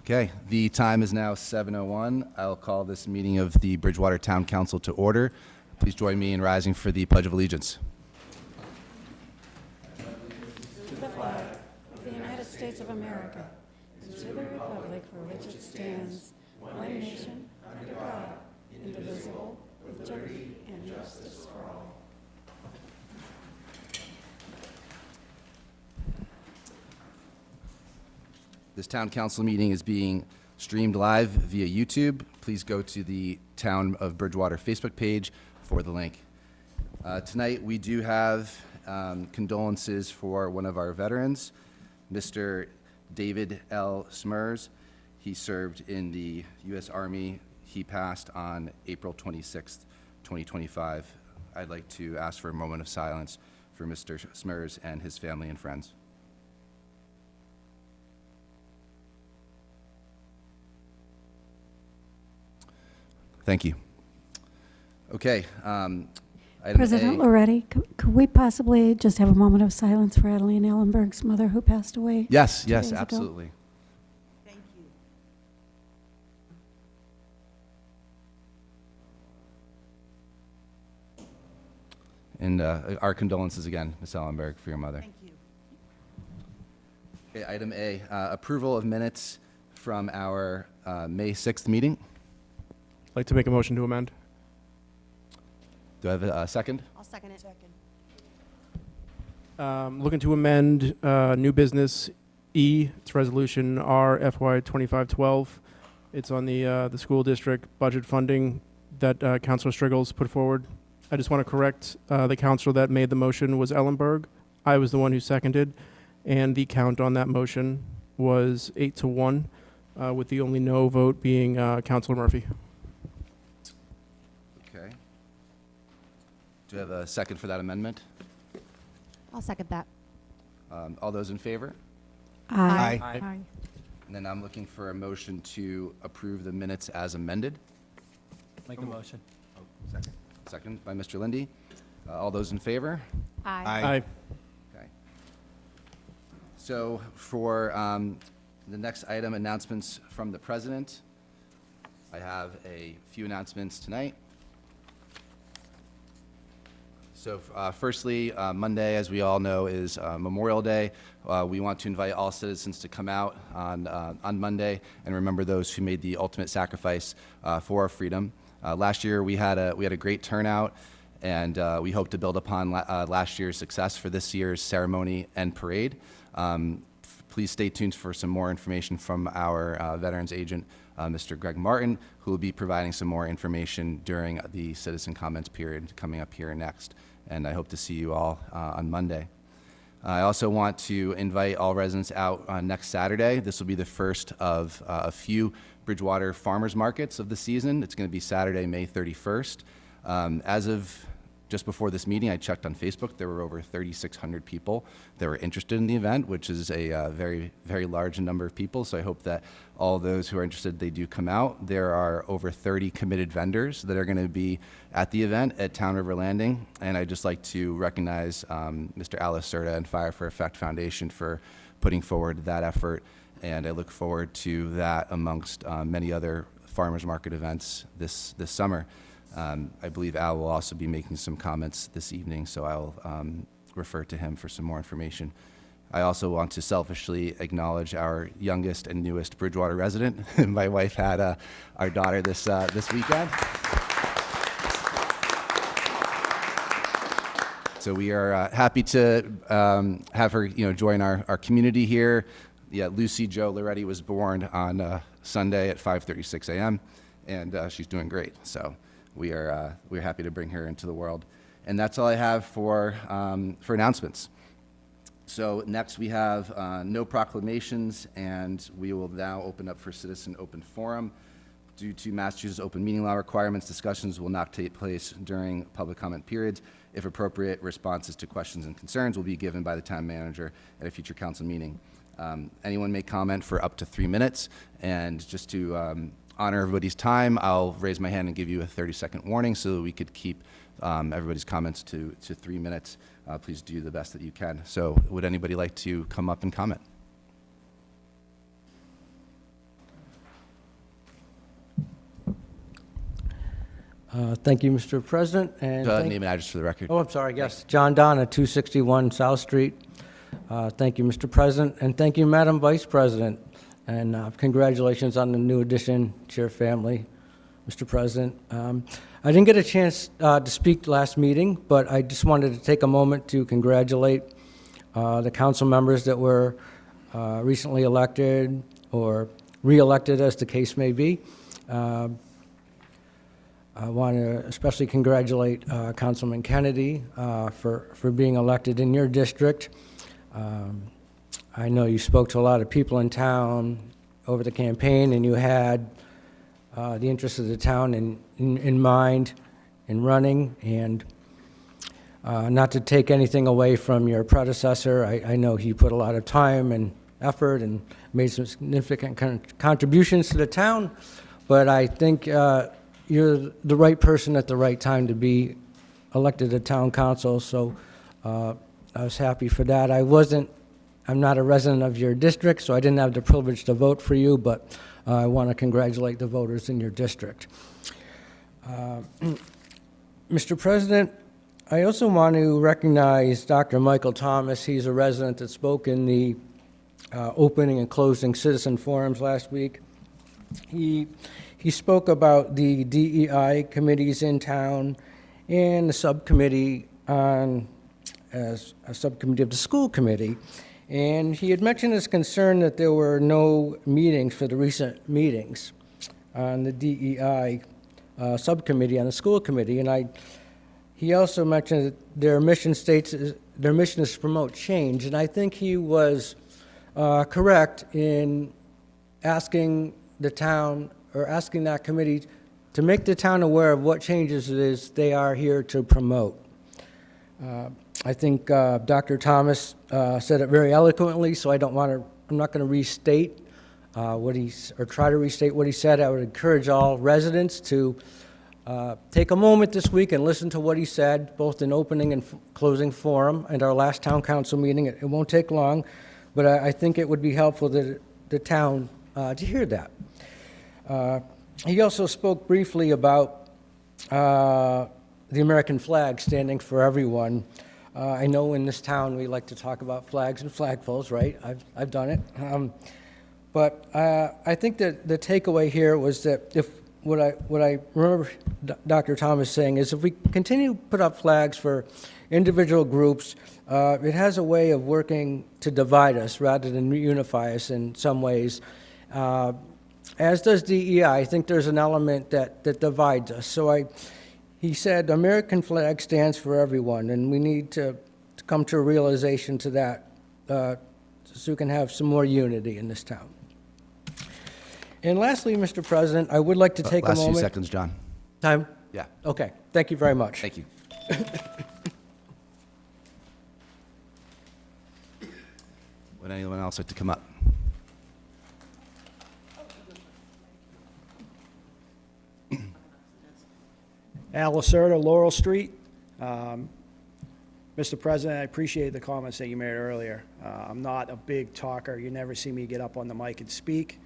Okay, the time is now 7:01. I'll call this meeting of the Bridgewater Town Council to order. Please join me in rising for the Pledge of Allegiance. To the flag of the United States of America, and to the republic for which it stands, one nation, under God, indivisible, with liberty and justice for all. This town council meeting is being streamed live via YouTube. Please go to the Town of Bridgewater Facebook page for the link. Tonight we do have condolences for one of our veterans, Mr. David L. Smers. He served in the U.S. Army. He passed on April 26th, 2025. I'd like to ask for a moment of silence for Mr. Smers and his family and friends. Thank you. Okay. President Loretti, could we possibly just have a moment of silence for Adeline Ellenberg's mother who passed away? Yes, 2 days yes, ago? absolutely. Thank you. And our condolences again, Ms. Ellenberg, for your mother. Thank you. Okay, item A, approval of minutes from our May 6th meeting. I'd like to make a motion to amend. Do I have a second? I'll second it. Looking to amend new business E. It's resolution R FY 2512. It's on the school district budget funding that Councilor Striggles put forward. I just want to correct the councilor that made the motion was Ellenberg. I was the one who seconded, and the count on that motion was 8-1, with the only no vote being Councilor Murphy. Okay. Do I have a second for that amendment? I'll second that. All those in favor? Aye. Aye. And then I'm looking for a motion to approve the minutes as amended. Make a motion. Second. Second by Mr. Lindy. All those in favor? Aye. Okay. So for the next item, announcements from the president. I have a few announcements tonight. So firstly, Monday, as we all know, is Memorial Day. We want to invite all citizens to come out on Monday and remember those who made the ultimate sacrifice for our freedom. Last year, we had a great turnout, and we hope to build upon last year's success for this year's ceremony and parade. Please stay tuned for some more information from our veterans agent, Mr. Greg Martin, who will be providing some more information during the citizen comments period coming up here next. And I hope to see you all on Monday. I also want to invite all residents out next Saturday. This will be the first of a few Bridgewater farmers markets of the season. It's going to be Saturday, May 31st. As of just before this meeting, I checked on Facebook. There were over 3,600 people that were interested in the event, which is a very, very large number of people. So I hope that all those who are interested, they do come out. There are over 30 committed vendors that are going to be at the event at Town River Landing. And I'd just like to recognize Mr. Alice Serta and Fire for Effect Foundation for putting forward that effort. And I look forward to that amongst many other farmers market events this summer. I believe Al will also be making some comments this evening, so I'll refer to him for some more information. I also want to selfishly acknowledge our youngest and newest Bridgewater resident. My wife had our daughter this weekend. So we are happy to have her, join our community here. Yeah, Lucy Jo Loretti was born on Sunday at 5:36 a.m. and she's doing great. So we're happy to bring her into the world, and that's all I have for announcements. So next we have no proclamations, and we will now open up for citizen open forum. Due to Massachusetts open meeting law requirements, discussions will not take place during public comment periods. If appropriate, responses to questions and concerns will be given by the town manager at a future council meeting. Anyone may comment for up to 3 minutes, and just to honor everybody's time, I'll raise my hand and give you a 30-second warning so that we could keep everybody's comments to 3 minutes. Please do the best that you can. So would anybody like to come up and comment? Thank you, Mr. President, and Name and address for the record. oh, I'm sorry, yes, John Donna, 261 South Street. Thank you, Mr. President, and thank you, Madam Vice President, and congratulations on the new addition to your family, Mr. President. I didn't get a chance to speak last meeting, but I just wanted to take a moment to congratulate the council members that were recently elected or re-elected, as the case may be. I want to especially congratulate Councilman Kennedy for being elected in your district. I know you spoke to a lot of people in town over the campaign, and you had the interests of the town in mind in running, and not to take anything away from your predecessor. I know he put a lot of time and effort and made some significant contributions to the town, but I think you're the right person at the right time to be elected to town council, so I was happy for that. I'm not a resident of your district, so I didn't have the privilege to vote for you, but I want to congratulate the voters in your district. Mr. President, I also want to recognize Dr. Michael Thomas. He's a resident that spoke in the opening and closing citizen forums last week. He spoke about the DEI committees in town and the subcommittee as a subcommittee of the school committee. And he had mentioned his concern that there were no meetings for the recent meetings on the DEI subcommittee on the school committee. And he also mentioned that their mission is to promote change. And I think he was correct in asking the town, or asking that committee, to make the town aware of what changes it is they are here to promote. I think Dr. Thomas said it very eloquently, so I'm not going to restate try to restate what he said. I would encourage all residents to take a moment this week and listen to what he said, both in opening and closing forum at our last town council meeting. It won't take long, but I think it would be helpful to the town to hear that. He also spoke briefly about the American flag standing for everyone. I know in this town we like to talk about flags and flagpoles, right? I've done it. But I think that the takeaway here was that what I remember Dr. Thomas saying is, if we continue to put up flags for individual groups, it has a way of working to divide us rather than reunify us in some ways. As does DEI. I think there's an element that divides us. So he said, American flag stands for everyone, and we need to come to a realization to that so we can have some more unity in this town. And lastly, Mr. President, I would like to take a moment. Last few seconds, John. Time? Yeah. Okay. Thank you very much. Thank you. Would anyone else like to come up? Al Lacerda, Laurel Street. Mr. President, I appreciate the comments that you made earlier. I'm not a big talker. You never see me get up on the mic and speak,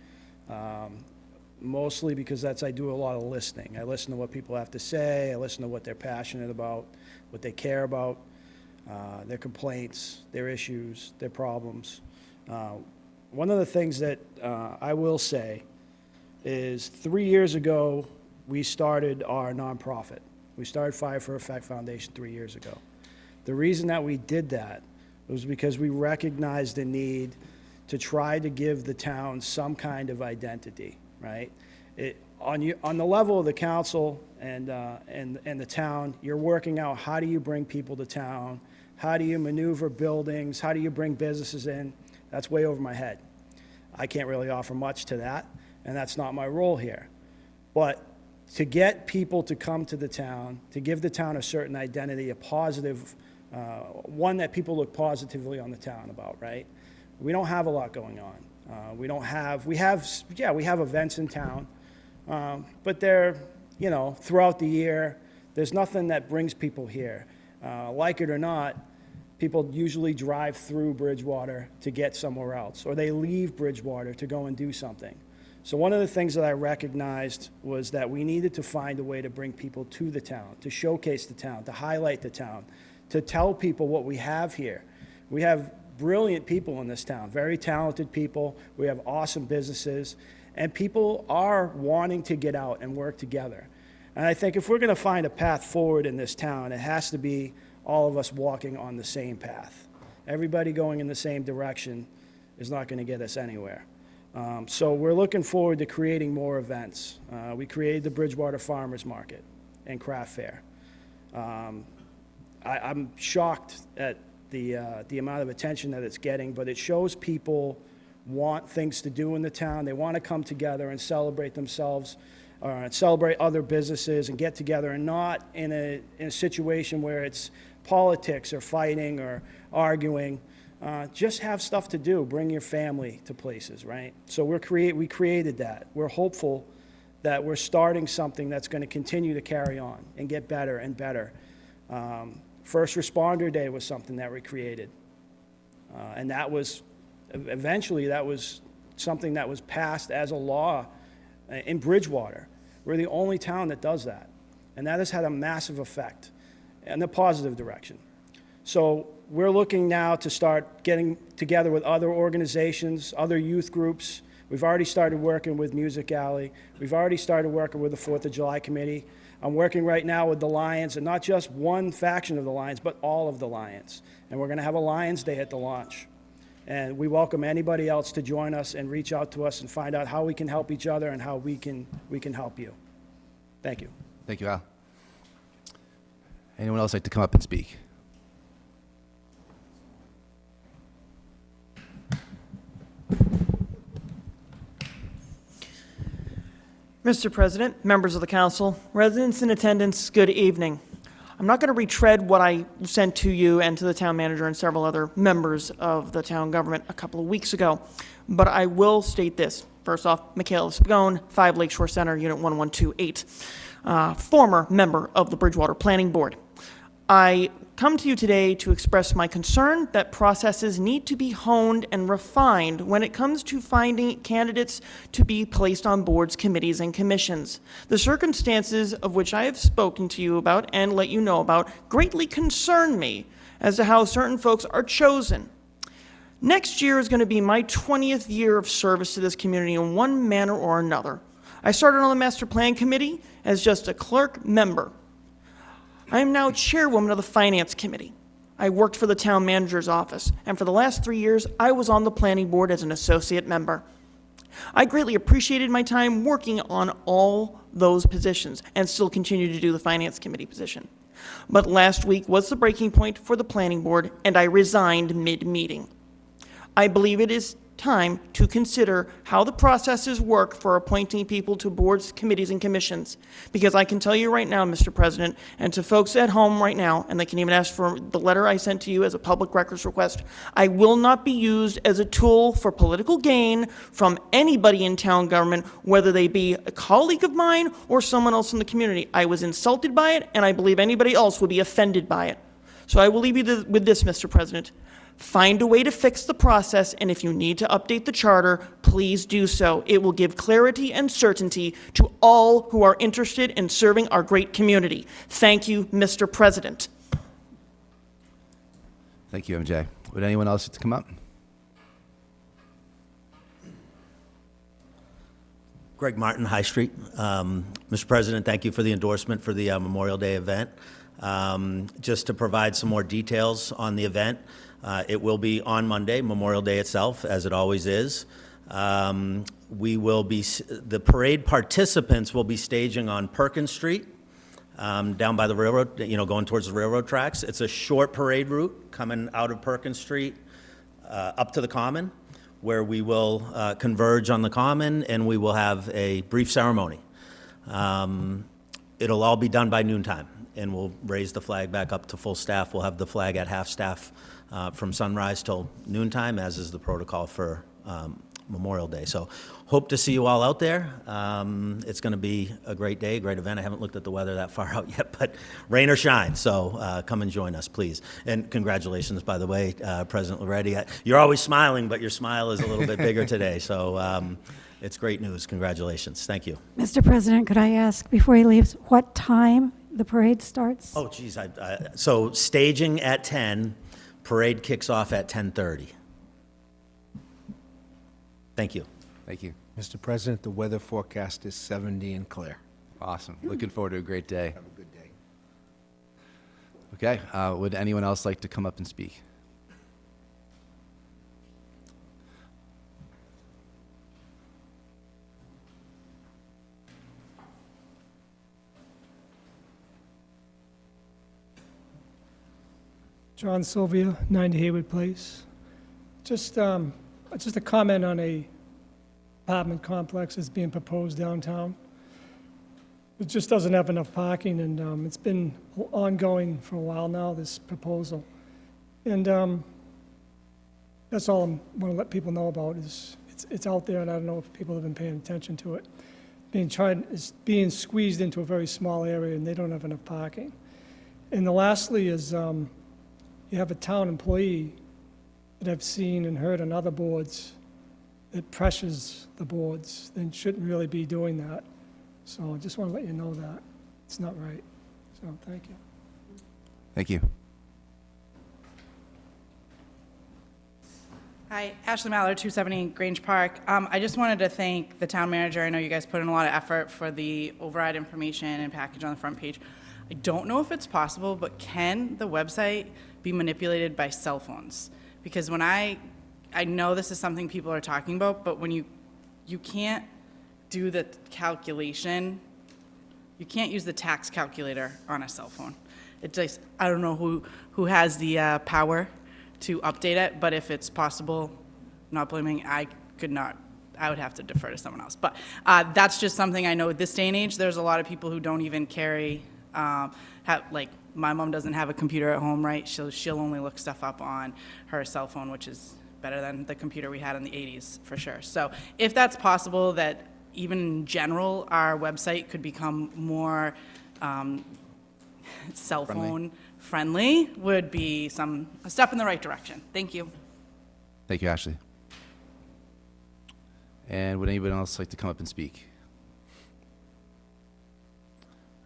mostly because I do a lot of listening. I listen to what people have to say. I listen to what they're passionate about, what they care about, their complaints, their issues, their problems. One of the things that I will say is 3 years ago, we started our nonprofit. We started Fire for Effect Foundation 3 years ago. The reason that we did that was because we recognized the need to try to give the town some kind of identity, right? On the level of the council and the town, you're working out how do you bring people to town, how do you maneuver buildings, how do you bring businesses in. That's way over my head. I can't really offer much to that, and that's not my role here. But to get people to come to the town, to give the town a certain identity, a positive, one that people look positively on the town about, right? We don't have a lot going on. We have events in town, but they're, throughout the year, there's nothing that brings people here. Like it or not, people usually drive through Bridgewater to get somewhere else, or they leave Bridgewater to go and do something. So one of the things that I recognized was that we needed to find a way to bring people to the town, to showcase the town, to highlight the town, to tell people what we have here. We have brilliant people in this town, very talented people. We have awesome businesses, and people are wanting to get out and work together. And I think if we're going to find a path forward in this town, it has to be all of us walking on the same path. Everybody going in the same direction is not going to get us anywhere. So we're looking forward to creating more events. We created the Bridgewater Farmers Market and Craft Fair. I'm shocked at the amount of attention that it's getting, but it shows people want things to do in the town. They want to come together and celebrate themselves, and celebrate other businesses and get together, and not in a situation where it's politics or fighting or arguing. Just have stuff to do. Bring your family to places, right? So we created that. We're hopeful that we're starting something that's going to continue to carry on and get better and better. First Responder Day was something that we created. And that was, eventually, that was something that was passed as a law in Bridgewater. We're the only town that does that. And that has had a massive effect in the positive direction. So we're looking now to start getting together with other organizations, other youth groups. We've already started working with Music Alley. We've already started working with the 4th of July Committee. I'm working right now with the Lions, and not just one faction of the Lions, but all of the Lions. And we're going to have a Lions Day at the launch. And we welcome anybody else to join us and reach out to us and find out how we can help each other and how we can help you. Thank you. Thank you, Al. Anyone else like to come up and speak? Mr. President, members of the council, residents in attendance, good evening. I'm not going to retread what I sent to you and to the town manager and several other members of the town government a couple of weeks ago, but I will state this. First off, Michaela Spagone, 5 Lakeshore Center, Unit 1128, former member of the Bridgewater Planning Board. I come to you today to express my concern that processes need to be honed and refined when it comes to finding candidates to be placed on boards, committees, and commissions. The circumstances of which I have spoken to you about and let you know about greatly concern me as to how certain folks are chosen. Next year is going to be my 20th year of service to this community in one manner or another. I started on the Master Plan Committee as just a clerk member. I am now chairwoman of the Finance Committee. I worked for the town manager's office, and for the last 3 years, I was on the planning board as an associate member. I greatly appreciated my time working on all those positions and still continue to do the Finance Committee position. But last week was the breaking point for the planning board, and I resigned mid-meeting. I believe it is time to consider how the processes work for appointing people to boards, committees, and commissions. Because I can tell you right now, Mr. President, and to folks at home right now, and they can even ask for the letter I sent to you as a public records request, I will not be used as a tool for political gain from anybody in town government, whether they be a colleague of mine or someone else in the community. I was insulted by it, and I believe anybody else would be offended by it. So I will leave you with this, Mr. President. Find a way to fix the process, and if you need to update the charter, please do so. It will give clarity and certainty to all who are interested in serving our great community. Thank you, Mr. President. Thank you, MJ. Would anyone else like to come up? Greg Martin, High Street. Mr. President, thank you for the endorsement for the Memorial Day event. Just to provide some more details on the event, it will be on Monday, Memorial Day itself, as it always is. The parade participants will be staging on Perkins Street, down by the railroad, going towards the railroad tracks. It's a short parade route coming out of Perkins Street up to the Common, where we will converge on the Common, and we will have a brief ceremony. It'll all be done by noontime, and we'll raise the flag back up to full staff. We'll have the flag at half staff from sunrise till noontime, as is the protocol for Memorial Day. So hope to see you all out there. It's going to be a great day, a great event. I haven't looked at the weather that far out yet, but rain or shine, so come and join us, please. And congratulations, by the way, President Loretti. You're always smiling, but your smile is a little bit bigger today, so It's great news. Congratulations. Thank you. Mr. President, could I ask, before he leaves, what time the parade starts? Oh, geez, so staging at 10, parade kicks off at 10:30. Thank you. Thank you. Mr. President, the weather forecast is 70 and clear. Awesome. Looking forward to a great day. Have a good day. Okay, would anyone else like to come up and speak? John Sylvia, 90 Haywood Place. Just a comment on a apartment complex that's being proposed downtown. It just doesn't have enough parking, and it's been ongoing for a while now, this proposal. And that's all I want to let people know about, is it's out there, and I don't know if people have been paying attention to it. It's being squeezed into a very small area, and they don't have enough parking. And the lastly is, you have a town employee that I've seen and heard on other boards that pressures the boards and shouldn't really be doing that. So I just want to let you know that. It's not right. So, thank you. Thank you. Hi, Ashley Mallard, 270 Grange Park. I just wanted to thank the town manager. I know you guys put in a lot of effort for the override information and package on the front page. I don't know if it's possible, but can the website be manipulated by cell phones? Because when I know this is something people are talking about, but when you can't do the calculation, you can't use the tax calculator on a cell phone. It just, I don't know who has the power to update it, but if it's possible, not blaming, I could not, I would have to defer to someone else. But that's just something I know at this day and age, there's a lot of people who don't even carry, like my mom doesn't have a computer at home, right? She'll only look stuff up on her cell phone, which is better than the computer we had in the 80s, for sure. So if that's possible, that even in general, our website could become more cell phone friendly, would be a step in the right direction. Thank you. Thank you, Ashley. And would anyone else like to come up and speak?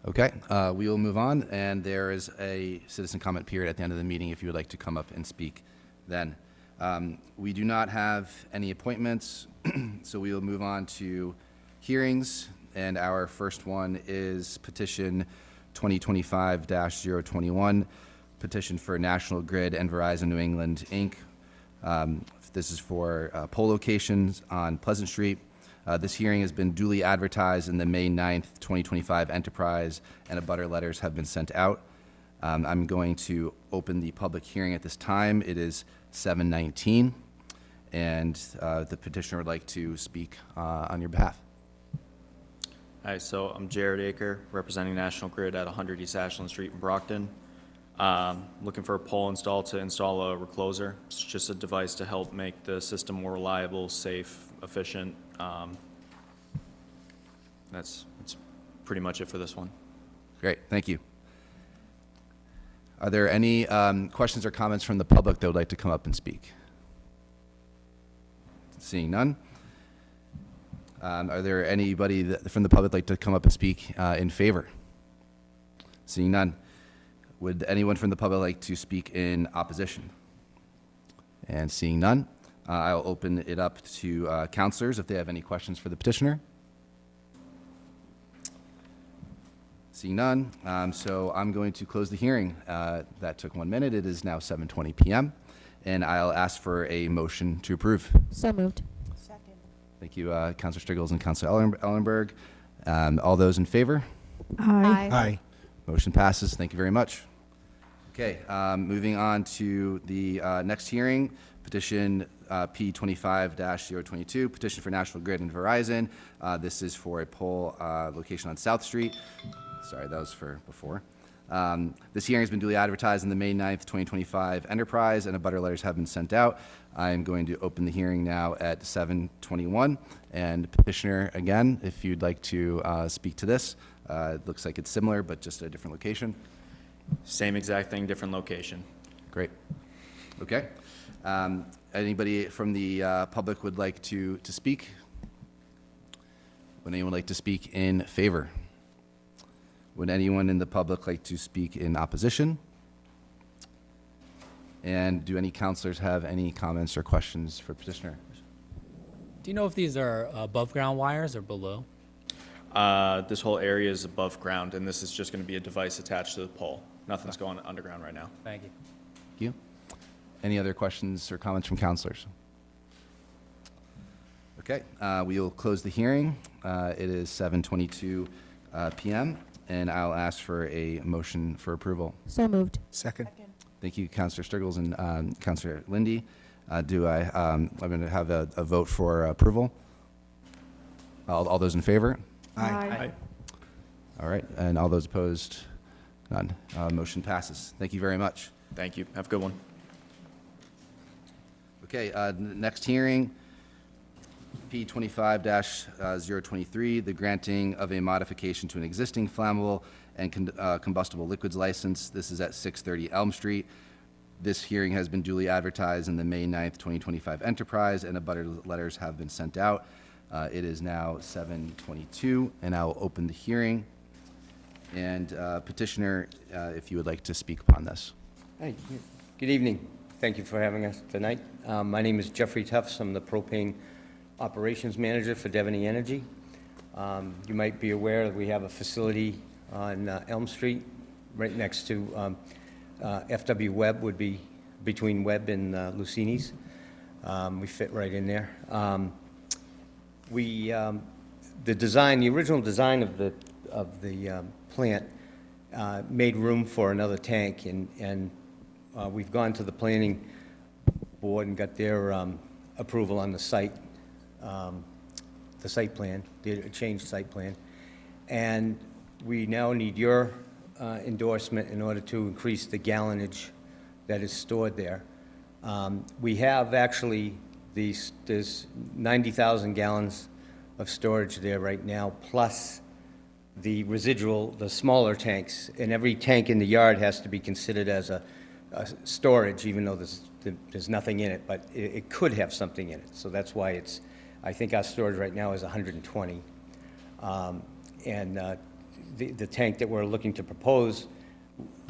Okay, we will move on, and there is a citizen comment period at the end of the meeting if you would like to come up and speak then. We do not have any appointments, so we will move on to hearings, and our first one is petition 2025-021, petition for National Grid and Verizon New England, Inc. This is for poll locations on Pleasant Street. This hearing has been duly advertised in the May 9th, 2025 Enterprise, and abutter letters have been sent out. I'm going to open the public hearing at this time. It is 7:19, and the petitioner would like to speak on your behalf. Hi, so I'm Jared Aker, representing National Grid at 100 East Ashland Street in Brockton. Looking for a pole install to install a recloser. It's just a device to help make the system more reliable, safe, efficient. That's pretty much it for this one. Great, thank you. Are there any questions or comments from the public that would like to come up and speak? Seeing none. Are there anybody from the public like to come up and speak in favor? Seeing none. Would anyone from the public like to speak in opposition? And seeing none, I'll open it up to counselors if they have any questions for the petitioner. Seeing none, so I'm going to close the hearing. That took 1 minute. It is now 7:20 p.m. And I'll ask for a motion to approve. So moved. Thank you, Councilor Striggles and Councilor Ellenberg. All those in favor? Aye. Aye. Motion passes. Thank you very much. Okay, moving on to the next hearing, petition P25-022, petition for National Grid and Verizon. This is for a pole location on South Street. Sorry, that was for before. This hearing has been duly advertised in the May 9th, 2025 Enterprise, and abutter letters have been sent out. I am going to open the hearing now at 7:21. And petitioner, again, if you'd like to speak to this, it looks like it's similar, but just at a different location. Same exact thing, different location. Great. Okay. Anybody from the public would like to speak? Would anyone like to speak in favor? Would anyone in the public like to speak in opposition? And do any counselors have any comments or questions for petitioner? Do you know if these are above-ground wires or below? This whole area is above ground, and this is just going to be a device attached to the pole. Nothing's going underground right now. Thank you. Thank you. Any other questions or comments from counselors? Okay, we will close the hearing. It is 7:22 PM, and I'll ask for a motion for approval. So moved. Second. Thank you, Counselor Striggles and Counselor Lindy. I'm going to have a vote for approval. All those in favor? Aye. All right, and all those opposed? None. Motion passes. Thank you very much. Thank you. Have a good one. Okay, next hearing, P 25-023, the granting of a modification to an existing flammable and combustible liquids license. This is at 630 Elm Street. This hearing has been duly advertised in the May 9th, 2025 Enterprise, and abutter letters have been sent out. It is now 7:22, and I will open the hearing. And petitioner, if you would like to speak upon this. Hi, good evening. Thank you for having us tonight. My name is Jeffrey Tufts. I'm the propane operations manager for Devaney Energy. You might be aware that we have a facility on Elm Street, right next to FW Webb, would be between Webb and Lucini's. We fit right in there. The original design of the plant made room for another tank, and we've gone to the planning board and got their approval on the site plan, the changed site plan. And we now need your endorsement in order to increase the gallonage that is stored there. We have actually, there's 90,000 gallons of storage there right now, plus the residual, the smaller tanks. And every tank in the yard has to be considered as a storage, even though there's nothing in it, but it could have something in it. So that's why I think our storage right now is 120. The tank that we're looking to propose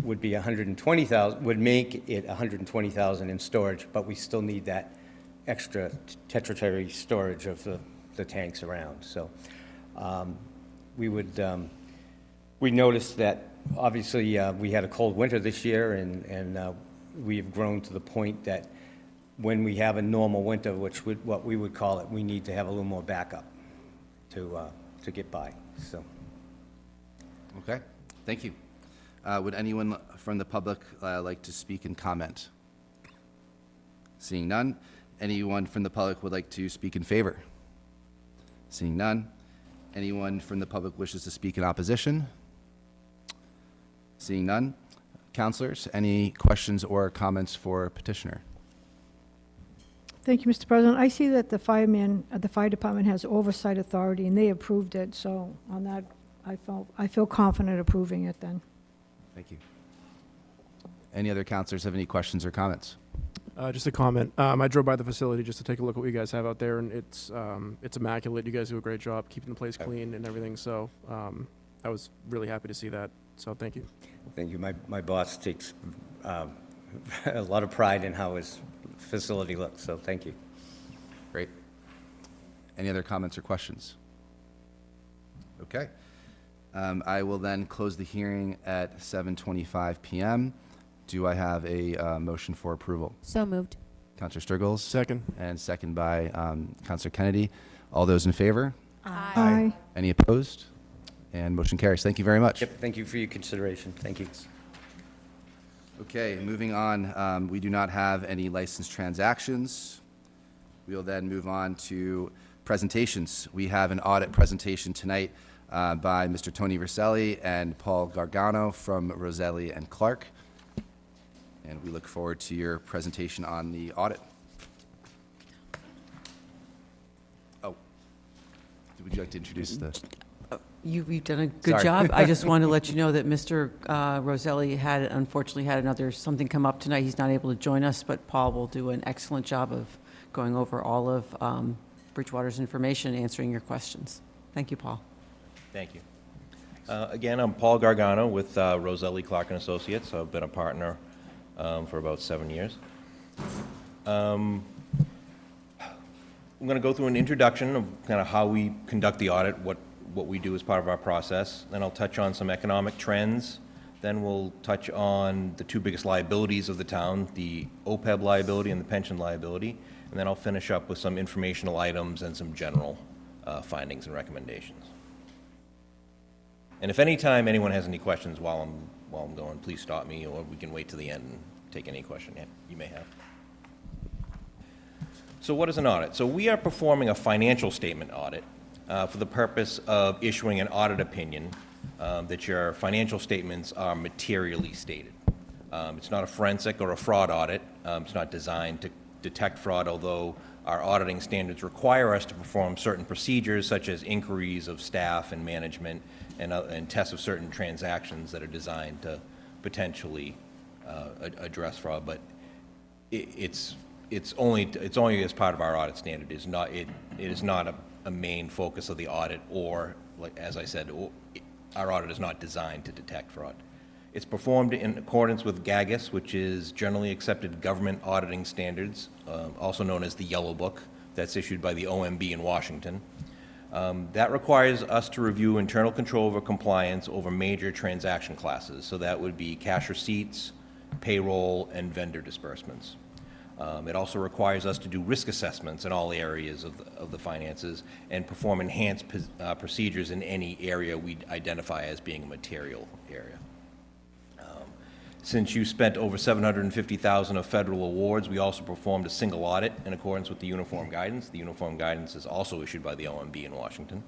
would be 120,000, would make it 120,000 in storage, but we still need that extra tetratory storage of the tanks around. So we noticed that obviously we had a cold winter this year, and we have grown to the point that when we have a normal winter, what we would call it, we need to have a little more backup to get by. So. Okay, thank you. Would anyone from the public like to speak and comment? Seeing none. Anyone from the public would like to speak in favor? Seeing none. Anyone from the public wishes to speak in opposition? Seeing none. Counselors, any questions or comments for petitioner? Thank you, Mr. President. I see that the fire department has oversight authority, and they approved it, so on that, I feel confident approving it then. Thank you. Any other counselors have any questions or comments? Just a comment. I drove by the facility just to take a look at what you guys have out there, and it's immaculate. You guys do a great job keeping the place clean and everything, so I was really happy to see that, so thank you. Thank you. My boss takes a lot of pride in how his facility looks, so thank you. Great. Any other comments or questions? Okay. I will then close the hearing at 7:25 PM. Do I have a motion for approval? So moved. Counselor Striggles? Second. And second by Counselor Kennedy. All those in favor? Aye. Any opposed? And motion carries. Thank you very much. Yep, thank you for your consideration. Thank you. Okay, moving on. We do not have any licensed transactions. We'll then move on to presentations. We have an audit presentation tonight by Mr. Tony Rosselli and Paul Gargano from Rosselli and Clark. And we look forward to your presentation on the audit. Oh, would you like to introduce the? You've done a good Sorry. job. I just wanted to let you know that Mr. Rosselli unfortunately had something come up tonight. He's not able to join us, but Paul will do an excellent job of going over all of Bridgewater's information and answering your questions. Thank you, Paul. Thank you. Again, I'm Paul Gargano with Roselli Clark and Associates. I've been a partner for about 7 years. I'm going to go through an introduction of kind of how we conduct the audit, what we do as part of our process. Then I'll touch on some economic trends. Then we'll touch on the two biggest liabilities of the town, the OPEB liability and the pension liability. And then I'll finish up with some informational items and some general findings and recommendations. And if any time anyone has any questions while I'm going, please stop me, or we can wait till the end and take any question you may have. So what is an audit? So we are performing a financial statement audit for the purpose of issuing an audit opinion that your financial statements are materially stated. It's not a forensic or a fraud audit. It's not designed to detect fraud, although our auditing standards require us to perform certain procedures such as inquiries of staff and management and tests of certain transactions that are designed to potentially address fraud. But it's only as part of our audit standard. It is not a main focus of the audit, or, like as I said, our audit is not designed to detect fraud. It's performed in accordance with GAGAS, which is Generally Accepted Government Auditing Standards, also known as the Yellow Book, that's issued by the OMB in Washington. That requires us to review internal control over compliance over major transaction classes. So that would be cash receipts, payroll, and vendor disbursements. It also requires us to do risk assessments in all areas of the finances and perform enhanced procedures in any area we identify as being a material area. Since you spent over $750,000 of federal awards, we also performed a single audit in accordance with the Uniform Guidance. The Uniform Guidance is also issued by the OMB in Washington.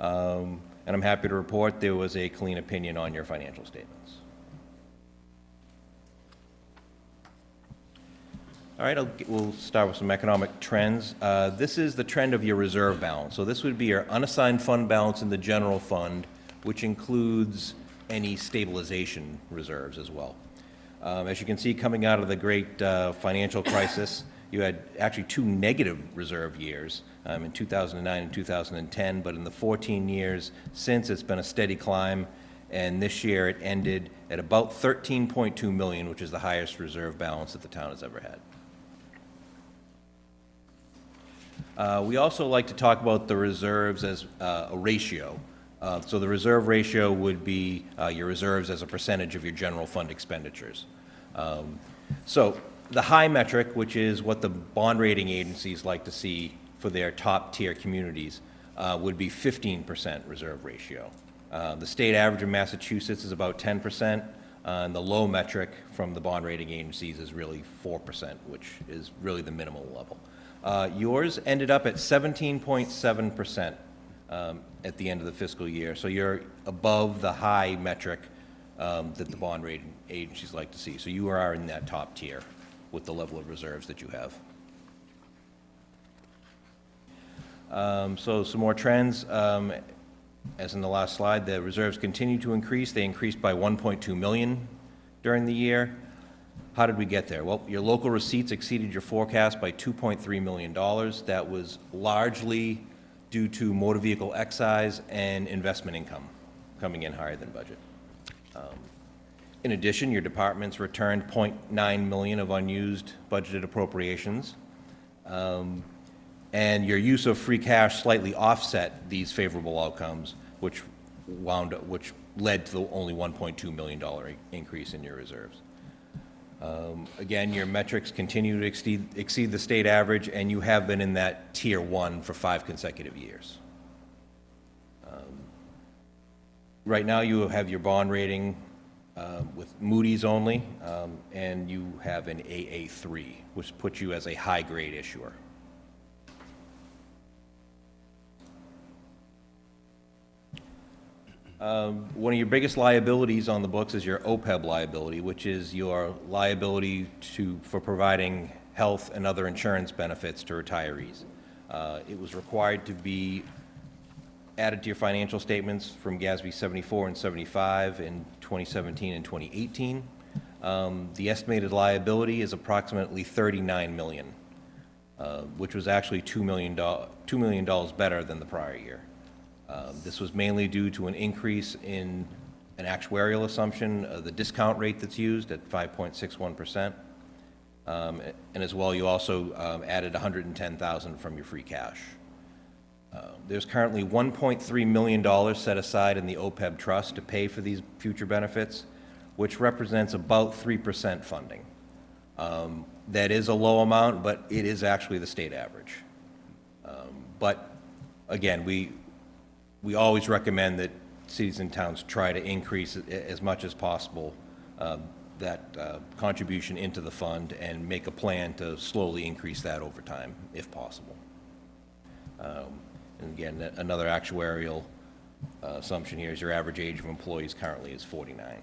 And I'm happy to report there was a clean opinion on your financial statements. All right, we'll start with some economic trends. This is the trend of your reserve balance. So this would be your unassigned fund balance in the general fund, which includes any stabilization reserves as well. As you can see, coming out of the great financial crisis, you had actually two negative reserve years in 2009 and 2010, but in the 14 years since, it's been a steady climb, and this year it ended at about $13.2 million, which is the highest reserve balance that the town has ever had. We also like to talk about the reserves as a ratio. So the reserve ratio would be your reserves as a percentage of your general fund expenditures. So the high metric, which is what the bond rating agencies like to see for their top tier communities, would be 15% reserve ratio. The state average in Massachusetts is about 10%, and the low metric from the bond rating agencies is really 4%, which is really the minimal level. Yours ended up at 17.7%. At the end of the fiscal year. So you're above the high metric that the bond rating agencies like to see. So you are in that top tier with the level of reserves that you have. So some more trends. As in the last slide, the reserves continue to increase. They increased by $1.2 million during the year. How did we get there? Well, your local receipts exceeded your forecast by $2.3 million. That was largely due to motor vehicle excise and investment income coming in higher than budget. In addition, your departments returned $0.9 million of unused budgeted appropriations, and your use of free cash slightly offset these favorable outcomes, which led to the only $1.2 million increase in your reserves. Again, your metrics continue to exceed the state average, and you have been in that tier 1 for 5 consecutive years. Right now, you have your bond rating with Moody's only, and you have an AA3, which puts you as a high-grade issuer. One of your biggest liabilities on the books is your OPEB liability, which is your liability for providing health and other insurance benefits to retirees. It was required to be added to your financial statements from GASB 74 and 75 in 2017 and 2018. The estimated liability is approximately $39 million, which was actually $2 million better than the prior year. This was mainly due to an increase in an actuarial assumption, the discount rate that's used at 5.61%. And as well, you also added $110,000 from your free cash. There's currently $1.3 million set aside in the OPEB trust to pay for these future benefits, which represents about 3% funding. That is a low amount, but it is actually the state average. But again, we always recommend that cities and towns try to increase as much as possible that contribution into the fund and make a plan to slowly increase that over time, if possible. And again, another actuarial assumption here is your average age of employees currently is 49.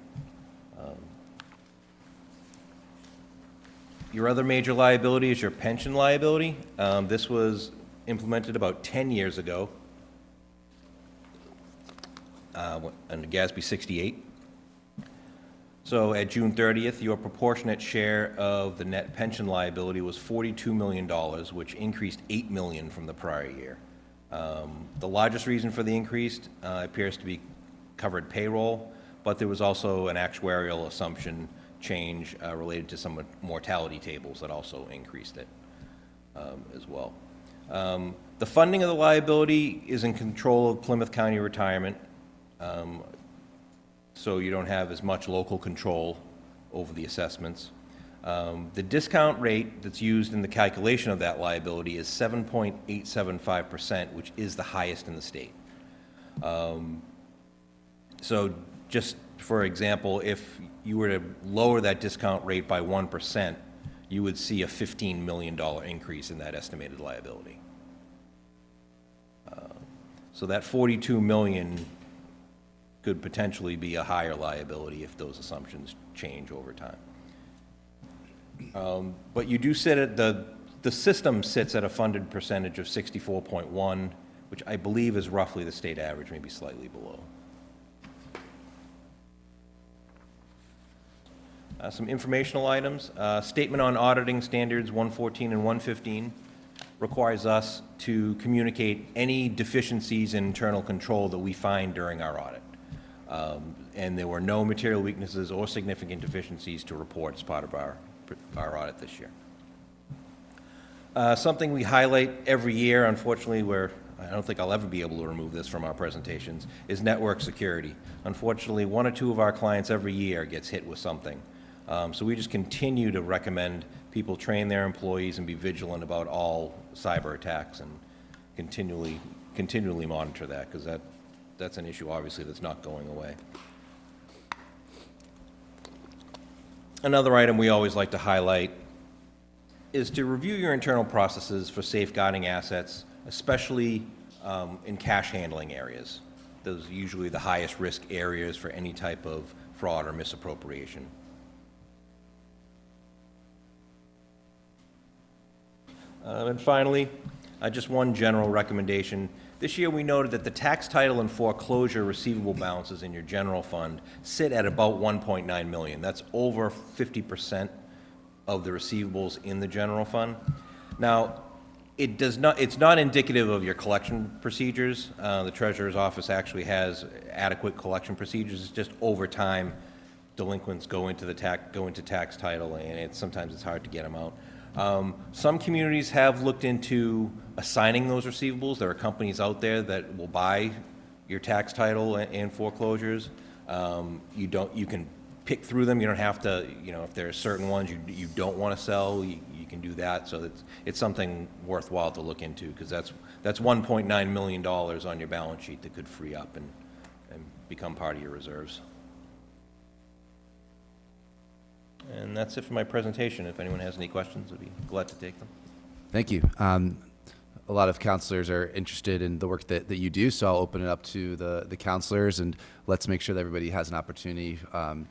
Your other major liability is your pension liability. This was implemented about 10 years ago under GASB 68. So at June 30th, your proportionate share of the net pension liability was $42 million, which increased $8 million from the prior year. The largest reason for the increase appears to be covered payroll, but there was also an actuarial assumption change related to some mortality tables that also increased it as well. The funding of the liability is in control of Plymouth County Retirement, so you don't have as much local control over the assessments. The discount rate that's used in the calculation of that liability is 7.875%, which is the highest in the state. So just for example, if you were to lower that discount rate by 1%, you would see a $15 million increase in that estimated liability. So that $42 million could potentially be a higher liability if those assumptions change over time. But you do sit at the system sits at a funded percentage of 64.1, which I believe is roughly the state average, maybe slightly below. Some informational items. Statement on auditing standards 114 and 115 requires us to communicate any deficiencies in internal control that we find during our audit. And there were no material weaknesses or significant deficiencies to report as part of our audit this year. Something we highlight every year, unfortunately, I don't think I'll ever be able to remove this from our presentations, is network security. Unfortunately, one or two of our clients every year gets hit with something. So we just continue to recommend people train their employees and be vigilant about all cyber attacks and continually monitor that, because that's an issue, obviously, that's not going away. Another item we always like to highlight is to review your internal processes for safeguarding assets, especially in cash handling areas. Those are usually the highest risk areas for any type of fraud or misappropriation. And finally, just one general recommendation. This year we noted that the tax title and foreclosure receivable balances in your general fund sit at about $1.9 million. That's over 50% of the receivables in the general fund. Now, it's not indicative of your collection procedures. The Treasurer's Office actually has adequate collection procedures. It's just over time, delinquents go into tax title, and sometimes it's hard to get them out. Some communities have looked into assigning those receivables. There are companies out there that will buy your tax title and foreclosures. You can pick through them. You don't have to, if there are certain ones you don't want to sell, you can do that. So it's something worthwhile to look into, because that's $1.9 million on your balance sheet that could free up and become part of your reserves. And that's it for my presentation. If anyone has any questions, I'd be glad to take them. Thank you. A lot of counselors are interested in the work that you do, so I'll open it up to the counselors, and let's make sure that everybody has an opportunity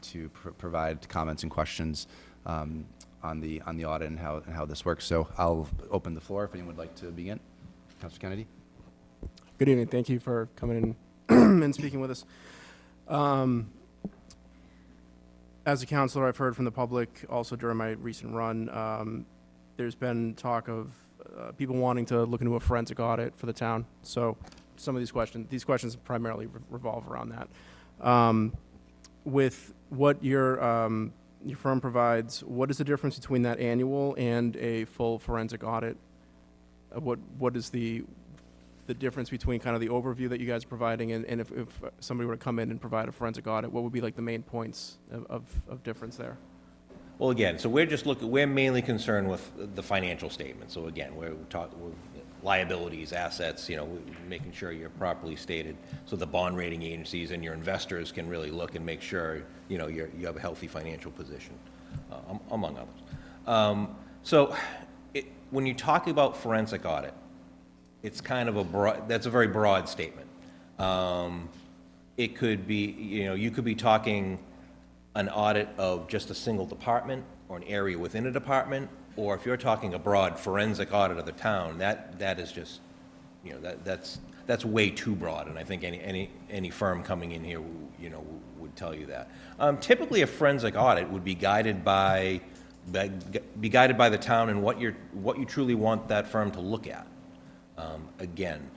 to provide comments and questions on the audit and how this works. So I'll open the floor if anyone would like to begin. Councilor Kennedy. Good evening. Thank you for coming in and speaking with us. As a counselor, I've heard from the public also during my recent run, there's been talk of people wanting to look into a forensic audit for the town. So some of these questions primarily revolve around that. With what your firm provides, what is the difference between that annual and a full forensic audit? What is the difference between kind of the overview that you guys are providing and if somebody were to come in and provide a forensic audit, what would be like the main points of difference there? Well, again, so we're mainly concerned with the financial statement. So again, we're liabilities, assets, making sure you're properly stated, so the bond rating agencies and your investors can really look and make sure, you have a healthy financial position, among others. When you talk about forensic audit, it's kind of that's a very broad statement. It could be, you could be talking an audit of just a single department or an area within a department, or if you're talking a broad forensic audit of the town, that is just, that's way too broad, and I think any firm coming in here, would tell you that. Typically, a forensic audit would be guided by the town and what you truly want that firm to look at. Again,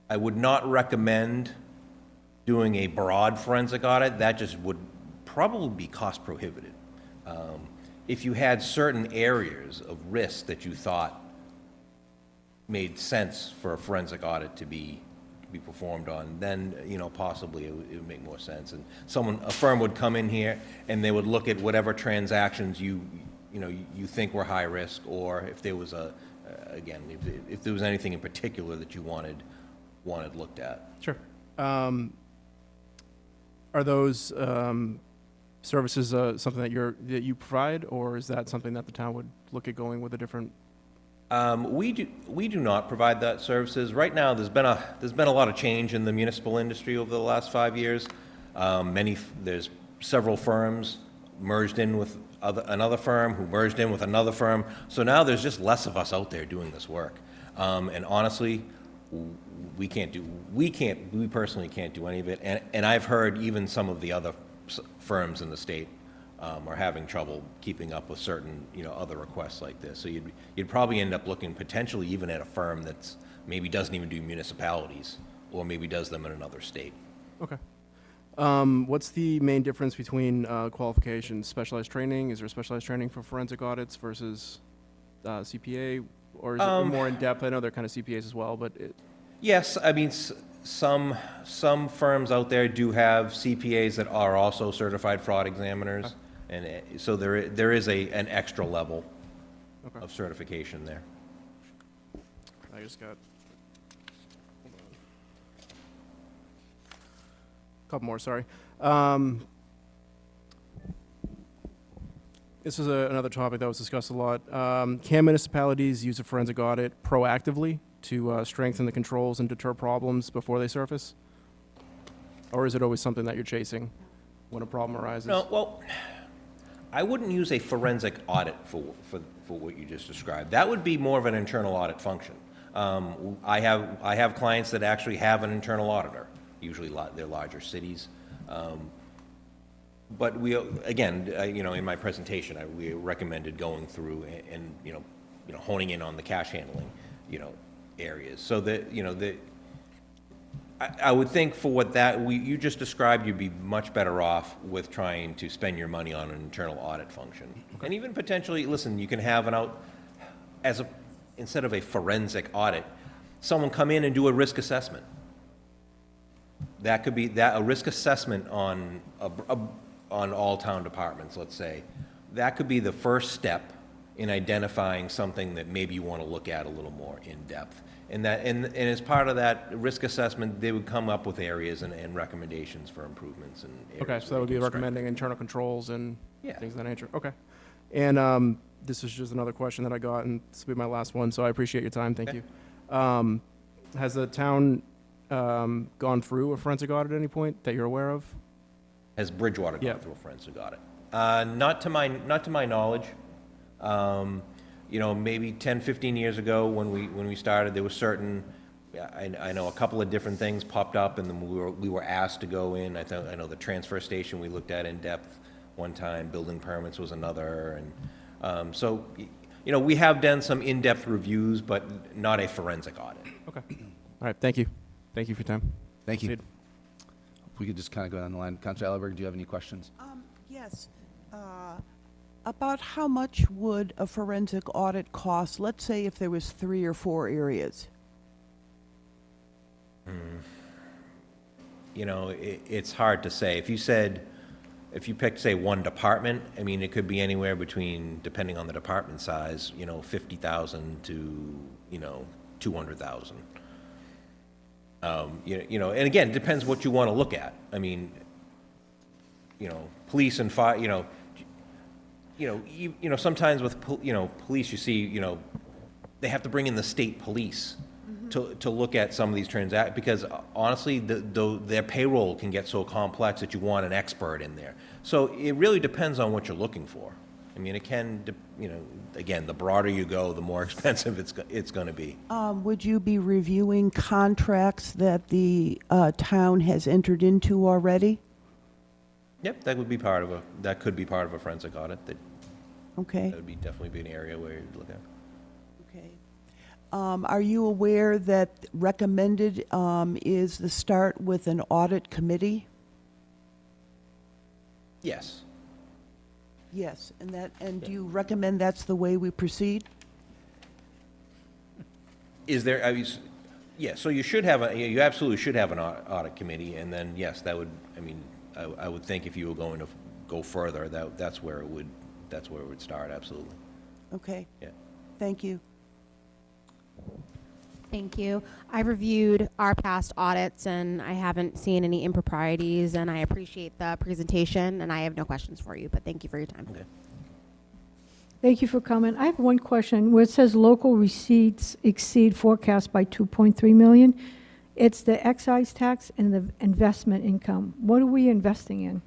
I would not recommend doing a broad forensic audit. That just would probably be cost prohibitive. If you had certain areas of risk that you thought made sense for a forensic audit to be performed on, then, possibly it would make more sense. And a firm would come in here and they would look at whatever transactions you think were high risk, or if there was if there was anything in particular that you wanted looked at. Sure. Are those services something that you provide, or is that something that the town would look at going with a different? We do not provide that services. Right now, there's been a lot of change in the municipal industry over the last 5 years. There's several firms merged in with another firm who merged in with another firm. So now there's just less of us out there doing this work. And honestly, we personally can't do any of it. And I've heard even some of the other firms in the state are having trouble keeping up with certain, other requests like this. So you'd probably end up looking potentially even at a firm that's maybe doesn't even do municipalities, or maybe does them in another state. Okay. What's the main difference between qualifications? Specialized training? Is there specialized training for forensic audits versus CPA, or is it more in depth? I know they're kind of CPAs as well, but yes, I mean some firms out there do have CPAs that are also certified fraud examiners, and so there is an extra level of certification there. I just got a couple more, sorry. This is another topic that was discussed a lot. Can municipalities use a forensic audit proactively to strengthen the controls and deter problems before they surface? Or is it always something that you're chasing when a problem arises? No, well, I wouldn't use a forensic audit for what you just described. That would be more of an internal audit function. I have clients that actually have an internal auditor. Usually they're larger cities. But we, again, in my presentation, we recommended going through and honing in on the cash handling, areas. So that, I would think for what you just described, you'd be much better off with trying to spend your money on an internal audit function. Okay. And even potentially, listen, you can have instead of a forensic audit, someone come in and do a risk assessment. That could be a risk assessment on all town departments, let's say. That could be the first step in identifying something that maybe you want to look at a little more in depth. And as part of that risk assessment, they would come up with areas and recommendations for improvements. Okay, so that would be recommending internal controls and things of that nature. Okay. And this is just another question that I got, and this will be my last one, so I appreciate your time. Thank you. Has the town gone through a forensic audit at any point that you're aware of? Has Bridgewater gone through a forensic audit? Not to my knowledge. Maybe 10, 15 years ago when we started, there was certain, I know a couple of different things popped up, and then we were asked to go in. I know the transfer station we looked at in depth one time. Building permits was another, and so we have done some in-depth reviews, but not a forensic audit. Okay. All right, thank you. Thank you for your time. Thank you. Proceed. We could just kind of go down the line. Counselor Ellenberg, do you have any questions? Yes. About how much would a forensic audit cost, let's say if there was 3 or 4 areas? You know, it's hard to say. If you picked, say, one department, I mean, it could be anywhere between, depending on the department size, you know, 50,000 to, you know, 200,000. You know, and again, it depends what you want to look at. I mean, you know, police and fire, you know, sometimes with, police, you see, you know, they have to bring in the state police to look at some of these transactions, because honestly, their payroll can get so complex that you want an expert in there. So it really depends on what you're looking for. I mean, it can, you know, again, the broader you go, the more expensive it's going to be. Would you be reviewing contracts that the town has entered into already? Yep, that could be part of a forensic audit. Okay. That would be definitely be an area where you'd look at. Okay. Are you aware that recommended is the start with an audit committee? Yes. Yes, and do you recommend that's the way we proceed? Is there, I mean, yeah, so you absolutely should have an audit committee, and then, yes, that would, I mean, I would think if you were going to go further, that's where it would start, absolutely. Okay. Yeah. Thank you. Thank you. I reviewed our past audits and I haven't seen any improprieties, and I appreciate the presentation, and I have no questions for you, but thank you for your time. Okay. Thank you for coming. I have one question. Where it says local receipts exceed forecast by 2.3 million, it's the excise tax and the investment income. What are we investing in?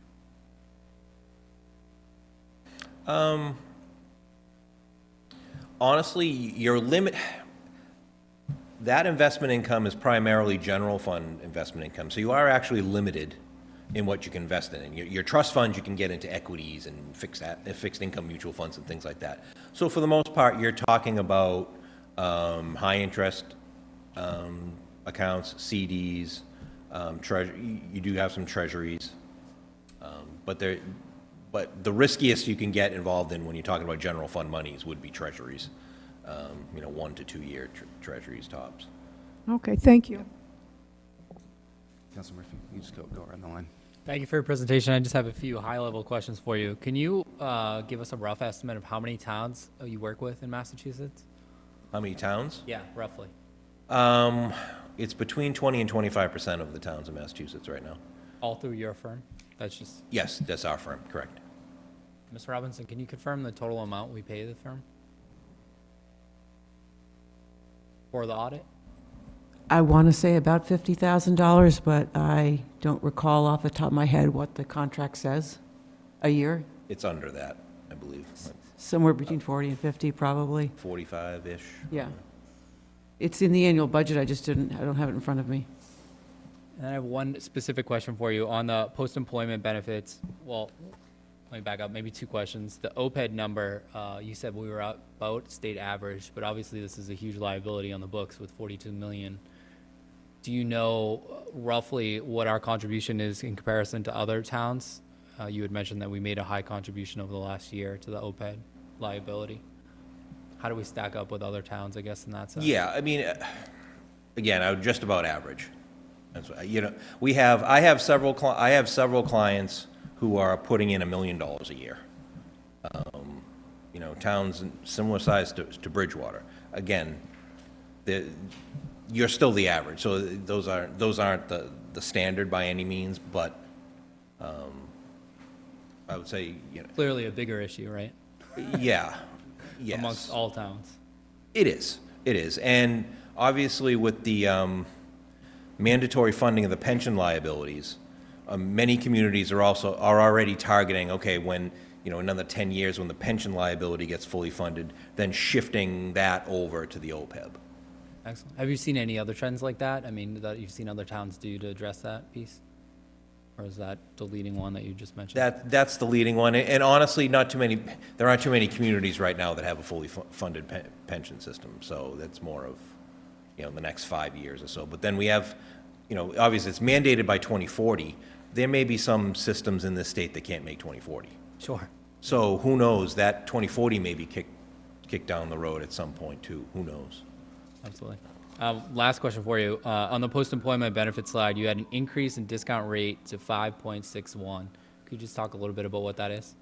Honestly, your limit, that investment income is primarily general fund investment income, so you are actually limited in what you can invest in. Your trust funds, you can get into equities and fixed income mutual funds and things like that. So for the most part, you're talking about high interest accounts, CDs, you do have some treasuries, but the riskiest you can get involved in when you're talking about general fund monies would be treasuries, 1 to 2 year treasuries tops. Okay, thank you. Councilor Murphy, you just go around the line. Thank you for your presentation. I just have a few high-level questions for you. Can you give us a rough estimate of how many towns you work with in Massachusetts? How many towns? Yeah, roughly. It's between 20 and 25% of the towns in Massachusetts right now. All through your firm? That's just... Yes, that's our firm, correct. Ms. Robinson, can you confirm the total amount we pay the firm for the audit? I want to say about $50,000, but I don't recall off the top of my head what the contract says. A year? It's under that, I believe. Somewhere between 40 and 50, probably. 45-ish. Yeah. It's in the annual budget, I don't have it in front of me. And I have one specific question for you on the post-employment benefits. Well, let me back up, maybe two questions. The OPEB number, you said we were about state average, but obviously this is a huge liability on the books with 42 million. Do you know roughly what our contribution is in comparison to other towns? You had mentioned that we made a high contribution over the last year to the OPEB liability. How do we stack up with other towns, I guess, in that sense? Yeah, I mean, again, I would just about average. That's what, I have several clients who are putting in $1 million a year. Towns similar size to Bridgewater. Again, you're still the average, so those aren't the standard by any means, but I would say, Clearly a bigger issue, right? Yeah, yes. Amongst all towns. It is, and obviously with the mandatory funding of the pension liabilities, many communities are already targeting, okay, when, another 10 years when the pension liability gets fully funded, then shifting that over to the OPEB. Excellent. Have you seen any other trends like that? I mean, that you've seen other towns do to address that piece? Or is that the leading one that you just mentioned? That's the leading one, and honestly, there aren't too many communities right now that have a fully funded pension system, so that's more of the next 5 years or so. But then we have, obviously it's mandated by 2040. There may be some systems in this state that can't make 2040. Sure. So who knows, that 2040 may be kicked down the road at some point too, who knows? Absolutely. Last question for you. On the post-employment benefit slide, you had an increase in discount rate to 5.61. Could you just talk a little bit about what that is?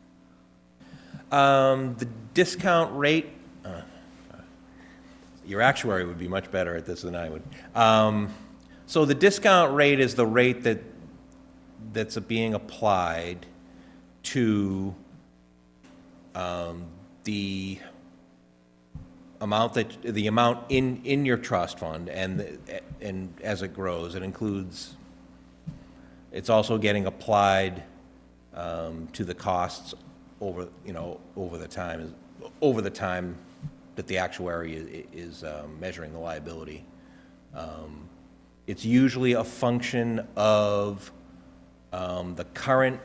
The discount rate, your actuary would be much better at this than I would. So the discount rate is the rate that's being applied to the amount in your trust fund, and as it grows, it includes. It's also getting applied to the costs over the time that the actuary is measuring the liability. It's usually a function of the current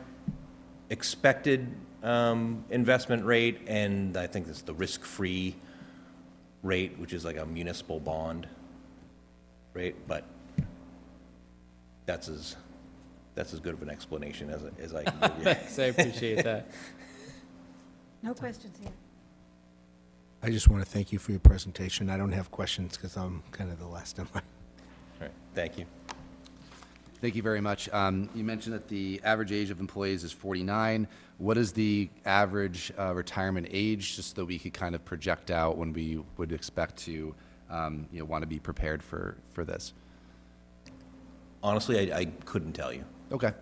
expected investment rate, and I think it's the risk-free rate, which is like a municipal bond rate, but that's as good of an explanation as I can give you. Thanks, I appreciate that. No questions here. I just want to thank you for your presentation. I don't have questions because I'm kind of the last in line. All right, thank you. Thank you very much. You mentioned that the average age of employees is 49. What is the average retirement age, just so that we could kind of project out when we would expect to want to be prepared for this? Honestly, I couldn't tell you. Okay.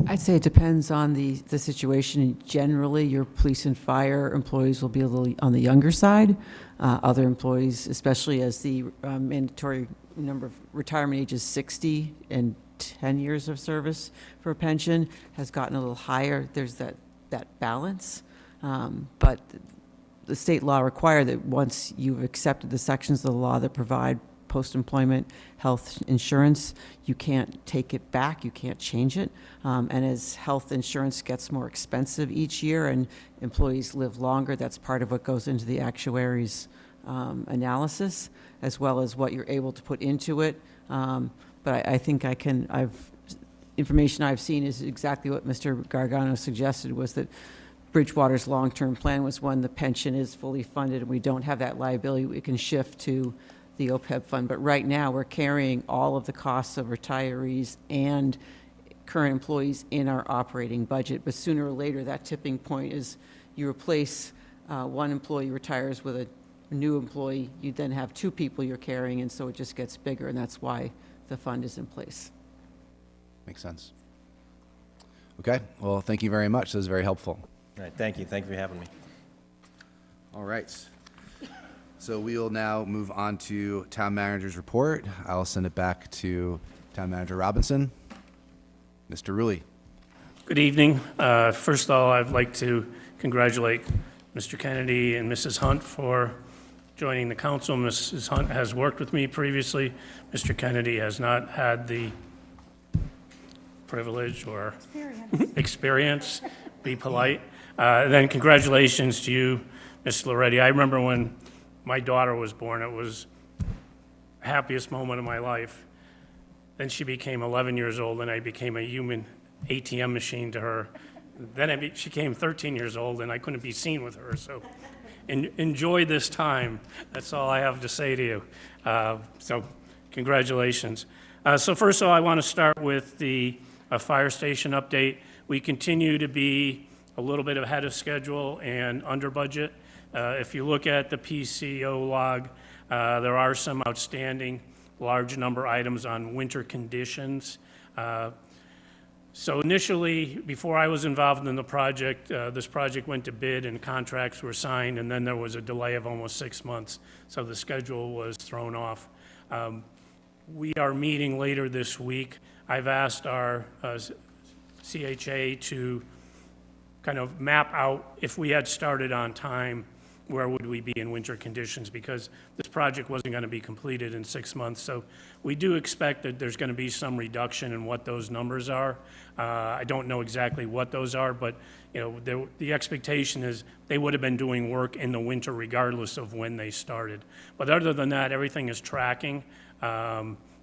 I'd say it depends on the situation. Generally, your police and fire employees will be a little on the younger side. Other employees, especially as the mandatory number of retirement age is 60 and 10 years of service for a pension, has gotten a little higher. There's that balance. But the state law require that once you've accepted the sections of the law that provide post-employment health insurance, you can't take it back, you can't change it. And as health insurance gets more expensive each year and employees live longer, that's part of what goes into the actuary's analysis, as well as what you're able to put into it. But I think information I've seen is exactly what Mr. Gargano suggested, was that Bridgewater's long-term plan was when the pension is fully funded and we don't have that liability, we can shift to the OPEB fund. But right now, we're carrying all of the costs of retirees and current employees in our operating budget. But sooner or later, that tipping point is you replace one employee retires with a new employee, you then have two people you're carrying, and so it just gets bigger, and that's why the fund is in place. Makes sense. Okay, well, thank you very much. That was very helpful. All right, thank you. Thank you for having me. All right. So we will now move on to Town Manager's report. I'll send it back to Town Manager Robinson. Mr. Rulli. Good evening. First of all, I'd like to congratulate Mr. Kennedy and Mrs. Hunt for joining the council. Mrs. Hunt has worked with me previously. Mr. Kennedy has not had the privilege or experience. Be polite. Then congratulations to you, Ms. Loretti. I remember when my daughter was born, it was the happiest moment of my life. Then she became 11 years old, and I became a human ATM machine to her. Then she became 13 years old, and I couldn't be seen with her. So enjoy this time. That's all I have to say to you. So congratulations. So first of all, I want to start with the fire station update. We continue to be a little bit ahead of schedule and under budget. If you look at the PCO log, there are some outstanding large number items on winter conditions. So initially, before I was involved in the project, this project went to bid and contracts were signed, and then there was a delay of almost 6 months, so the schedule was thrown off. We are meeting later this week. I've asked our CHA to kind of map out, if we had started on time, where would we be in winter conditions, because this project wasn't going to be completed in 6 months. So we do expect that there's going to be some reduction in what those numbers are. I don't know exactly what those are, but the expectation is they would have been doing work in the winter regardless of when they started. But other than that, everything is tracking.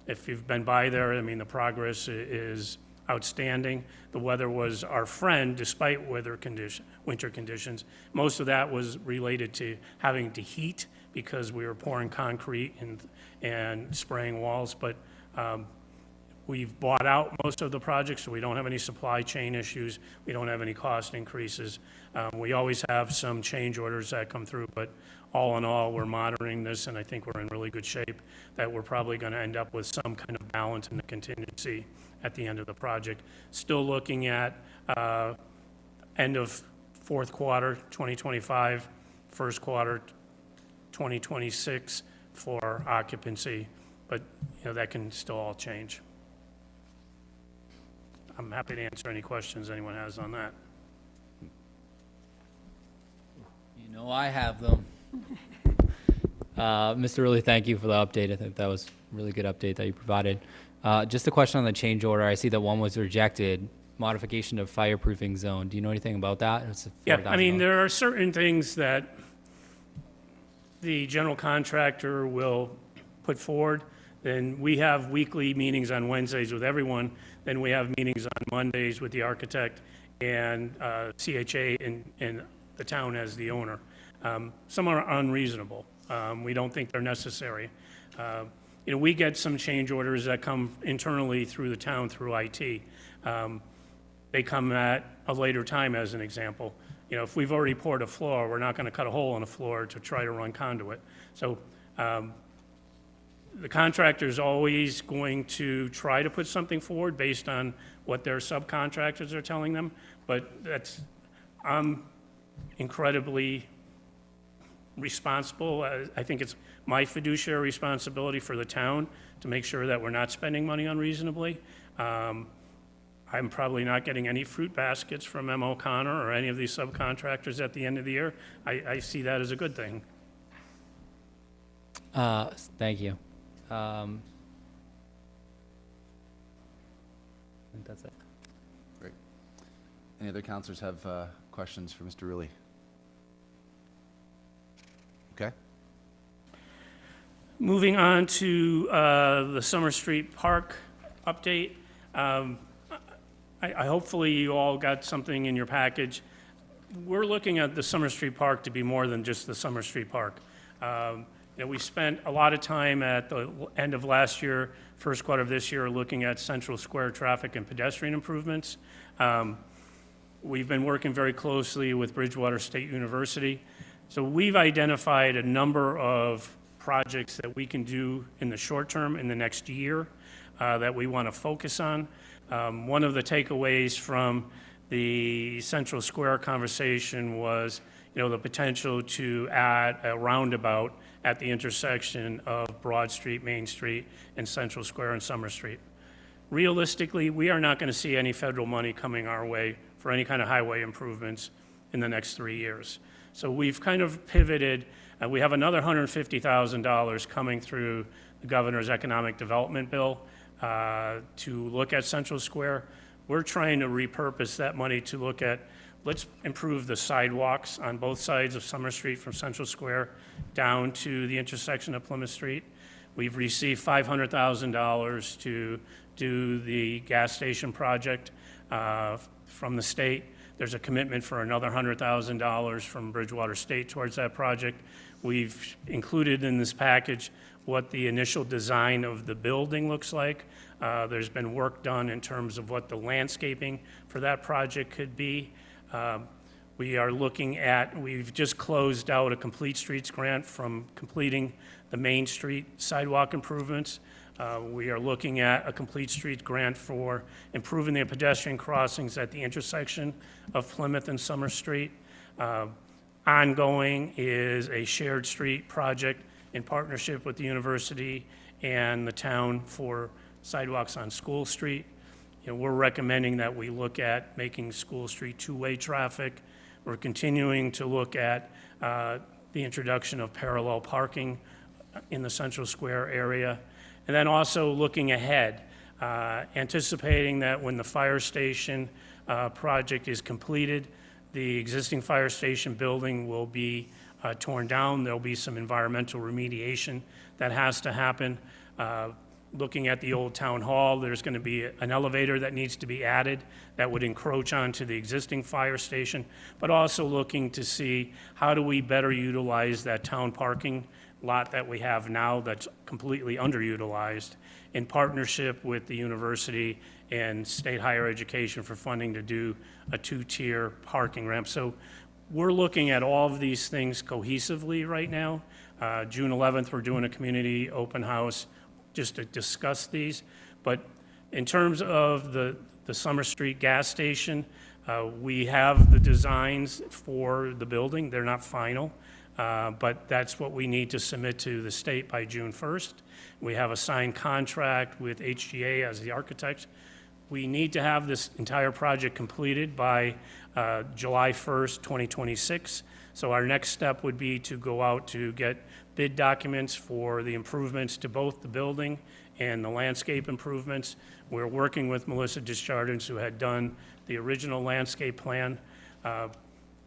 If you've been by there, I mean, the progress is outstanding. The weather was our friend despite winter conditions. Most of that was related to having to heat because we were pouring concrete and spraying walls. But we've bought out most of the projects, so we don't have any supply chain issues. We don't have any cost increases. We always have some change orders that come through, but all in all, we're monitoring this, and I think we're in really good shape that we're probably going to end up with some kind of balance in the contingency at the end of the project. Still looking at end of fourth quarter 2025, first quarter 2026 for occupancy, but that can still all change. I'm happy to answer any questions anyone has on that. I have them. Mr. Ridley, thank you for the update. I think that was a really good update that you provided. Just a question on the change order. I see that one was rejected, modification of fireproofing zone. Do you know anything about that? Yeah, I mean, there are certain things that the general contractor will put forward. Then we have weekly meetings on Wednesdays with everyone. Then we have meetings on Mondays with the architect and CHA and the town as the owner. Some are unreasonable. We don't think they're necessary. We get some change orders that come internally through the town through IT. They come at a later time, as an example. If we've already poured a floor, we're not going to cut a hole in a floor to try to run conduit. So the contractor is always going to try to put something forward based on what their subcontractors are telling them, but I'm incredibly responsible. I think it's my fiduciary responsibility for the town to make sure that we're not spending money unreasonably. I'm probably not getting any fruit baskets from M. O'Connor or any of these subcontractors at the end of the year. I see that as a good thing. Thank you. I think that's it. Great. Any other counselors have questions for Mr. Ridley? Okay. Moving on to the Summer Street Park update. I hopefully you all got something in your package. We're looking at the Summer Street Park to be more than just the Summer Street Park. We spent a lot of time at the end of last year, first quarter of this year, looking at Central Square traffic and pedestrian improvements. We've been working very closely with Bridgewater State University. So we've identified a number of projects that we can do in the short term, in the next year, that we want to focus on. One of the takeaways from the Central Square conversation was, the potential to add a roundabout at the intersection of Broad Street, Main Street, and Central Square and Summer Street. Realistically, we are not going to see any federal money coming our way for any kind of highway improvements in the next 3 years. So we've kind of pivoted. We have another $150,000 coming through the governor's economic development bill to look at Central Square. We're trying to repurpose that money to look at, let's improve the sidewalks on both sides of Summer Street from Central Square down to the intersection of Plymouth Street. We've received $500,000 to do the gas station project from the state. There's a commitment for another $100,000 from Bridgewater State towards that project. We've included in this package what the initial design of the building looks like. There's been work done in terms of what the landscaping for that project could be. We've just closed out a Complete Streets grant from completing the Main Street sidewalk improvements. We are looking at a Complete Streets grant for improving the pedestrian crossings at the intersection of Plymouth and Summer Street. Ongoing is a shared street project in partnership with the university and the town for sidewalks on School Street. We're recommending that we look at making School Street two-way traffic. We're continuing to look at the introduction of parallel parking in the Central Square area. And then also looking ahead, anticipating that when the fire station project is completed, the existing fire station building will be torn down. There'll be some environmental remediation that has to happen. Looking at the old town hall, there's going to be an elevator that needs to be added that would encroach onto the existing fire station, but also looking to see how do we better utilize that town parking lot that we have now that's completely underutilized in partnership with the university and state higher education for funding to do a two-tier parking ramp. So we're looking at all of these things cohesively right now. June 11th, we're doing a community open house just to discuss these. But in terms of the Summer Street gas station, we have the designs for the building. They're not final, but that's what we need to submit to the state by June 1st. We have a signed contract with HGA as the architect. We need to have this entire project completed by July 1st, 2026. So our next step would be to go out to get bid documents for the improvements to both the building and the landscape improvements. We're working with Melissa Desjardins, who had done the original landscape plan.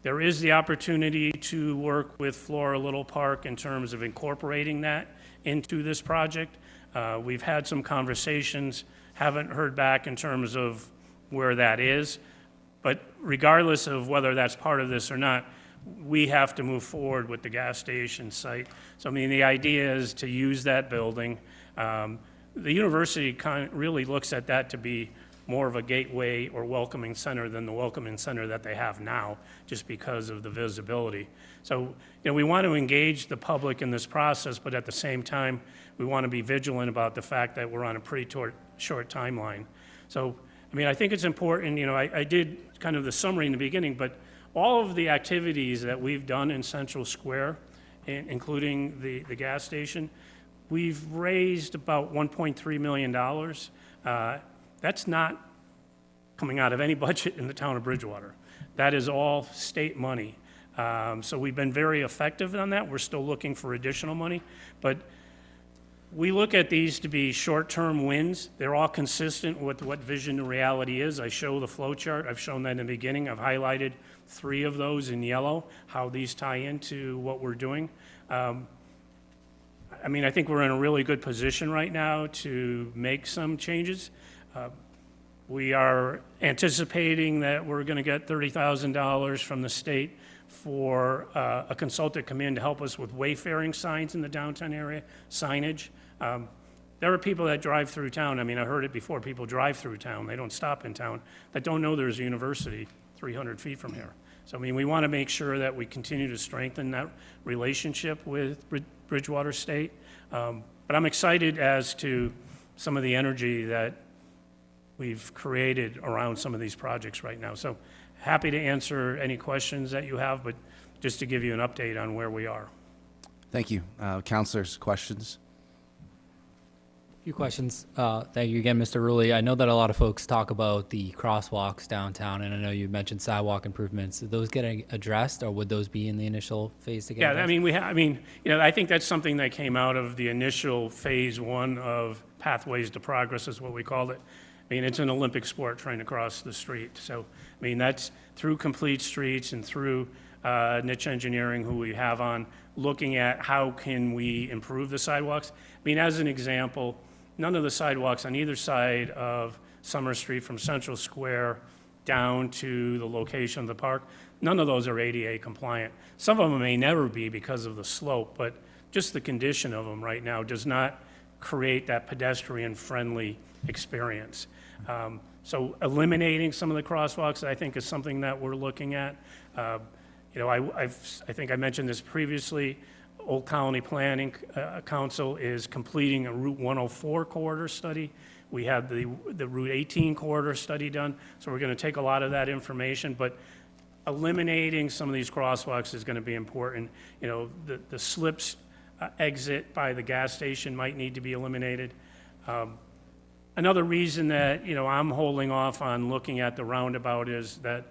There is the opportunity to work with Flora Little Park in terms of incorporating that into this project. We've had some conversations, haven't heard back in terms of where that is, but regardless of whether that's part of this or not, we have to move forward with the gas station site. So, I mean, the idea is to use that building. The university really looks at that to be more of a gateway or welcoming center than the welcoming center that they have now, just because of the visibility. So, you know, we want to engage the public in this process, but at the same time, we want to be vigilant about the fact that we're on a pretty short timeline. So, I mean, I think it's important, you know, I did kind of the summary in the beginning, but all of the activities that we've done in Central Square, including the gas station, we've raised about $1.3 million. That's not coming out of any budget in the town of Bridgewater. That is all state money. So we've been very effective on that. We're still looking for additional money, but we look at these to be short-term wins. They're all consistent with what vision and reality is. I show the flow chart. I've shown that in the beginning. I've highlighted 3 of those in yellow, how these tie into what we're doing. I mean, I think we're in a really good position right now to make some changes. We are anticipating that we're going to get $30,000 from the state for a consultant to come in to help us with wayfaring signs in the downtown area, signage. There are people that drive through town. I mean, I heard it before. People drive through town. They don't stop in town, that don't know there's a university 300 feet from here. So, I mean, we want to make sure that we continue to strengthen that relationship with Bridgewater State. But I'm excited as to some of the energy that we've created around some of these projects right now. So happy to answer any questions that you have, but just to give you an update on where we are. Thank you. Councilors, questions? A few questions. Thank you again, Mr. Rulli. I know that a lot of folks talk about the crosswalks downtown, and I know you mentioned sidewalk improvements. Are those getting addressed, or would those be in the initial phase to get Yeah, addressed? I mean, you know, I think that's something that came out of the initial phase 1 of Pathways to Progress, is what we called it. I mean, it's an Olympic sport trying to cross the street. So, I mean, that's through Complete Streets and through Niche Engineering, who we have on, looking at how can we improve the sidewalks. I mean, as an example, none of the sidewalks on either side of Summer Street from Central Square down to the location of the park, none of those are ADA compliant. Some of them may never be because of the slope, but just the condition of them right now does not create that pedestrian-friendly experience. So eliminating some of the crosswalks, I think, is something that we're looking at. You know, I think I mentioned this previously. Old Colony Planning Council is completing a Route 104 corridor study. We had the Route 18 corridor study done, so we're going to take a lot of that information, but eliminating some of these crosswalks is going to be important. You know, the slips exit by the gas station might need to be eliminated. Another reason that, you know, I'm holding off on looking at the roundabout is that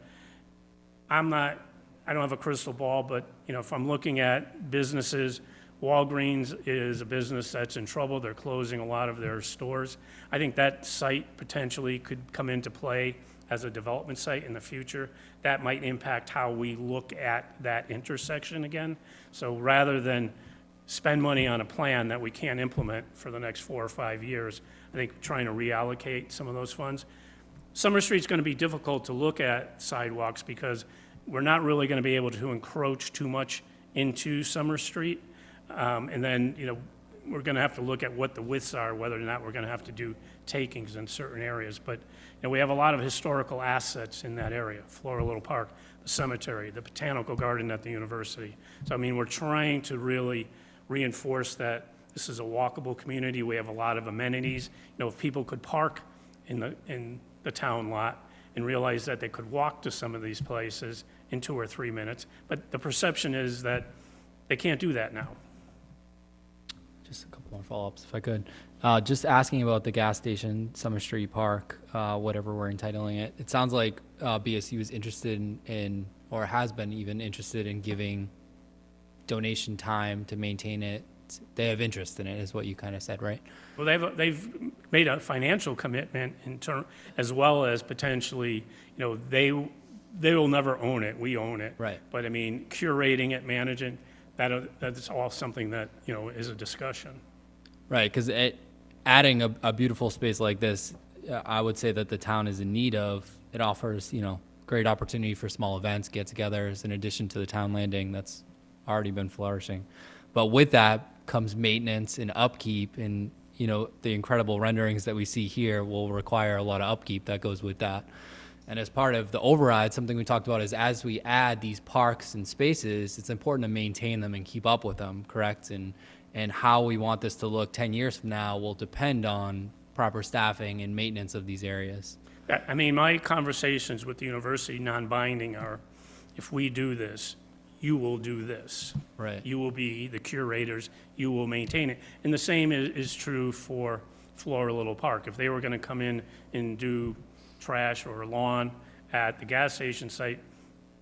I'm not I don't have a crystal ball, but, if I'm looking at businesses, Walgreens is a business that's in trouble. They're closing a lot of their stores. I think that site potentially could come into play as a development site in the future. That might impact how we look at that intersection again. So rather than spend money on a plan that we can't implement for the next 4 or 5 years, I think trying to reallocate some of those funds. Summer Street's going to be difficult to look at sidewalks because we're not really going to be able to encroach too much into Summer Street. And then, we're going to have to look at what the widths are, whether or not we're going to have to do takings in certain areas. But we have a lot of historical assets in that area, Flora Little Park, the cemetery, the botanical garden at the university. So, we're trying to really reinforce that this is a walkable community. We have a lot of amenities. If people could park in the town lot and realize that they could walk to some of these places in 2 or 3 minutes. But the perception is that they can't do that now. Just a couple more follow-ups, if I could. Just asking about the gas station, Summer Street Park, whatever we're entitling it. It sounds like BSU is interested in, or has been even interested in giving donation time to maintain it. They have interest in it, is what you kind of said, right? Well, they've made a financial commitment as well as potentially, they will never own it. We own it. Right. But curating it, managing, that's all something that, is a discussion. Right, because adding a beautiful space like this, I would say that the town is in need of. It offers, great opportunity for small events, get-togethers, in addition to the town landing that's already been flourishing. But with that comes maintenance and upkeep, and the incredible renderings that we see here will require a lot of upkeep that goes with that. And as part of the override, something we talked about is as we add these parks and spaces, it's important to maintain them and keep up with them, correct? And how we want this to look 10 years from now will depend on proper staffing and maintenance of these areas. My conversations with the university, non-binding, are if we do this, you will do this. Right. You will be the curators, you will maintain it. And the same is true for Flora Little Park. If they were going to come in and do trash or lawn at the gas station site,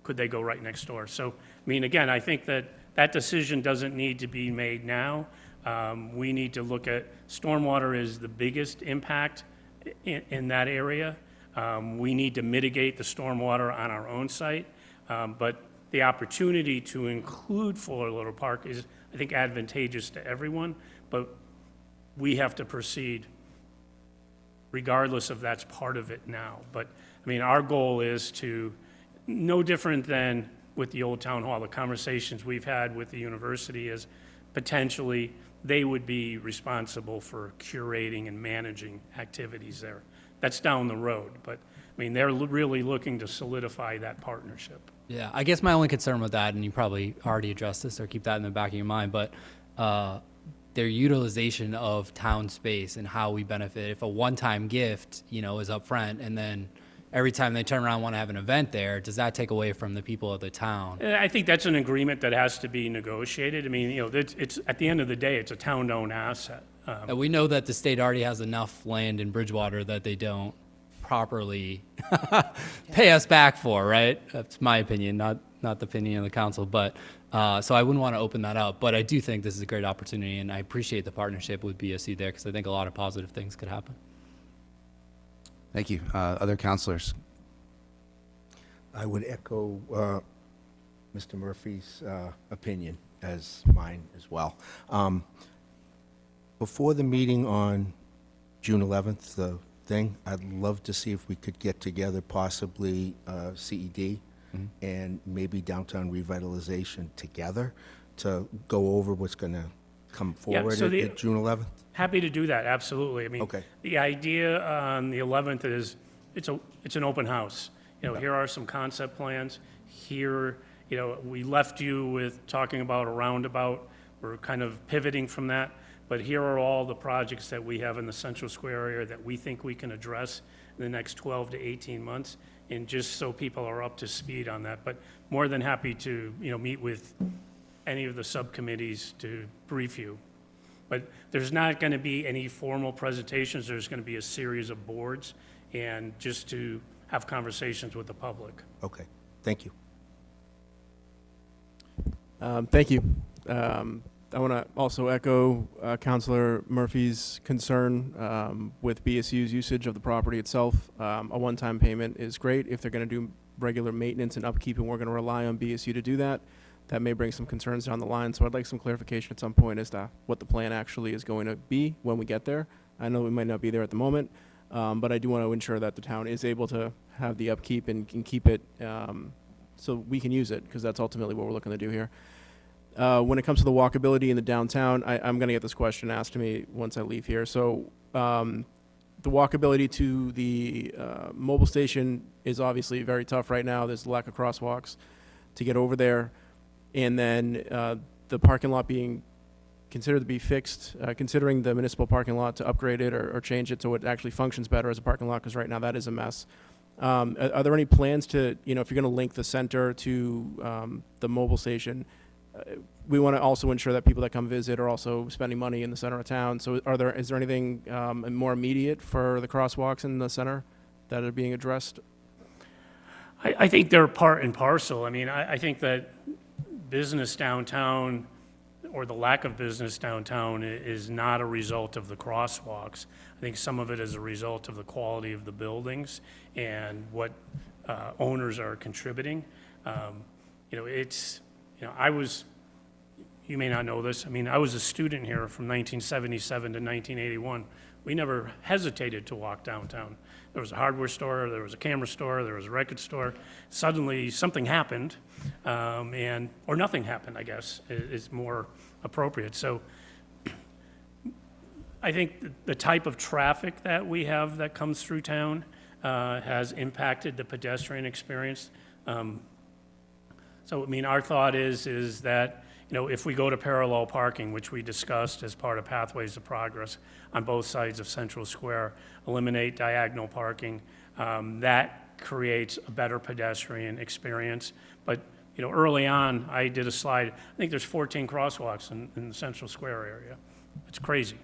could they go right next door? So, again, I think that decision doesn't need to be made now. We need to look at stormwater is the biggest impact in that area. We need to mitigate the stormwater on our own site, but the opportunity to include Flora Little Park is, I think, advantageous to everyone, but we have to proceed regardless of that's part of it now. But, our goal is to, no different than with the old town hall, the conversations we've had with the university is potentially they would be responsible for curating and managing activities there. That's down the road, but, they're really looking to solidify that partnership. Yeah, I guess my only concern with that, and you probably already addressed this or keep that in the back of your mind, but their utilization of town space and how we benefit. If a one-time gift, is up front, and then every time they turn around and want to have an event there, does that take away from the people of the town? I think that's an agreement that has to be negotiated. It's at the end of the day, it's a town-owned asset. We know that the state already has enough land in Bridgewater that they don't properly pay us back for, right? That's my opinion, not the opinion of the council. But so I wouldn't want to open that up. But I do think this is a great opportunity, and I appreciate the partnership with BSU there because I think a lot of positive things could happen. Thank you. Other councilors? I would echo Mr. Murphy's opinion as mine as well. Before the meeting on June 11th, the thing, I'd love to see if we could get together possibly CED and maybe downtown revitalization together to go over what's going to come forward at June 11th. Happy to do that, absolutely. Okay. The idea on the 11th is it's an open house. Here are some concept plans. Here, we left you with talking about a roundabout. We're kind of pivoting from that. But here are all the projects that we have in the Central Square area that we think we can address in the next 12 to 18 months, and just so people are up to speed on that. But more than happy to, meet with any of the subcommittees to brief you. But there's not going to be any formal presentations. There's going to be a series of boards, and just to have conversations with the public. Okay, thank you. Thank you. I want to also echo Councilor Murphy's concern with BSU's usage of the property itself. A one-time payment is great if they're going to do regular maintenance and upkeep, and we're going to rely on BSU to do that. That may bring some concerns down the line, so I'd like some clarification at some point as to what the plan actually is going to be when we get there. I know we might not be there at the moment, but I do want to ensure that the town is able to have the upkeep and can keep it so we can use it, because that's ultimately what we're looking to do here. When it comes to the walkability in the downtown, I'm going to get this question asked to me once I leave here. So the walkability to the mobile station is obviously very tough right now. There's a lack of crosswalks to get over there. And then the parking lot being considered to be fixed, considering the municipal parking lot to upgrade it or change it so it actually functions better as a parking lot, because right now that is a mess. Are there any plans to, if you're going to link the center to the mobile station, we want to also ensure that people that come visit are also spending money in the center of town. So is there anything more immediate for the crosswalks in the center that are being addressed? I think they're part and parcel. I mean, I think that business downtown, or the lack of business downtown, is not a result of the crosswalks. I think some of it is a result of the quality of the buildings and what owners are contributing. You may not know this, I was a student here from 1977 to 1981. We never hesitated to walk downtown. There was a hardware store, there was a camera store, there was a record store. Suddenly, something happened, or nothing happened, I guess, is more appropriate. So I think the type of traffic that we have that comes through town has impacted the pedestrian experience. Our thought is that, if we go to parallel parking, which we discussed as part of Pathways of Progress on both sides of Central Square, eliminate diagonal parking, that creates a better pedestrian experience. But, early on, I did a slide. I think there's 14 crosswalks in the Central Square area. It's crazy.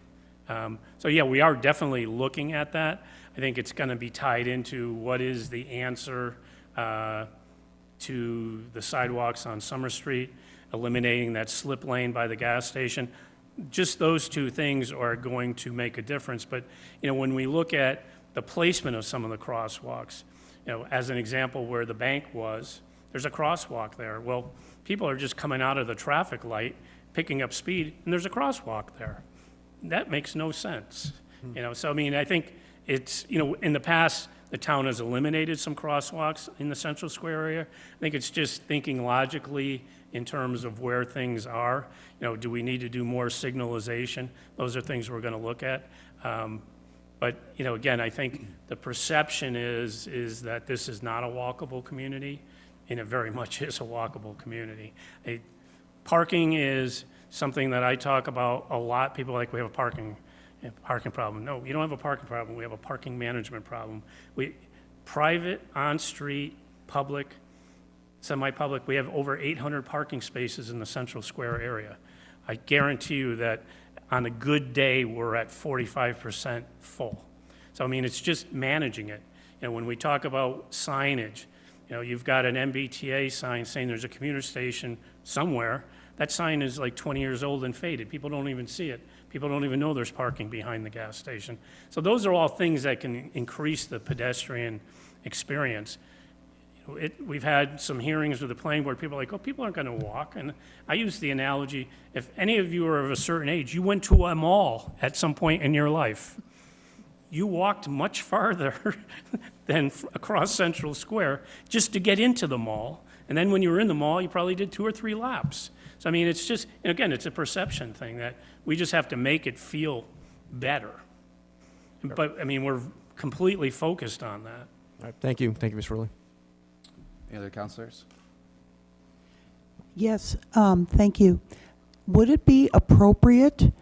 We are definitely looking at that. I think it's going to be tied into what is the answer to the sidewalks on Summer Street, eliminating that slip lane by the gas station. Just those two things are going to make a difference. But, when we look at the placement of some of the crosswalks, as an example where the bank was, there's a crosswalk there. Well, people are just coming out of the traffic light, picking up speed, and there's a crosswalk there. That makes no sense. I think it's, in the past, the town has eliminated some crosswalks in the Central Square area. I think it's just thinking logically in terms of where things are. Do we need to do more signalization? Those are things we're going to look at. But again, I think the perception is that this is not a walkable community, and it very much is a walkable community. Parking is something that I talk about a lot. People are like, we have a parking problem. No, you don't have a parking problem. We have a parking management problem. Private, on-street, public, semi-public, we have over 800 parking spaces in the Central Square area. I guarantee you that on a good day, we're at 45% full. So, it's just managing it. When we talk about signage, you've got an MBTA sign saying there's a commuter station somewhere. That sign is like 20 years old and faded. People don't even see it. People don't even know there's parking behind the gas station. So those are all things that can increase the pedestrian experience. We've had some hearings with the planning board. People are like, people aren't going to walk. And I use the analogy, if any of you are of a certain age, you went to a mall at some point in your life. You walked much farther than across Central Square just to get into the mall. And then when you were in the mall, you probably did 2 or 3 laps. So, it's just, again, it's a perception thing that we just have to make it feel better. But, we're completely focused on that. All right, thank you. Thank you, Mr. Rowley. Any other counselors? Yes, thank you. Would it be appropriate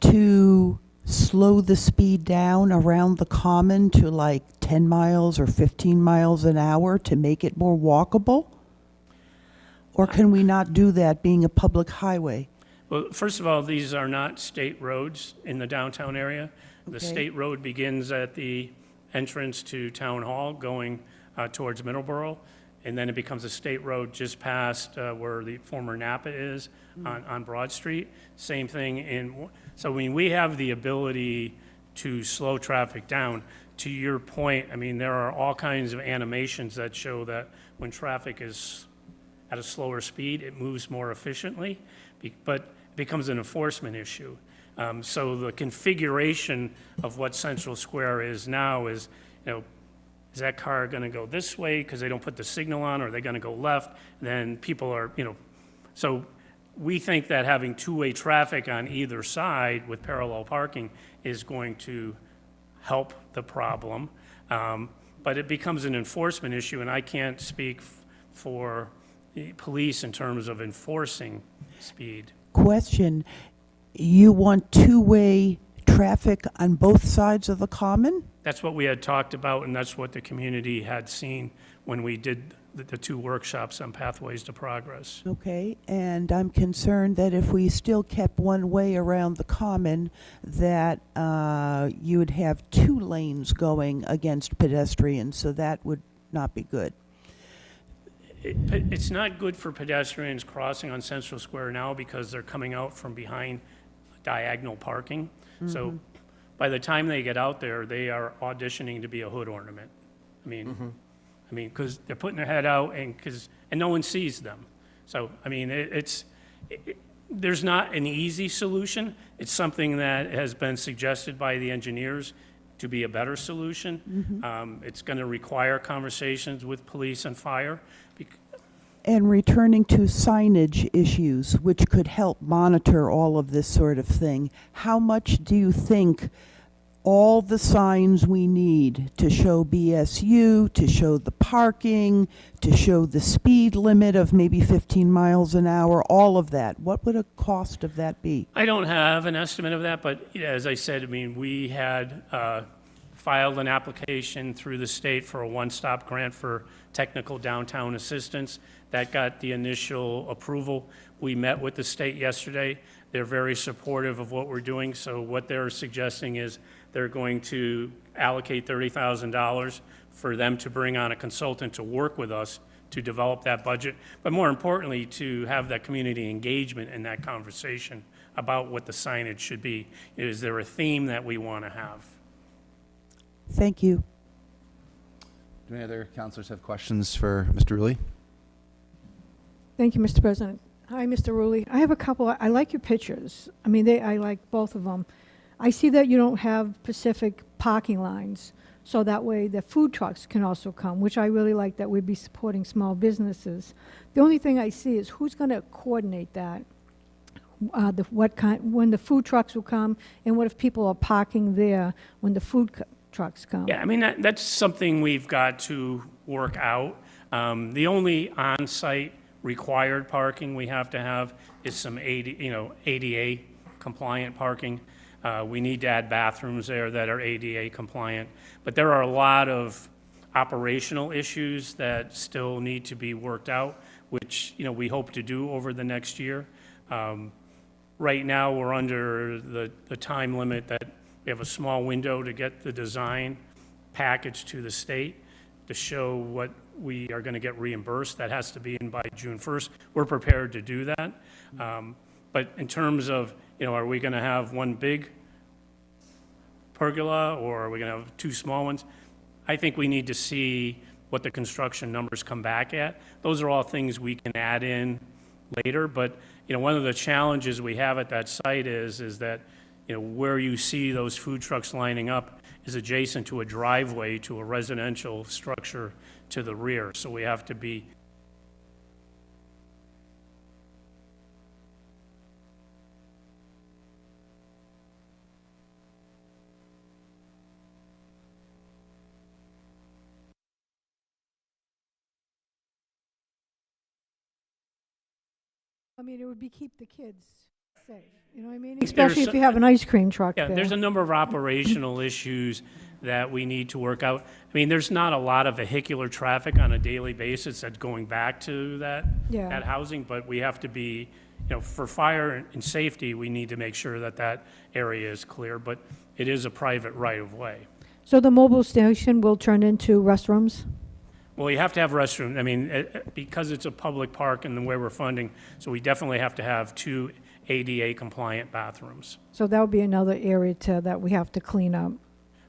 to slow the speed down around the common to like 10 miles or 15 miles an hour to make it more walkable? Or can we not do that being a public highway? Well, first of all, these are not state roads in the downtown area. The state road begins at the entrance to Town Hall going towards Middleborough. and then it becomes a state road just past where the former Napa is on Broad Street. Same thing so I mean, we have the ability to slow traffic down. To your point, I mean, there are all kinds of animations that show that when traffic is at a slower speed, it moves more efficiently, but it becomes an enforcement issue. So the configuration of what Central Square is now is, is that car going to go this way because they don't put the signal on, or are they going to go left? Then people are, so we think that having two-way traffic on either side with parallel parking is going to help the problem. But it becomes an enforcement issue, and I can't speak for the police in terms of enforcing speed. Question, you want two-way traffic on both sides of the common? That's what we had talked about, and that's what the community had seen when we did the two workshops on Pathways to Progress. Okay, and I'm concerned that if we still kept one way around the common, that you would have two lanes going against pedestrians, so that would not be good. It's not good for pedestrians crossing on Central Square now because they're coming out from behind diagonal parking. So by the time they get out there, they are auditioning to be a hood ornament. I mean, because they're putting their head out and no one sees them. So, I mean, there's not an easy solution. It's something that has been suggested by the engineers to be a better solution. It's going to require conversations with police and fire. And returning to signage issues, which could help monitor all of this sort of thing, how much do you think all the signs we need to show BSU, to show the parking, to show the speed limit of maybe 15 miles an hour, all of that, what would a cost of that be? I don't have an estimate of that, but as I said, I mean, we had filed an application through the state for a one-stop grant for technical downtown assistance. That got the initial approval. We met with the state yesterday. They're very supportive of what we're doing, so what they're suggesting is they're going to allocate $30,000 for them to bring on a consultant to work with us to develop that budget, but more importantly, to have that community engagement in that conversation about what the signage should be. Is there a theme that we want to have? Thank you. Do any other counselors have questions for Mr. Rulli? Thank you, Mr. President. Hi, Mr. Rulli. I have a couple. I like your pictures. I mean, I like both of them. I see that you don't have specific parking lines, so that way the food trucks can also come, which I really like, that we'd be supporting small businesses. The only thing I see is who's going to coordinate that? When the food trucks will come, and what if people are parking there when the food trucks come? Yeah, I mean, that's something we've got to work out. The only on-site required parking we have to have is some ADA compliant parking. We need to add bathrooms there that are ADA compliant. But there are a lot of operational issues that still need to be worked out, which we hope to do over the next year. Right now, we're under the time limit that we have a small window to get the design package to the state to show what we are going to get reimbursed. That has to be in by June 1st. We're prepared to do that. But in terms of, are we going to have one big pergola or are we going to have two small ones? I think we need to see what the construction numbers come back at. Those are all things we can add in later. But, one of the challenges we have at that site is that, where you see those food trucks lining up is adjacent to a driveway to a residential structure to the rear. So we have to be I mean, it would be keep the kids safe, you know what I mean? Especially if you have an ice cream truck there. Yeah, there's a number of operational issues that we need to work out. I mean, there's not a lot of vehicular traffic on a daily basis that's going back to that housing, but we have to be, for fire and safety, we need to make sure that that area is clear, but it is a private right-of-way. So the mobile station will turn into restrooms? Well, you have to have restrooms. I mean, because it's a public park and the way we're funding, so we definitely have to have 2 ADA compliant bathrooms. So that would be another area that we have to clean up.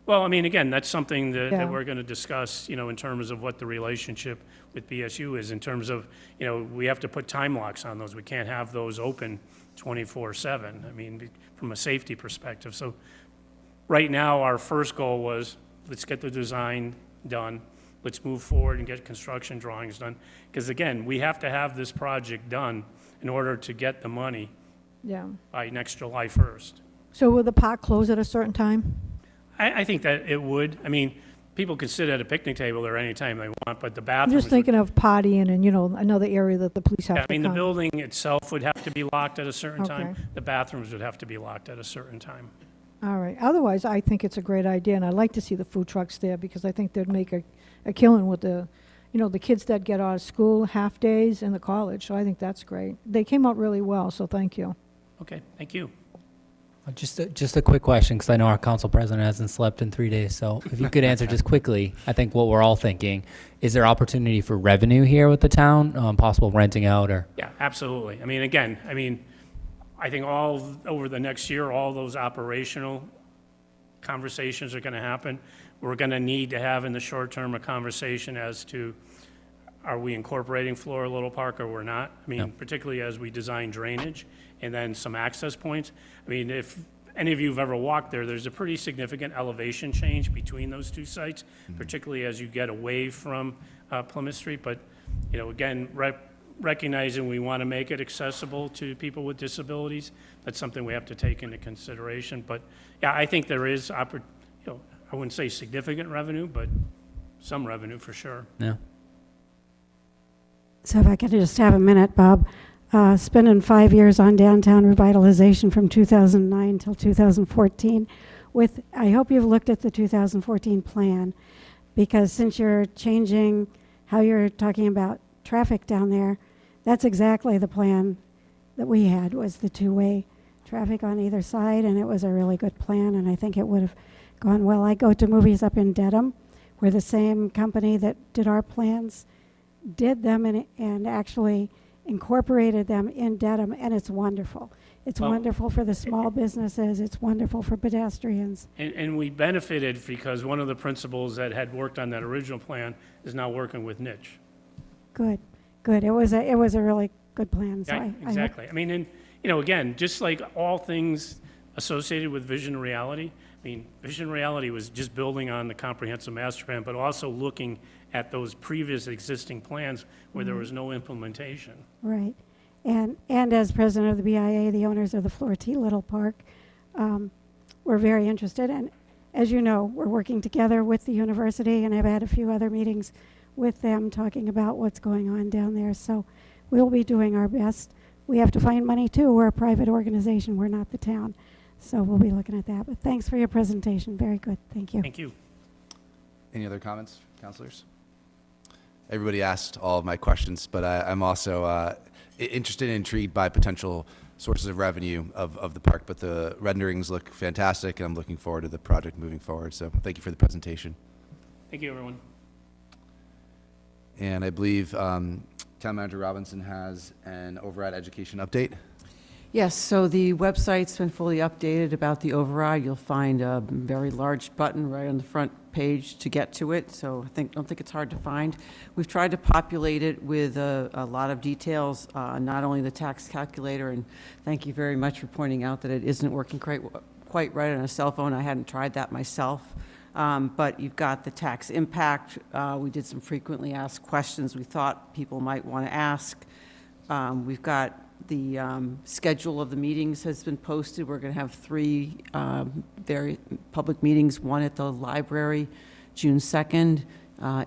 Well, I mean, again, that's something that, Yeah. that we're going to discuss, you know, in terms of what the relationship with BSU is, in terms of, you know, we have to put time locks on those. We can't have those open 24/7, I mean, from a safety perspective. So right now, our first goal was, let's get the design done. Let's move forward and get construction drawings done. Because again, we have to have this project done in order to get the money Yeah. by next July 1st. So will the park close at a certain time? I think that it would. I mean, people can sit at a picnic table there anytime they want, but the I'm bathrooms. just thinking of partying and, another area that the police have I to mean, the come. building itself would have to be locked at a certain time. Okay. The bathrooms would have to be locked at a certain time. All right. Otherwise, I think it's a great idea, and I'd like to see the food trucks there because I think they'd make a killing with the kids that get out of school, half days, and the college. So I think that's great. They came out really well, so thank you. Okay, thank you. Just a quick question, because I know our council president hasn't slept in 3 days. So if you could answer just quickly, I think what we're all thinking, is there opportunity for revenue here with the town, possible renting out or? Yeah, absolutely. I mean, again, I think over the next year, all those operational conversations are going to happen. We're going to need to have in the short term a conversation as to, are we incorporating Flora Little Park or we're not? I mean, Yeah. particularly as we design drainage and then some access points. I mean, if any of you have ever walked there, there's a pretty significant elevation change between those two sites, particularly as you get away from Plymouth Street. But, again, recognizing we want to make it accessible to people with disabilities, that's something we have to take into consideration. But, yeah, I think there is, I wouldn't say significant revenue, but some revenue for sure. Yeah. So if I could just have a minute, Bob. Spending 5 years on downtown revitalization from 2009 till 2014 I hope you've looked at the 2014 plan, because since you're changing how you're talking about traffic down there, that's exactly the plan that we had, was the two-way traffic on either side, and it was a really good plan, and I think it would have gone well. I go to movies up in Dedham, where the same company that did our plans did them and actually incorporated them in Dedham, and it's wonderful. It's Well, wonderful for the small businesses. It's wonderful for pedestrians. And we benefited because one of the principals that had worked on that original plan is now working with Niche. Good, good. It was a really good plan. So Yeah, I hope- exactly. I mean, and, again, just like all things associated with Vision Reality, Vision Reality was just building on the comprehensive master plan, but also looking at those previous existing plans where there was no implementation. Right. And as president of the BIA, the owners of the Flora T. Little Park, we're very interested. And as you know, we're working together with the university, and I've had a few other meetings with them talking about what's going on down there. So we'll be doing our best. We have to find money too. We're a private organization. We're not the town. So we'll be looking at that. But thanks for your presentation. Very good. Thank you. Thank you. Any other comments, councilors? Everybody asked all of my questions, but I'm also interested and intrigued by potential sources of revenue of the park. But the renderings look fantastic, and I'm looking forward to the project moving forward. So thank you for the presentation. Thank you, everyone. And I believe Town Manager Robinson has an override education update. Yes, so the website's been fully updated about the override. You'll find a very large button right on the front page to get to it, so don't think it's hard to find. We've tried to populate it with a lot of details, not only the tax calculator, and thank you very much for pointing out that it isn't working quite right on a cell phone. I hadn't tried that myself. But you've got the tax impact. We did some frequently asked questions we thought people might want to ask. We've got the schedule of the meetings has been posted. We're going to have 3 very public meetings, one at the library, June 2nd,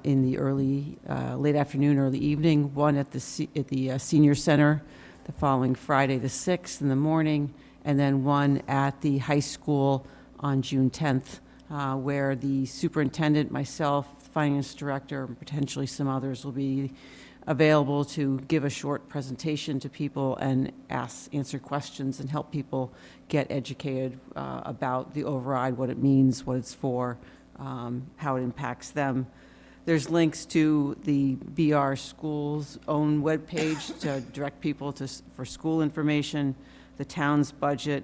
in the late afternoon, early evening, one at the senior center the following Friday, the 6th in the morning, and then one at the high school on June 10th. Where the superintendent, myself, finance director, and potentially some others will be available to give a short presentation to people and answer questions and help people get educated about the override, what it means, what it's for, how it impacts them. There's links to the BR School's own webpage to direct people to, for school information, the town's budget,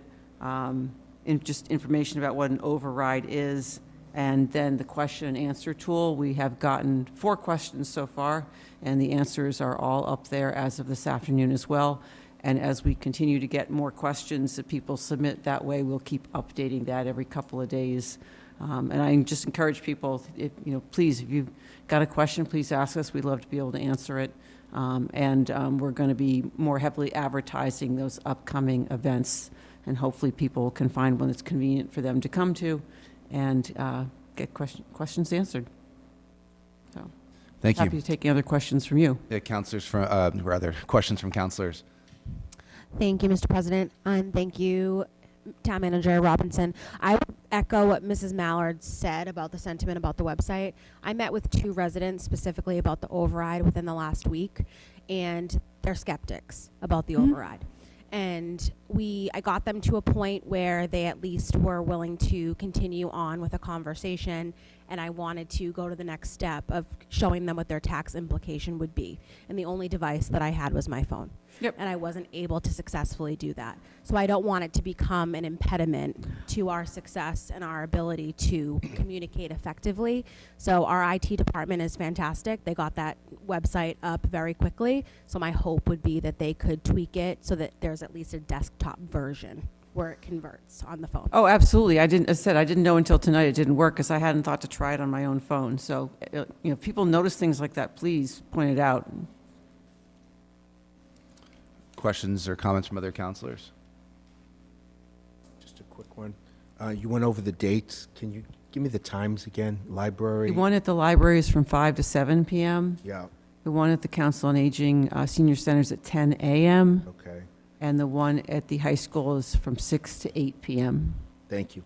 just information about what an override is, and then the question and answer tool. We have gotten 4 questions so far, and the answers are all up there as of this afternoon as well. And as we continue to get more questions that people submit that way, we'll keep updating that every couple of days. And I just encourage people, please, if you've got a question, please ask us. We'd love to be able to answer it. We're going to be more heavily advertising those upcoming events, and hopefully people can find one that's convenient for them to come to and get questions answered. So, Thank you. happy to take any other questions from you. Yeah, counselors from, rather, questions from counselors. Thank you, Mr. President, and thank you, Town Manager Robinson. I would echo what Mrs. Mallard said about the sentiment about the website. I met with 2 residents specifically about the override within the last week, and they're skeptics about the override. And I got them to a point where they at least were willing to continue on with a conversation, and I wanted to go to the next step of showing them what their tax implication would be. And the only device that I had was my phone. Yep. And I wasn't able to successfully do that. So I don't want it to become an impediment to our success and our ability to communicate effectively. So our IT department is fantastic. They got that website up very quickly. So my hope would be that they could tweak it so that there's at least a desktop version where it converts on the phone. Oh, absolutely. I didn't know until tonight it didn't work because I hadn't thought to try it on my own phone. So, if people notice things like that, please point it out. Questions or comments from other counselors? Just a quick one. You went over the dates. Can you give me the times again? Library? The one at the library is from 5 to 7 p.m. Yeah, The one at the Council on Aging Senior Center is at 10 a.m. okay. And the one at the high school is from 6 to 8 p.m. Thank you.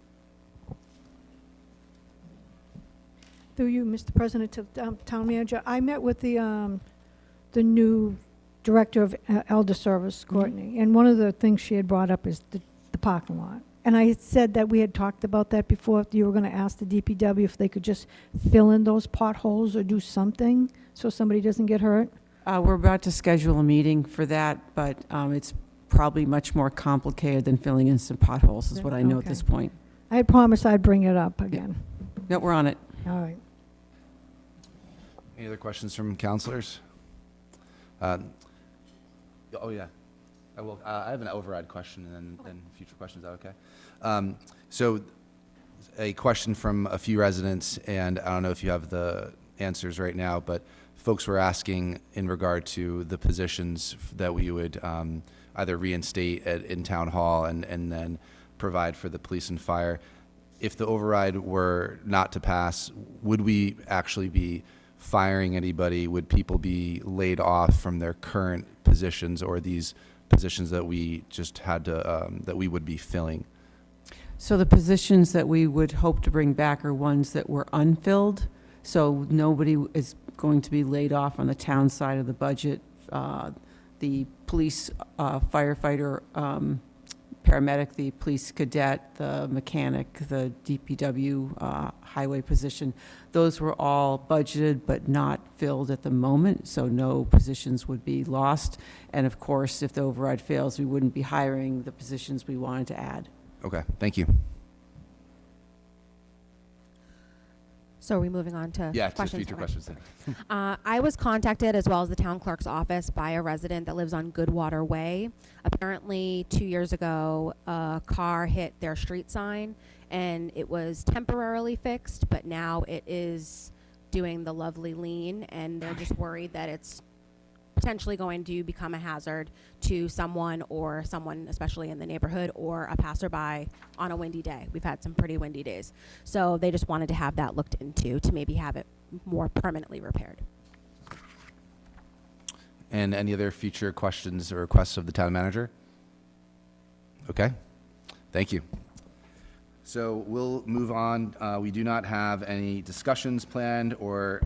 Through you, Mr. President, to Town Manager, I met with the new Director of Elder Service, Courtney, and one of the things she had brought up is the parking lot. And I had said that we had talked about that before, if you were going to ask the DPW if they could just fill in those potholes or do something so somebody doesn't get hurt. We're about to schedule a meeting for that, but it's probably much more complicated than filling in some potholes, is what I know at Okay. this point. I had promised I'd bring it up again. No, we're on it. All right. Any other questions from counselors? Oh, yeah. I have an override question and then future questions. Is that okay? So a question from a few residents, and I don't know if you have the answers right now, but folks were asking in regard to the positions that we would either reinstate in town hall and then provide for the police and fire. If the override were not to pass, would we actually be firing anybody? Would people be laid off from their current positions, or these positions that we just had to, that we would be filling? So the positions that we would hope to bring back are ones that were unfilled. So nobody is going to be laid off on the town side of the budget. The police firefighter, paramedic, the police cadet, the mechanic, the DPW highway position, those were all budgeted but not filled at the moment, so no positions would be lost. And of course, if the override fails, we wouldn't be hiring the positions we wanted to add. Okay, thank you. So are we moving on to Yeah, to questions? future Okay. questions. I was contacted, as well as the town clerk's office, by a resident that lives on Goodwater Way. Apparently, 2 years ago, a car hit their street sign, and it was temporarily fixed, but now it is doing the lovely lean, and they're just worried that it's potentially going to become a hazard to someone, or someone especially in the neighborhood, or a passerby on a windy day. We've had some pretty windy days. So they just wanted to have that looked into to maybe have it more permanently repaired. And any other future questions or requests of the town manager? Okay, thank you. So we'll move on. We do not have any discussions planned, or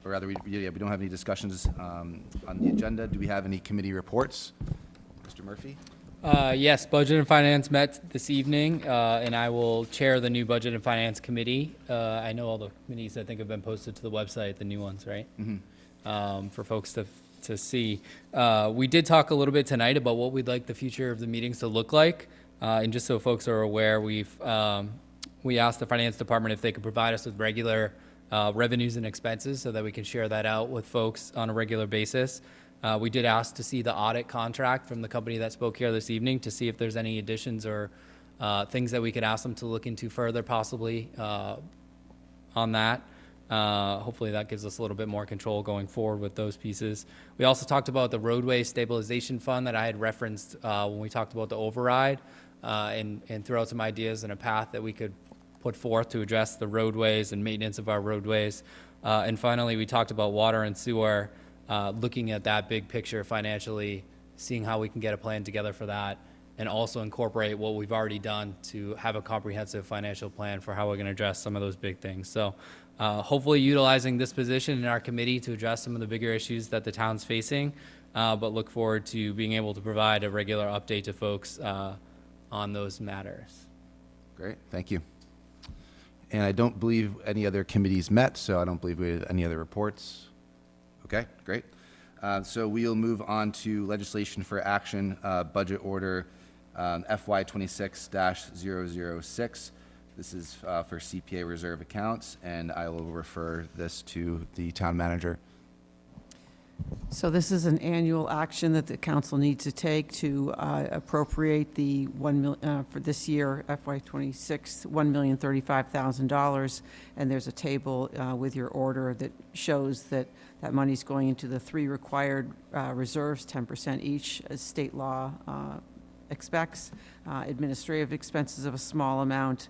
rather, we don't have any discussions on the agenda. Do we have any committee reports? Mr. Murphy? Yes, Budget and Finance met this evening, and I will chair the new Budget and Finance Committee. I know all the committees, I think, have been posted to the website, the new ones, right? For folks to see. We did talk a little bit tonight about what we'd like the future of the meetings to look like. And just so folks are aware, we asked the Finance Department if they could provide us with regular revenues and expenses so that we can share that out with folks on a regular basis. We did ask to see the audit contract from the company that spoke here this evening to see if there's any additions or things that we could ask them to look into further possibly on that. Hopefully that gives us a little bit more control going forward with those pieces. We also talked about the roadway stabilization fund that I had referenced when we talked about the override and threw out some ideas and a path that we could put forth to address the roadways and maintenance of our roadways. And finally, we talked about water and sewer, looking at that big picture financially, seeing how we can get a plan together for that, and also incorporate what we've already done to have a comprehensive financial plan for how we're going to address some of those big things. So hopefully utilizing this position in our committee to address some of the bigger issues that the town's facing, but look forward to being able to provide a regular update to folks on those matters. Great, thank you. And I don't believe any other committees met, so I don't believe we have any other reports. Okay, great. So we'll move on to legislation for action, budget order FY 26-006. This is for CPA reserve accounts, and I will refer this to the town manager. So this is an annual action that the council needs to take to appropriate the for this year, FY 26, $1,035,000. And there's a table with your order that shows that that money's going into the 3 required reserves, 10% each, as state law expects. Administrative expenses of a small amount,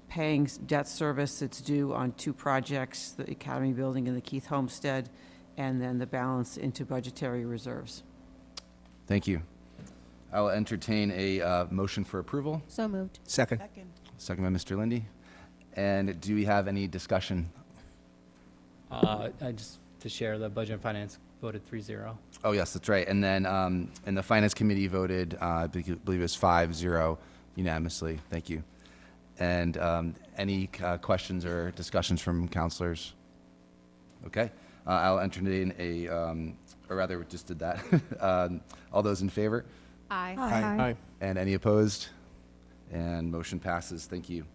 paying debt service that's due on 2 projects, the Academy Building and the Keith Homestead, and then the balance into budgetary reserves. Thank you. I will entertain a motion for approval. So moved. Second. Second by Mr. Lindy. And do we have any discussion? I just to share the Budget and Finance voted 3-0. Oh, yes, that's right. And then, and the Finance Committee voted, I believe it was 5-0 unanimously. Thank you. And any questions or discussions from counselors? Okay. I'll entertain or rather, we just did that. All those in favor? Aye. Aye. And any opposed? And motion passes. Thank you.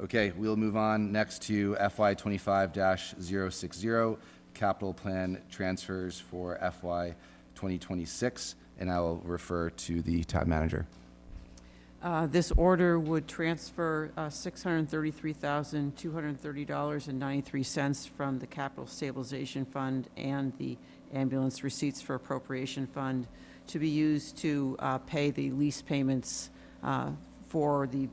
Okay, we'll move on next to FY 25-060, capital plan transfers for FY 2026, and I will refer to the town manager. This order would transfer $633,230.93 from the Capital Stabilization Fund and the Ambulance Receipts for Appropriation Fund to be used to pay the lease payments for the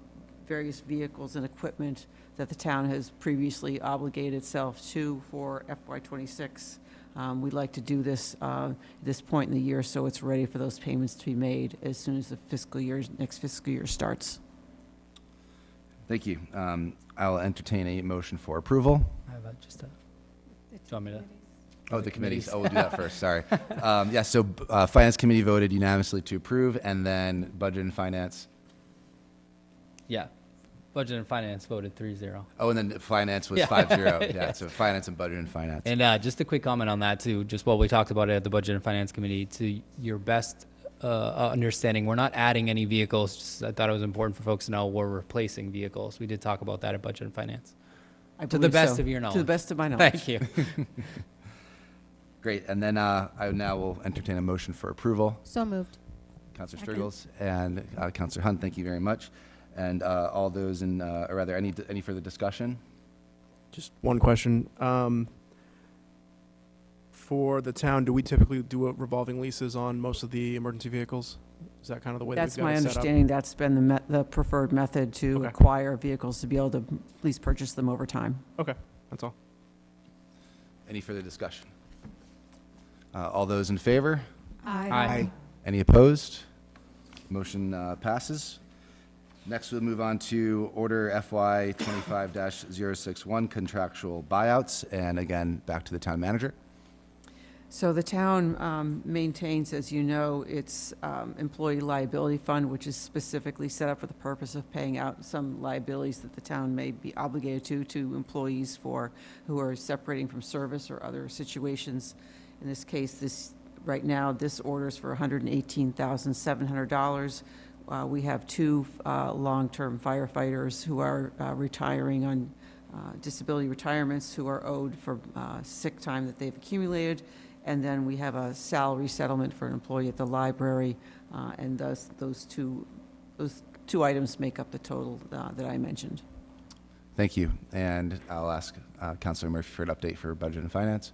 various vehicles and equipment that the town has previously obligated itself to for FY26. We'd like to do this at this point in the year so it's ready for those payments to be made as soon as the next fiscal year starts. Thank you. I will entertain a motion for approval. I have just a, do you want me to? Oh, the committees. Oh, we'll do that first. Sorry. Yeah, so Finance Committee voted unanimously to approve, and then Budget and Finance. Yeah. Budget and Finance voted 3-0. Oh, and then Finance was Yeah. 5-0. Yeah, so Finance and Budget and Finance. And just a quick comment on that too, just while we talked about it at the Budget and Finance Committee, to your best understanding, we're not adding any vehicles. Just, I thought it was important for folks to know we're replacing vehicles. We did talk about that at Budget and Finance. I To the believe best so. of your knowledge. To the best of my knowledge. Thank you. Great. And then I now will entertain a motion for approval. So moved. Councilor Second. Striggles and Councilor Hunt, thank you very much. And all those in, or rather, any further discussion? Just one question. For the town, do we typically do revolving leases on most of the emergency vehicles? Is that kind of the way that That's we've got my it set up? understanding. That's been the preferred method to Okay. acquire vehicles, to be able to at least purchase them over time. Okay, that's all. Any further discussion? All those in favor? Aye. Any opposed? Motion passes. Next, we'll move on to Order FY 25-061, contractual buyouts. And again, back to the town manager. So the town maintains, as you know, its employee liability fund, which is specifically set up for the purpose of paying out some liabilities that the town may be obligated to employees who are separating from service or other situations. In this case, right now, this order is for $118,700. We have two long-term firefighters who are retiring on disability retirements who are owed for sick time that they've accumulated. And then we have a salary settlement for an employee at the library, and thus those two items make up the total that I mentioned. Thank you. And I'll ask Councilor Murphy for an update for Budget and Finance.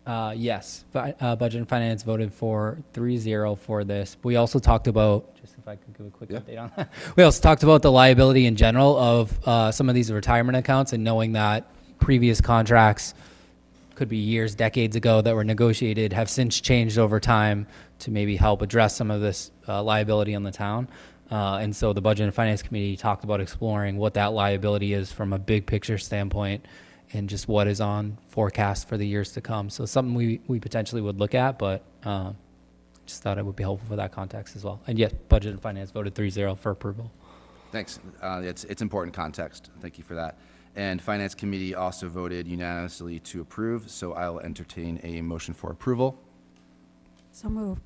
Yes, Budget and Finance voted for 3-0 for this. We also talked about, just if I could give a quick update on that. We also talked about the liability in general of some of these retirement accounts, and knowing that previous contracts could be years, decades ago that were negotiated have since changed over time to maybe help address some of this liability on the town. And so the Budget and Finance Committee talked about exploring what that liability is from a big picture standpoint and just what is on forecast for the years to come. So something we potentially would look at, but just thought it would be helpful for that context as well. And yes, Budget and Finance voted 3-0 for approval. Thanks. It's important context. Thank you for that. And Finance Committee also voted unanimously to approve, so I will entertain a motion for approval. So move.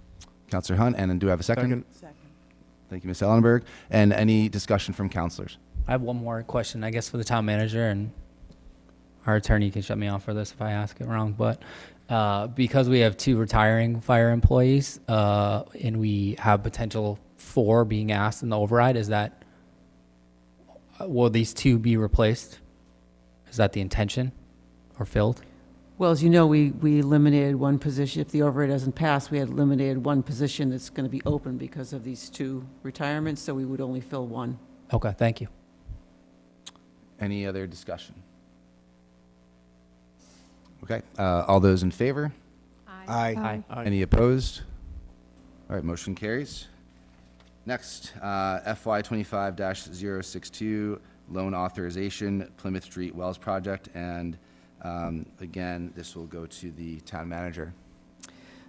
Councilor Hunt, and then do I have a second? Second. Thank you, Ms. Ellenberg. And any discussion from councilors? I have one more question, I guess, for the town manager, and our attorney can shut me off for this if I ask it wrong. But because we have 2 retiring fire employees, and we have potential 4 being asked in the override, will these 2 be replaced? Is that the intention or filled? Well, as you know, we eliminated one position. If the override doesn't pass, we had eliminated one position that's going to be open because of these 2 retirements, so we would only fill 1. Okay, thank you. Any other discussion? Okay, all those in favor? Aye. Any opposed? All right, motion carries. Next, FY 25-062, loan authorization, Plymouth Street Wells Project, and again, this will go to the town manager.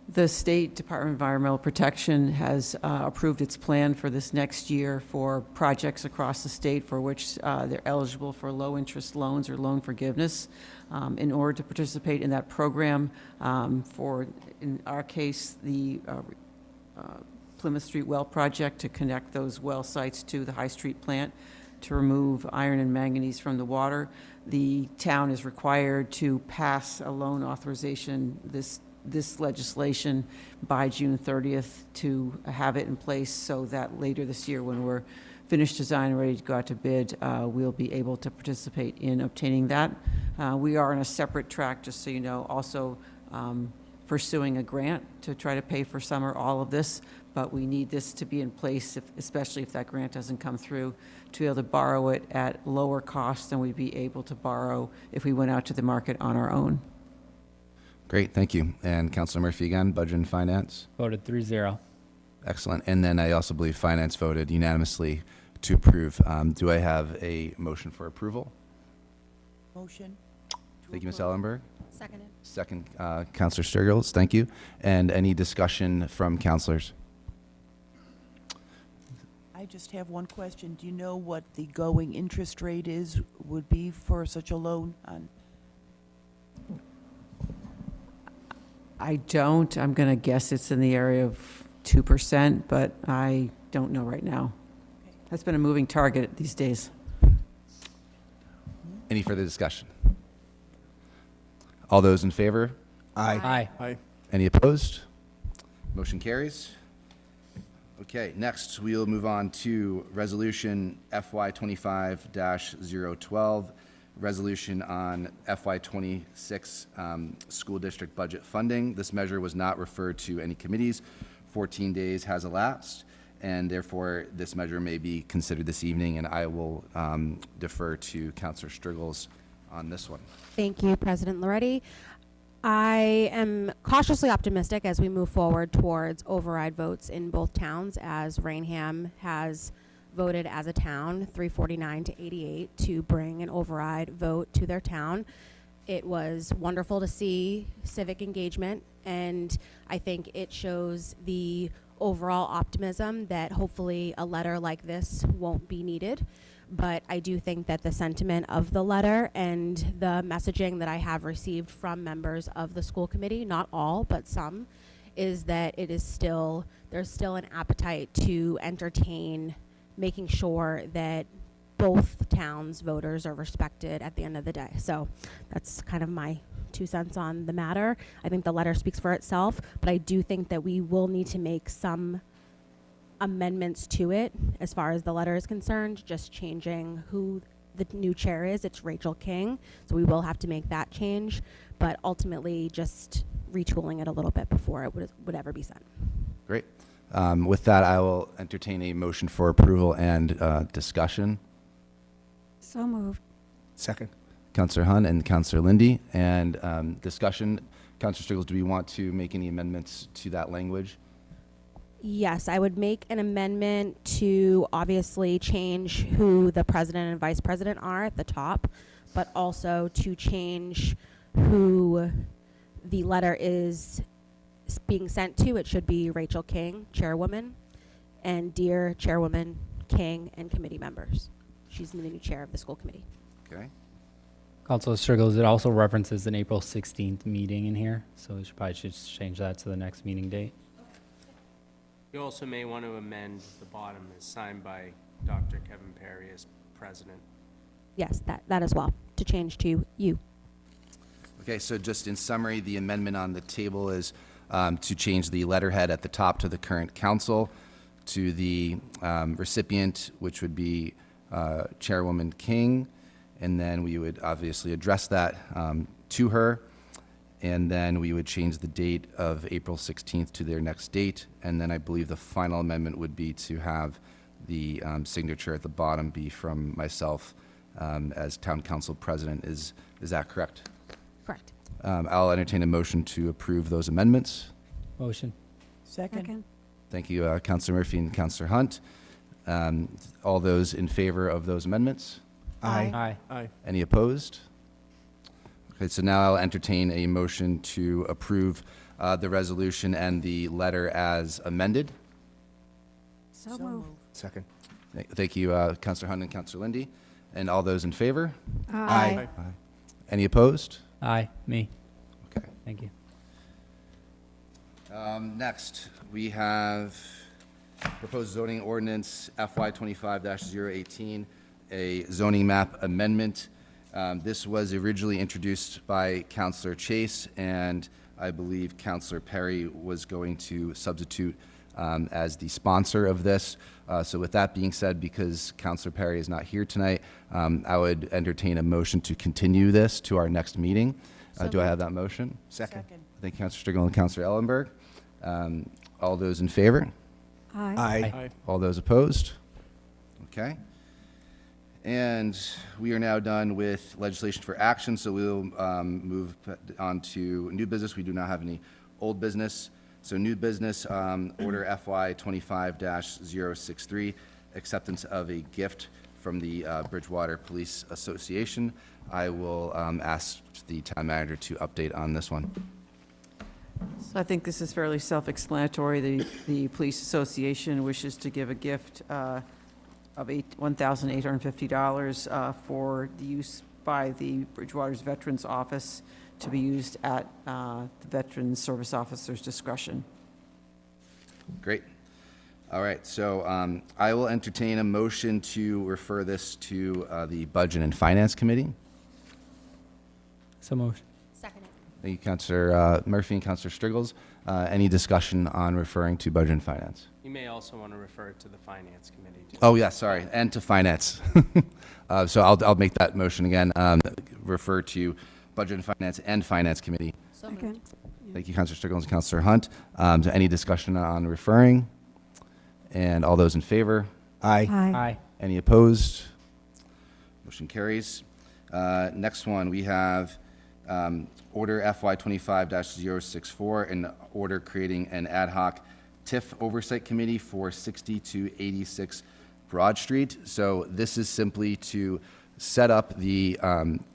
The State Department of Environmental Protection has approved its plan for this next year for projects across the state for which they're eligible for low-interest loans or loan forgiveness. In order to participate in that program, in our case, the Plymouth Street Well Project to connect those well sites to the High Street plant to remove iron and manganese from the water, the town is required to pass a loan authorization, this legislation, by June 30th to have it in place so that later this year, when we're finished design and ready to go out to bid, we'll be able to participate in obtaining that. We are on a separate track, just so you know, also pursuing a grant to try to pay for some or all of this, but we need this to be in place, especially if that grant doesn't come through, to be able to borrow it at lower cost than we'd be able to borrow if we went out to the market on our own. Great, thank you. And Councilor Murphy again, Budget and Finance? Voted 3-0. Excellent. And then I also believe Finance voted unanimously to approve. Do I have a motion for approval? Motion. Thank you, Ms. Ellenberg. Seconded. Second, Councilor Sturgills, thank you. And any discussion from councilors? I just have one question. Do you know what the going interest rate would be for such a loan on? I don't. I'm going to guess it's in the area of 2%, but I don't know right now. That's been a moving target these days. Any further discussion? All those in favor? Aye. Aye. Any opposed? Motion carries. Okay, next we'll move on to Resolution FY 25-012, resolution on FY 26 school district budget funding. This measure was not referred to any committees. 14 days has elapsed, and therefore this measure may be considered this evening, and I will defer to Councilor Strigels on this one. Thank you, President Loretti. I am cautiously optimistic as we move forward towards override votes in both towns, as Rainham has voted as a town 349 to 88 to bring an override vote to their town. It was wonderful to see civic engagement, and I think it shows the overall optimism that hopefully a letter like this won't be needed. But I do think that the sentiment of the letter and the messaging that I have received from members of the school committee, not all, but some, is that there's still an appetite to entertain making sure that both towns' voters are respected at the end of the day. So that's kind of my 2 cents on the matter. I think the letter speaks for itself, but I do think that we will need to make some amendments to it as far as the letter is concerned, just changing who the new chair is. It's Rachel King, so we will have to make that change, but ultimately just retooling it a little bit before it would ever be sent. Great. With that, I will entertain a motion for approval and discussion. So moved. Second. Councillor Hunt and Councillor Lindy. And discussion, Councillor Striggles, do we want to make any amendments to that language? Yes, I would make an amendment to obviously change who the president and vice president are at the top, but also to change who the letter is being sent to. It should be Rachel King, chairwoman, and dear Chairwoman King and committee members. She's the new chair of the school committee. Okay. Councilor Striggles, it also references an April 16th meeting in here, so we should change that to the next meeting date. You also may want to amend the bottom as signed by Dr. Kevin Perry as president. Yes, that as well, to change to you. Okay, so just in summary, the amendment on the table is to change the letterhead at the top to the current council, to the recipient, which would be Chairwoman King, and then we would obviously address that to her, and then we would change the date of April 16th to their next date, and then I believe the final amendment would be to have the signature at the bottom be from myself as town council president. Is that correct? Correct. I'll entertain a motion to approve those amendments. Motion. Second. Thank you, Councillor Murphy and Councillor Hunt. All those in favor of those amendments? Aye. Aye. Any opposed? Okay, so now I'll entertain a motion to approve the resolution and the letter as amended. So moved. Second. Thank you, Councillor Hunt and Councillor Lindy. And all those in favor? Aye. Any opposed? Aye, me. Okay. Thank you. Next, we have proposed zoning ordinance FY 25-018, a zoning map amendment. This was originally introduced by Councillor Chase, and I believe Councillor Perry was going to substitute as the sponsor of this. So with that being said, because Councillor Perry is not here tonight, I would entertain a motion to continue this to our next meeting. Do I have that motion? Second. Thank you, Councillor Strickland and Councillor Ellenberg. All those in favor? Aye. Aye. All those opposed? Okay. And we are now done with legislation for action, so we'll move on to new business. We do not have any old business. So new business, order FY 25-063, acceptance of a gift from the Bridgewater Police Association. I will ask the town manager to update on this one. So I think this is fairly self-explanatory. The Police Association wishes to give a gift of $1,850 for the use by the Bridgewater's Veterans Office to be used at the Veterans Service Officer's discretion. Great. All right, so I will entertain a motion to refer this to the Budget and Finance Committee. So motion. Second. Thank you, Councillor Murphy and Councillor Striggles. Any discussion on referring to Budget and Finance? You may also want to refer it to the Finance Committee. Oh, yeah, sorry, and to Finance. So I'll make that motion again, refer to Budget and Finance and Finance Committee. Second. Thank you, Councillor Strickland and Councillor Hunt. So any discussion on referring? And all those in favor? Aye. Aye. Any opposed? Motion carries. Next one, we have Order FY 25-064, an order creating an ad hoc TIF Oversight Committee for 60 to 86 Broad Street. So this is simply to set up the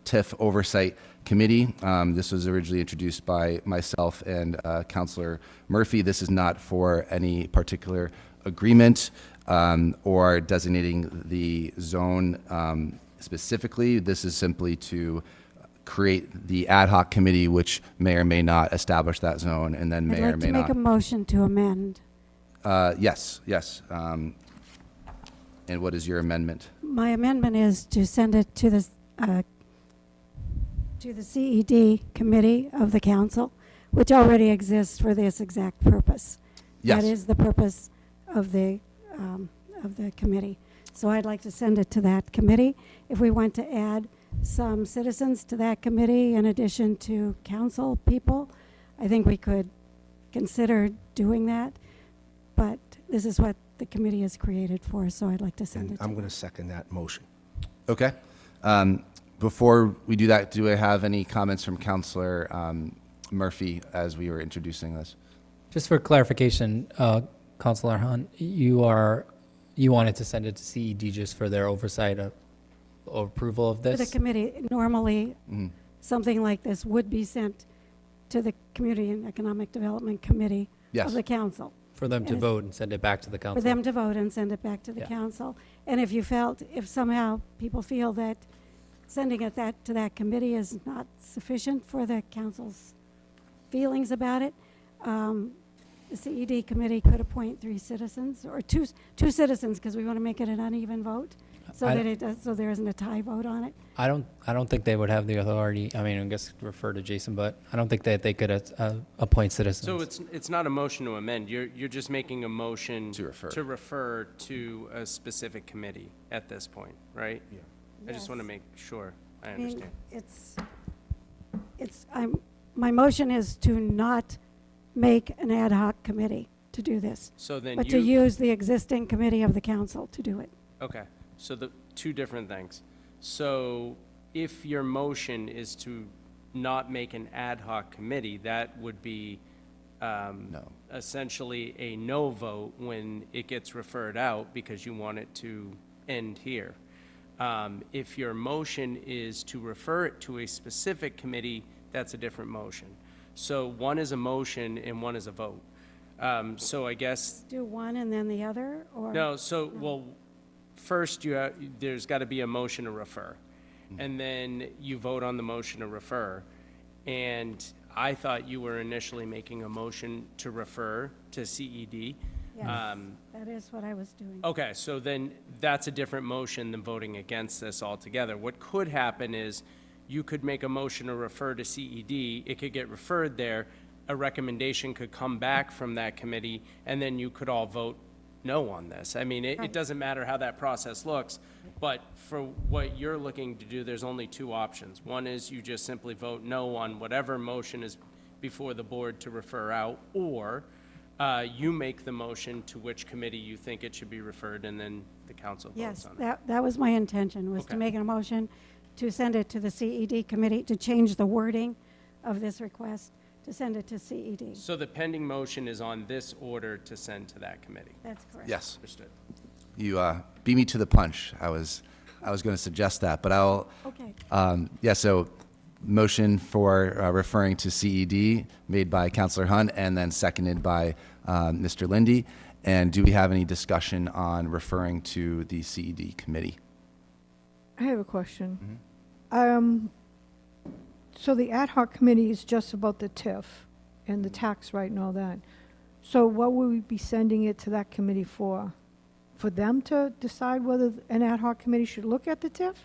TIF Oversight Committee. This was originally introduced by myself and Councilor Murphy. This is not for any particular agreement or designating the zone specifically. This is simply to create the ad hoc committee, which may or may not establish that zone, and then may or I'd like may to make not. a motion to amend. Yes, yes. And what is your amendment? My amendment is to send it to the CED committee of the council, which already exists for this exact purpose. Yes. That is the purpose of the committee. So I'd like to send it to that committee. If we want to add some citizens to that committee in addition to council people, I think we could consider doing that. But this is what the committee is created for, so I'd like to send And it to I'm going to second that motion. Okay. Before we do that, do I have any comments from Councilor Murphy as we were introducing this? Just for clarification, Councilor Hunt, you wanted to send it to CED just for their oversight or approval of For this? the committee. Normally, Mhm. something like this would be sent to the Community and Economic Development Committee Yes. of the council. For them to And vote and send it back to the council? For them to vote and send it back to the Yeah. council. And if somehow people feel that sending it to that committee is not sufficient for the council's feelings about it, the CED committee could appoint 3 citizens, or two citizens, because we want to make it an uneven vote, so so there isn't a tie vote on it. I don't think they would have the authority, I mean, I guess refer to Jason, but I don't think that they could appoint citizens. So it's not a motion to amend, you're just making a motion To refer. to refer to a specific committee at this point, right? Yeah. I just want to Yes. make sure I I mean, understand. my motion is to not make an ad hoc committee to do this, So then but to you, use the existing committee of the council to do it. okay, so the two different things. So if your motion is to not make an ad hoc committee, that would be No. essentially a no vote when it gets referred out because you want it to end here. If your motion is to refer it to a specific committee, that's a different motion. So one is a motion and one is a vote. So I guess, Do one and then the other, or? no, so, well, first there's got to be a motion to refer. And then you vote on the motion to refer. And I thought you were initially making a motion to refer to CED. Yes, that is what I was doing. Okay, so then that's a different motion than voting against this altogether. What could happen is you could make a motion to refer to CED, it could get referred there, a recommendation could come back from that committee, and then you could all vote no on this. I mean, it doesn't matter how that process looks, but for what you're looking to do, there's only 2 options. One is you just simply vote no on whatever motion is before the board to refer out, or you make the motion to which committee you think it should be referred, and then the council votes Yes, on it. that was my intention, was to Okay. make a motion to send it to the CED committee, to change the wording of this request, to send it to CED. So the pending motion is on this order to send to that committee? That's correct. Yes. Understood. You beat me to the punch. I was going to suggest that, but I'll. Okay. Yeah. So, motion for referring to CED made by Councilor Hunt and then seconded by Mr. Lindy. And do we have any discussion on referring to the CED committee? I have a question. Mm-hmm. So the ad hoc committee is just about the TIF and the tax rate and all that. So what would we be sending it to that committee for? For them to decide whether an ad hoc committee should look at the TIF?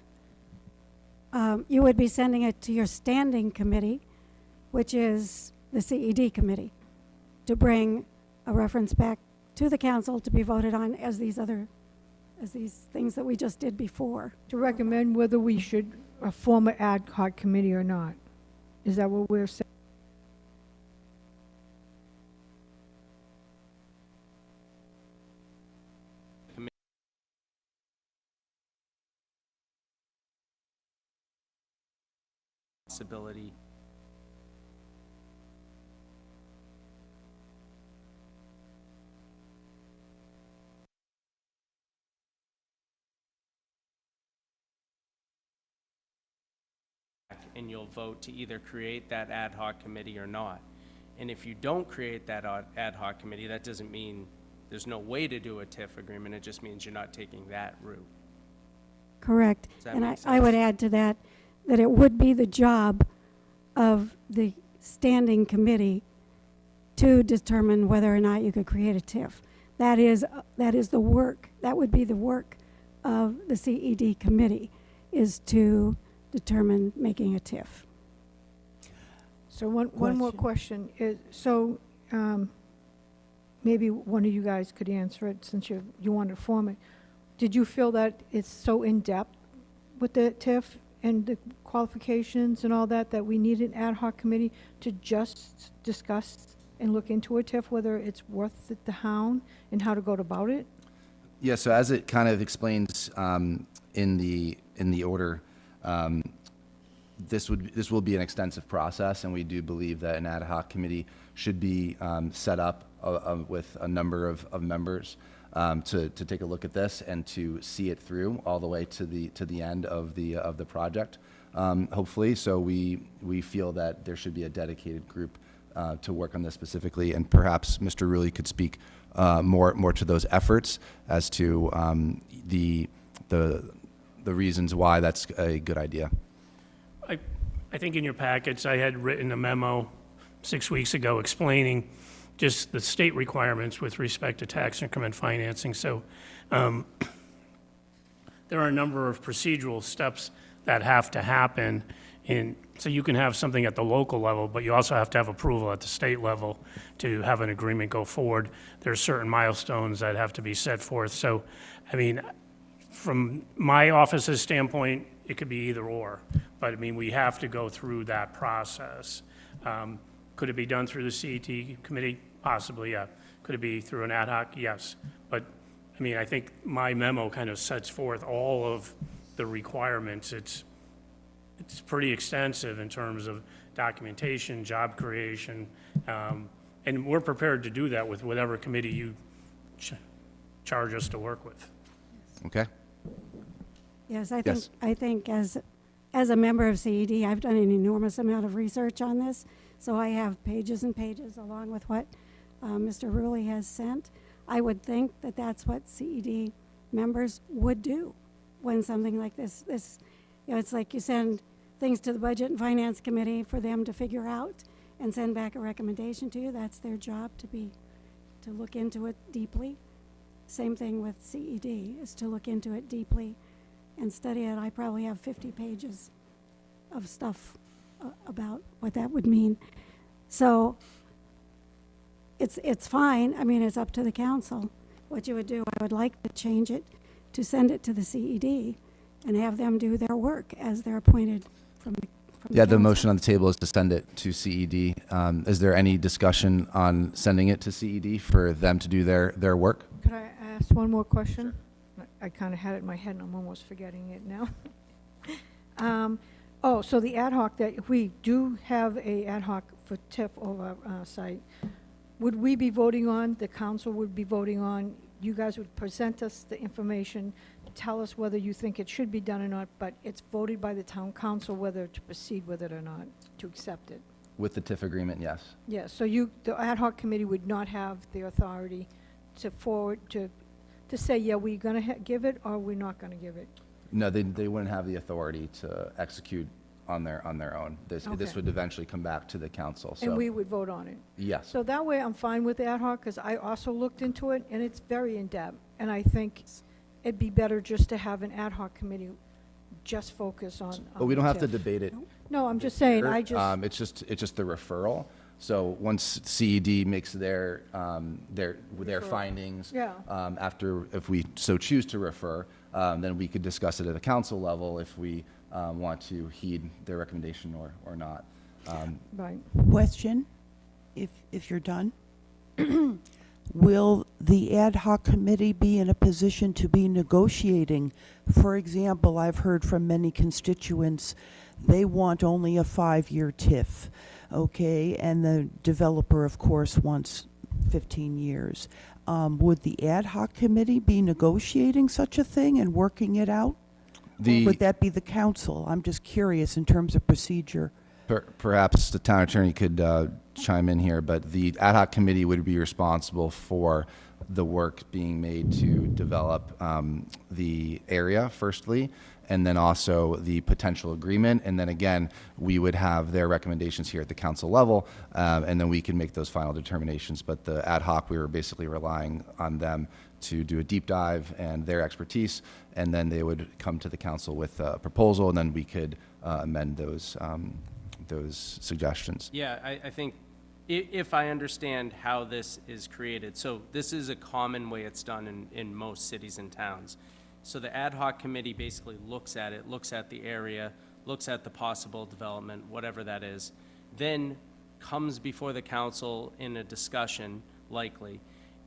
You would be sending it to your standing committee, which is the CED committee, to bring a reference back to the council to be voted on as these things that we just did before. To recommend whether we should form an ad hoc committee or not? Is that what we're saying? Possibility. and you'll vote to either create that ad hoc committee or not. And if you don't create that ad hoc committee, that doesn't mean there's no way to do a TIF agreement, it just means you're not taking that route. Correct. Does that And make I would sense? add to that, that it would be the job of the standing committee to determine whether or not you could create a TIF. That is the work, that would be the work of the CED committee, is to determine making a TIF. So one more question is, so, maybe one of you guys could answer it since you wanted to form it. Did you feel that it's so in-depth with the TIF and the qualifications and all that, that we need an ad hoc committee to just discuss and look into a TIF, whether it's worth the hound and how to go about it? Yeah, so as it kind of explains in the order, this will be an extensive process, and we do believe that an ad hoc committee should be set up with a number of members to take a look at this and to see it through all the way to the end of the project, hopefully. So we feel that there should be a dedicated group to work on this specifically, and perhaps Mr. Rulli could speak more to those efforts as to the reasons why that's a good idea. I think in your packets, I had written a memo 6 weeks ago explaining just the state requirements with respect to tax increment financing. So there are a number of procedural steps that have to happen. So you can have something at the local level, but you also have to have approval at the state level to have an agreement go forward. There are certain milestones that have to be set forth. So, I mean, from my office's standpoint, it could be either or. But, I mean, we have to go through that process. Could it be done through the CET committee? Possibly, yeah. Could it be through an ad hoc? Yes. But, I mean, I think my memo kind of sets forth all of the requirements. It's pretty extensive in terms of documentation, job creation, and we're prepared to do that with whatever committee you charge us to work with. Okay? Yes, Yes. I think as a member of CED, I've done an enormous amount of research on this, so I have pages and pages along with what Mr. Rulli has sent. I would think that that's what CED members would do when something like this, you know, it's like you send things to the Budget and Finance Committee for them to figure out and send back a recommendation to you. That's their job, to look into it deeply. Same thing with CED, is to look into it deeply and study it. I probably have 50 pages of stuff about what that would mean. So it's fine. I mean, it's up to the council what you would do. I would like to change it to send it to the CED and have them do their work as they're appointed from the Yeah, the council. motion on the table is to send it to CED. Is there any discussion on sending it to CED for them to do their work? Could I ask one more question? I kind of had it in my head and I'm almost forgetting it now. So the ad hoc, that if we do have a ad hoc for TIF over our site, would we be voting on, the council would be voting on, you guys would present us the information, tell us whether you think it should be done or not, but it's voted by the town council whether to proceed with it or not, to accept it? With the TIF agreement, yes. Yeah, so the ad hoc committee would not have the authority to forward, to say, yeah, we're going to give it or we're not going to give it? No, they wouldn't have the authority to execute on their own. This Okay. would eventually come back to the council, so. And we would vote on it? Yes. So that way I'm fine with the ad hoc, because I also looked into it, and it's very in-depth. And I think it'd be better just to have an ad hoc committee just focus on. But we don't have to TIF. debate it. No, I'm just saying, I just. It's just the referral. So once CED makes their findings. Yeah. After, if we so choose to refer, then we could discuss it at a council level if we want to heed their recommendation or not. Right. Question, if you're done. Will the ad hoc committee be in a position to be negotiating? For example, I've heard from many constituents, they want only a 5-year TIF, okay? And the developer, of course, wants 15 years. Would the ad hoc committee be negotiating such a thing and working it out? Or would that be the council? I'm just curious in terms of procedure. Perhaps the town attorney could chime in here, but the ad hoc committee would be responsible for the work being made to develop the area, firstly, and then also the potential agreement. And then again, we would have their recommendations here at the council level, and then we can make those final determinations. But the ad hoc, we were basically relying on them to do a deep dive and their expertise, and then they would come to the council with a proposal, and then we could amend those suggestions. Yeah, I think if I understand how this is created, so this is a common way it's done in most cities and towns. So the ad hoc committee basically looks at it, looks at the area, looks at the possible development, whatever that is, then comes before the council in a discussion, likely,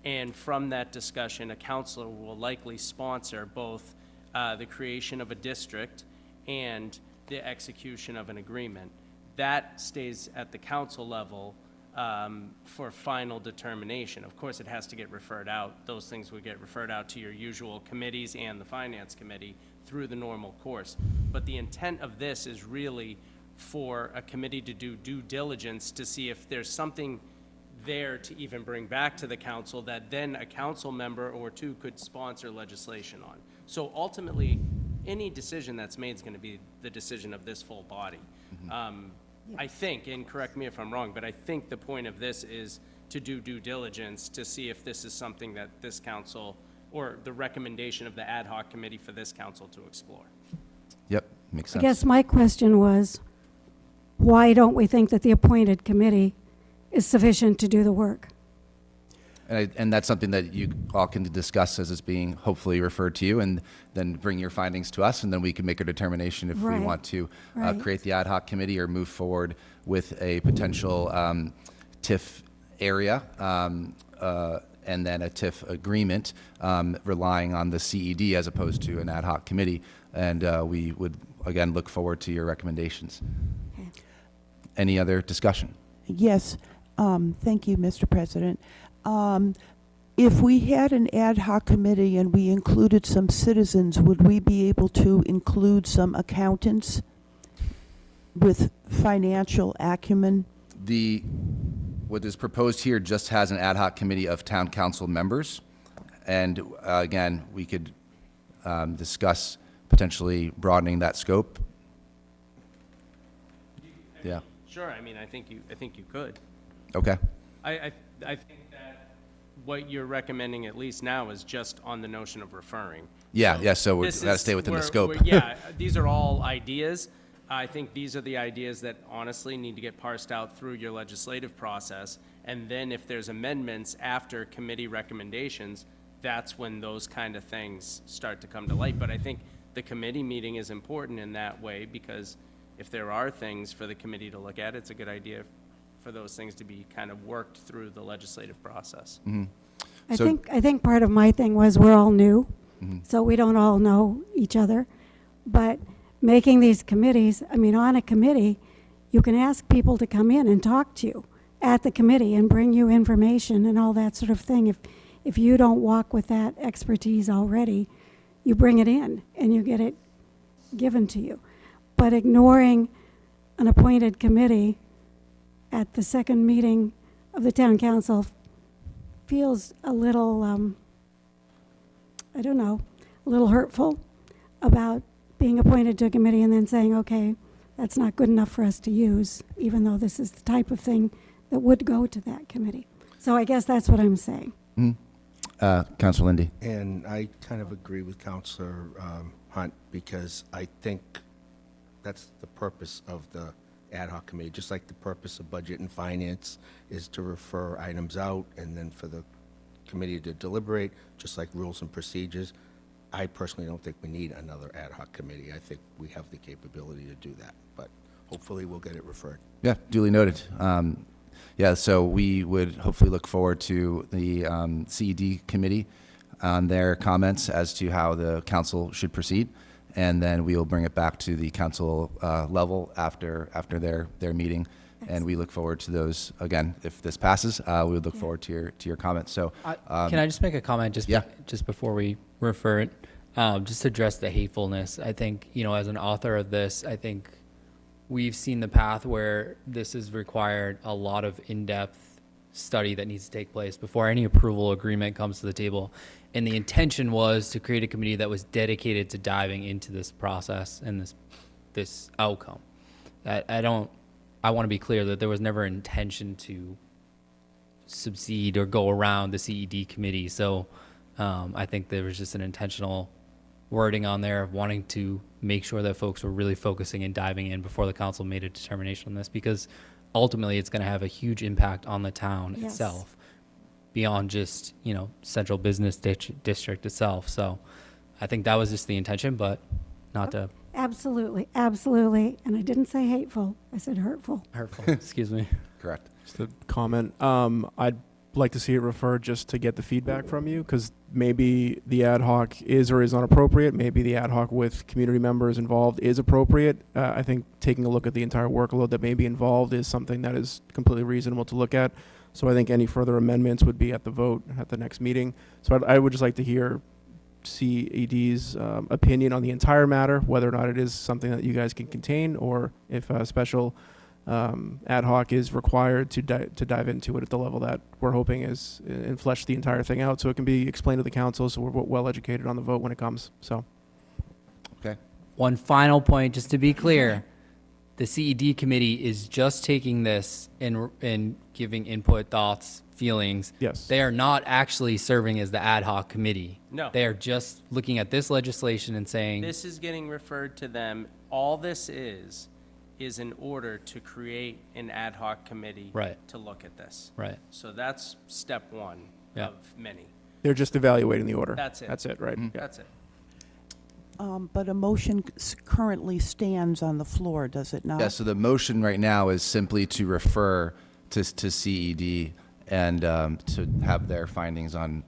and from that discussion, a councilor will likely sponsor both the creation of a district and the execution of an agreement. That stays at the council level for final determination. Of course, it has to get referred out. Those things would get referred out to your usual committees and the finance committee through the normal course. But the intent of this is really for a committee to do due diligence to see if there's something there to even bring back to the council that then a council member or two could sponsor legislation on. So ultimately, any decision that's made is going to be the decision of this full body. I think, and correct me if I'm wrong, but I think the point of this is to do due diligence to see if this is something that this council, or the recommendation of the ad hoc committee for this council to explore. Yep, makes I sense. guess my question was, why don't we think that the appointed committee is sufficient to do the work? And that's something that you all can discuss as it's being hopefully referred to you, and then bring your findings to us, and then we can make a determination if we Right. want to Right. create the ad hoc committee or move forward with a potential TIF area and then a TIF agreement, relying on the CED as opposed to an ad hoc committee. And we would, again, look forward to your recommendations. Any other discussion? Yes, thank you, Mr. President. If we had an ad hoc committee and we included some citizens, would we be able to include some accountants with financial acumen? What is proposed here just has an ad hoc committee of town council members. And again, we could discuss potentially broadening that scope. Yeah. Sure, I mean, I think you could. Okay. I think that what you're recommending, at least now, is just on the notion of referring. So we This got to is stay within the where- scope. where- Yeah, these are all ideas. I think these are the ideas that honestly need to get parsed out through your legislative process. And then if there's amendments after committee recommendations, that's when those kind of things start to come to light. But I think the committee meeting is important in that way, because if there are things for the committee to look at, it's a good idea for those things to be kind of worked through the legislative process. I think part of my thing was we're all new, so we don't all know each other. But making these committees, I mean, on a committee, you can ask people to come in and talk to you at the committee and bring you information and all that sort of thing. If you don't walk with that expertise already, you bring it in and you get it given to you. But ignoring an appointed committee at the second meeting of the town council feels a little, I don't know, a little hurtful about being appointed to a committee and then saying, okay, that's not good enough for us to use, even though this is the type of thing that would go to that committee. So I guess that's what I'm saying. Councilor Lindy. And I kind of agree with Councilor Hunt, because I think that's the purpose of the ad hoc committee, just like the purpose of budget and finance is to refer items out and then for the committee to deliberate, just like rules and procedures. I personally don't think we need another ad hoc committee. I think we have the capability to do that, but hopefully we'll get it referred. Yeah, duly noted. So we would hopefully look forward to the CED committee on their comments as to how the council should proceed, and then we will bring it back to the council level after their meeting. And we look forward to those. Again, if this passes, we would look forward to your comments. So, Can I just make a comment just before we refer it? Just to address the hatefulness, I think, as an author of this, I think we've seen the path where this has required a lot of in-depth study that needs to take place before any approval agreement comes to the table. And the intention was to create a committee that was dedicated to diving into this process and this outcome. I want to be clear that there was never intention to subsede or go around the CED committee. So I think there was just an intentional wording on there of wanting to make sure that folks were really focusing and diving in before the council made a determination on this, because ultimately it's going to have a huge impact on the town Yes. itself beyond just, central business district itself. So I think that was just the intention, but not to Absolutely, absolutely. And I didn't say hateful, I said hurtful. hurtful. Excuse me. Correct. Just a comment. I'd like to see it referred just to get the feedback from you, because maybe the ad hoc is or is not appropriate. Maybe the ad hoc with community members involved is appropriate. I think taking a look at the entire workload that may be involved is something that is completely reasonable to look at. So I think any further amendments would be at the vote at the next meeting. So I would just like to hear CED's opinion on the entire matter, whether or not it is something that you guys can contain, or if a special ad hoc is required to dive into it at the level that we're hoping is, and flesh the entire thing out so it can be explained to the council, so we're well educated on the vote when it comes. So, Okay. One final point, just to be clear, the CED committee is just taking this and giving input, thoughts, feelings. yes. They are not actually serving as the ad hoc committee. No. They are just looking at this legislation and saying, This is getting referred to them. All this is in order to create an ad hoc committee Right. to look at this. right. So that's step one Yeah. of many. They're just evaluating the order. That's it. That's it, right? Yeah. That's it. But a motion currently stands on the floor, does it not? Yeah, so the motion right now is simply to refer to CED and to have their findings on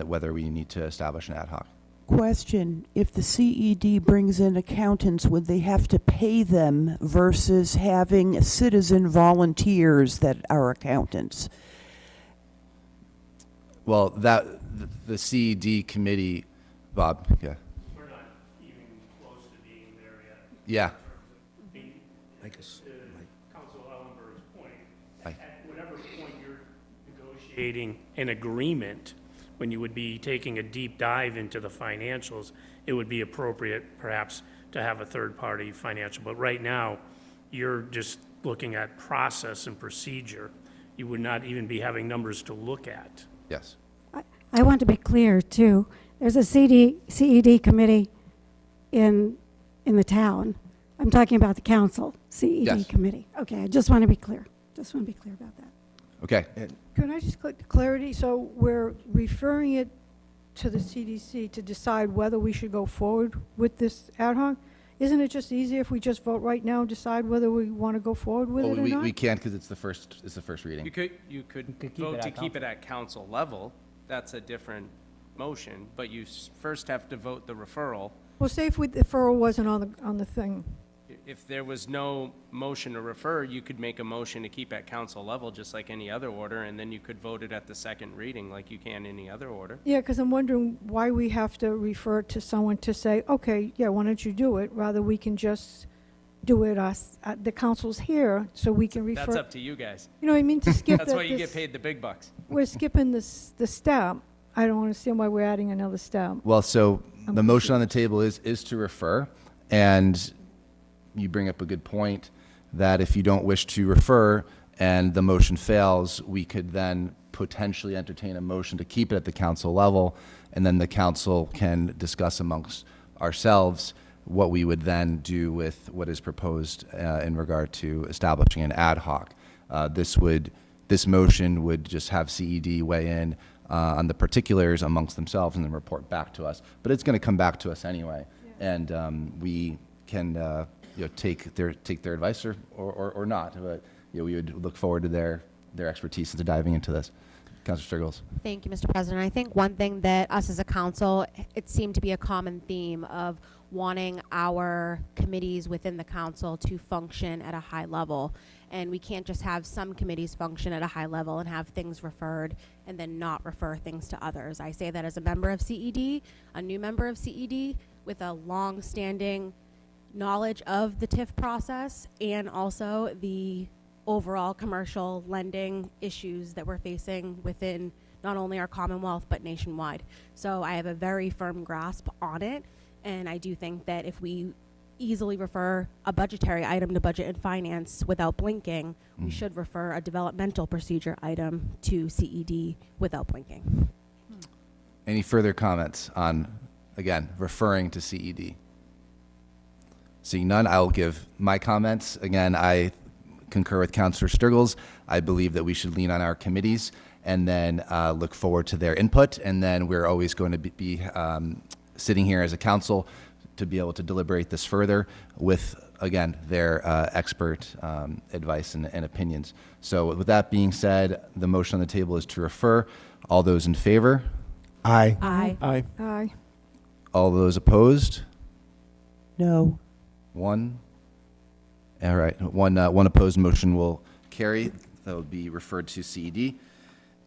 whether we need to establish an ad hoc. Question, if the CED brings in accountants, would they have to pay them versus having citizen volunteers that are accountants? Well, the CED committee, Bob, yeah. We're not even close to being there yet. Yeah. Council Ellenberg's point, Aye. at whatever point you're negotiating an agreement, when you would be taking a deep dive into the financials, it would be appropriate perhaps to have a third-party financial. But right now, you're just looking at process and procedure. You would not even be having numbers to look at. Yes. I want to be clear, too. There's a CED committee in the town. I'm talking about the council, CED Yes. committee. Okay, I just want to be clear. Just want to be clear about that. Okay. Can I just click clarity? So we're referring it to the CDC to decide whether we should go forward with this ad hoc? Isn't it just easier if we just vote right now and decide whether we want to go forward with Well, it or not? we can't because it's the first reading. You could keep vote it to at keep it at council level. That's a different motion, but you first have to vote the referral. Well, say if the referral wasn't on the thing. If there was no motion to refer, you could make a motion to keep at council level, just like any other order, and then you could vote it at the second reading like you can any other order. Yeah, because I'm wondering why we have to refer it to someone to say, okay, yeah, why don't you do it? Rather, we can just do it us, the council's here, so we can refer. That's up to you guys. You know what I mean, to skip That's why you this- get paid the big bucks. We're skipping the step. I don't understand why we're adding another step. Well, so I'm the motion on the table is to refer, and you bring up a good point that if you don't wish to refer and the motion fails, we could then potentially entertain a motion to keep it at the council level, and then the council can discuss amongst ourselves what we would then do with what is proposed in regard to establishing an ad hoc. This motion would just have CED weigh in on the particulars amongst themselves and then report back to us. But it's going to come back to us anyway, and we can take their advice or not. But we would look forward to their expertise into diving into this. Councilor Striggles. Thank you, Mr. President. I think one thing that us as a council, it seemed to be a common theme of wanting our committees within the council to function at a high level. And we can't just have some committees function at a high level and have things referred and then not refer things to others. I say that as a member of CED, a new member of CED with a long-standing knowledge of the TIF process and also the overall commercial lending issues that we're facing within not only our Commonwealth but nationwide. So I have a very firm grasp on it, and I do think that if we easily refer a budgetary item to Budget and Finance without blinking, we should refer a developmental procedure item to CED without blinking. Any further comments on, again, referring to CED? Seeing none, I will give my comments. Again, I concur with Councilor Striggles. I believe that we should lean on our committees and then look forward to their input. And then we're always going to be sitting here as a council to be able to deliberate this further with, again, their expert advice and opinions. So with that being said, the motion on the table is to refer. All those in favor? Aye. Aye. Aye. Aye. All those opposed? No. One. All right, one opposed motion will carry. That will be referred to CED.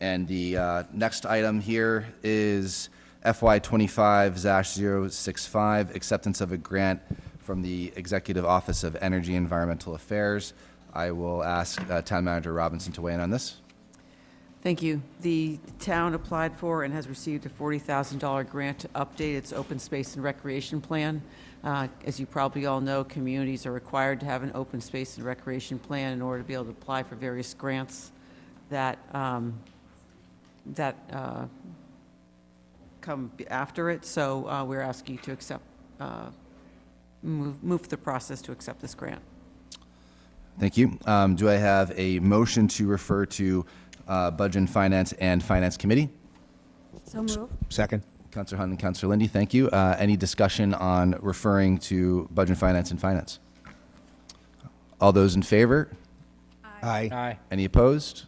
And the next item here is FY 25-065, acceptance of a grant from the Executive Office of Energy and Environmental Affairs. I will ask Town Manager Robinson to weigh in on this. Thank you. The town applied for and has received a $40,000 grant to update its open space and recreation plan. As you probably all know, communities are required to have an open space and recreation plan in order to be able to apply for various grants that come after it. So we're asking you to accept, move the process to accept this grant. Thank you. Do I have a motion to refer to Budget and Finance Committee? So move. Second. Councilor Hunt and Councilor Lindy, thank you. Any discussion on referring to Budget and Finance? All those in favor? Aye. Aye. Any opposed?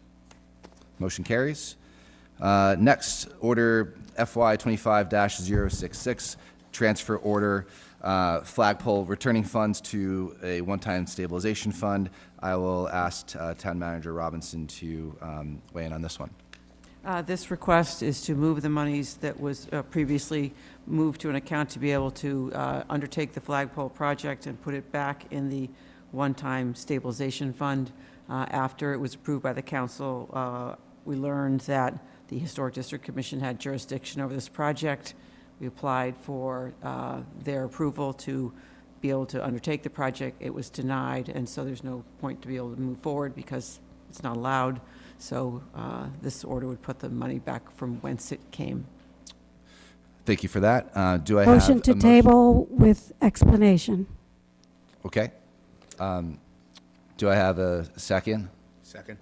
Motion carries. Next, order FY 25-066, transfer order, flagpole returning funds to a one-time stabilization fund. I will ask Town Manager Robinson to weigh in on this one. This request is to move the monies that was previously moved to an account to be able to undertake the flagpole project and put it back in the one-time stabilization fund. After it was approved by the council, we learned that the Historic District Commission had jurisdiction over this project. We applied for their approval to be able to undertake the project. It was denied, and so there's no point to be able to move forward because it's not allowed. So this order would put the money back from whence it came. Thank you for that. Do I have Motion to table with explanation. Okay. Do I have a second? Second.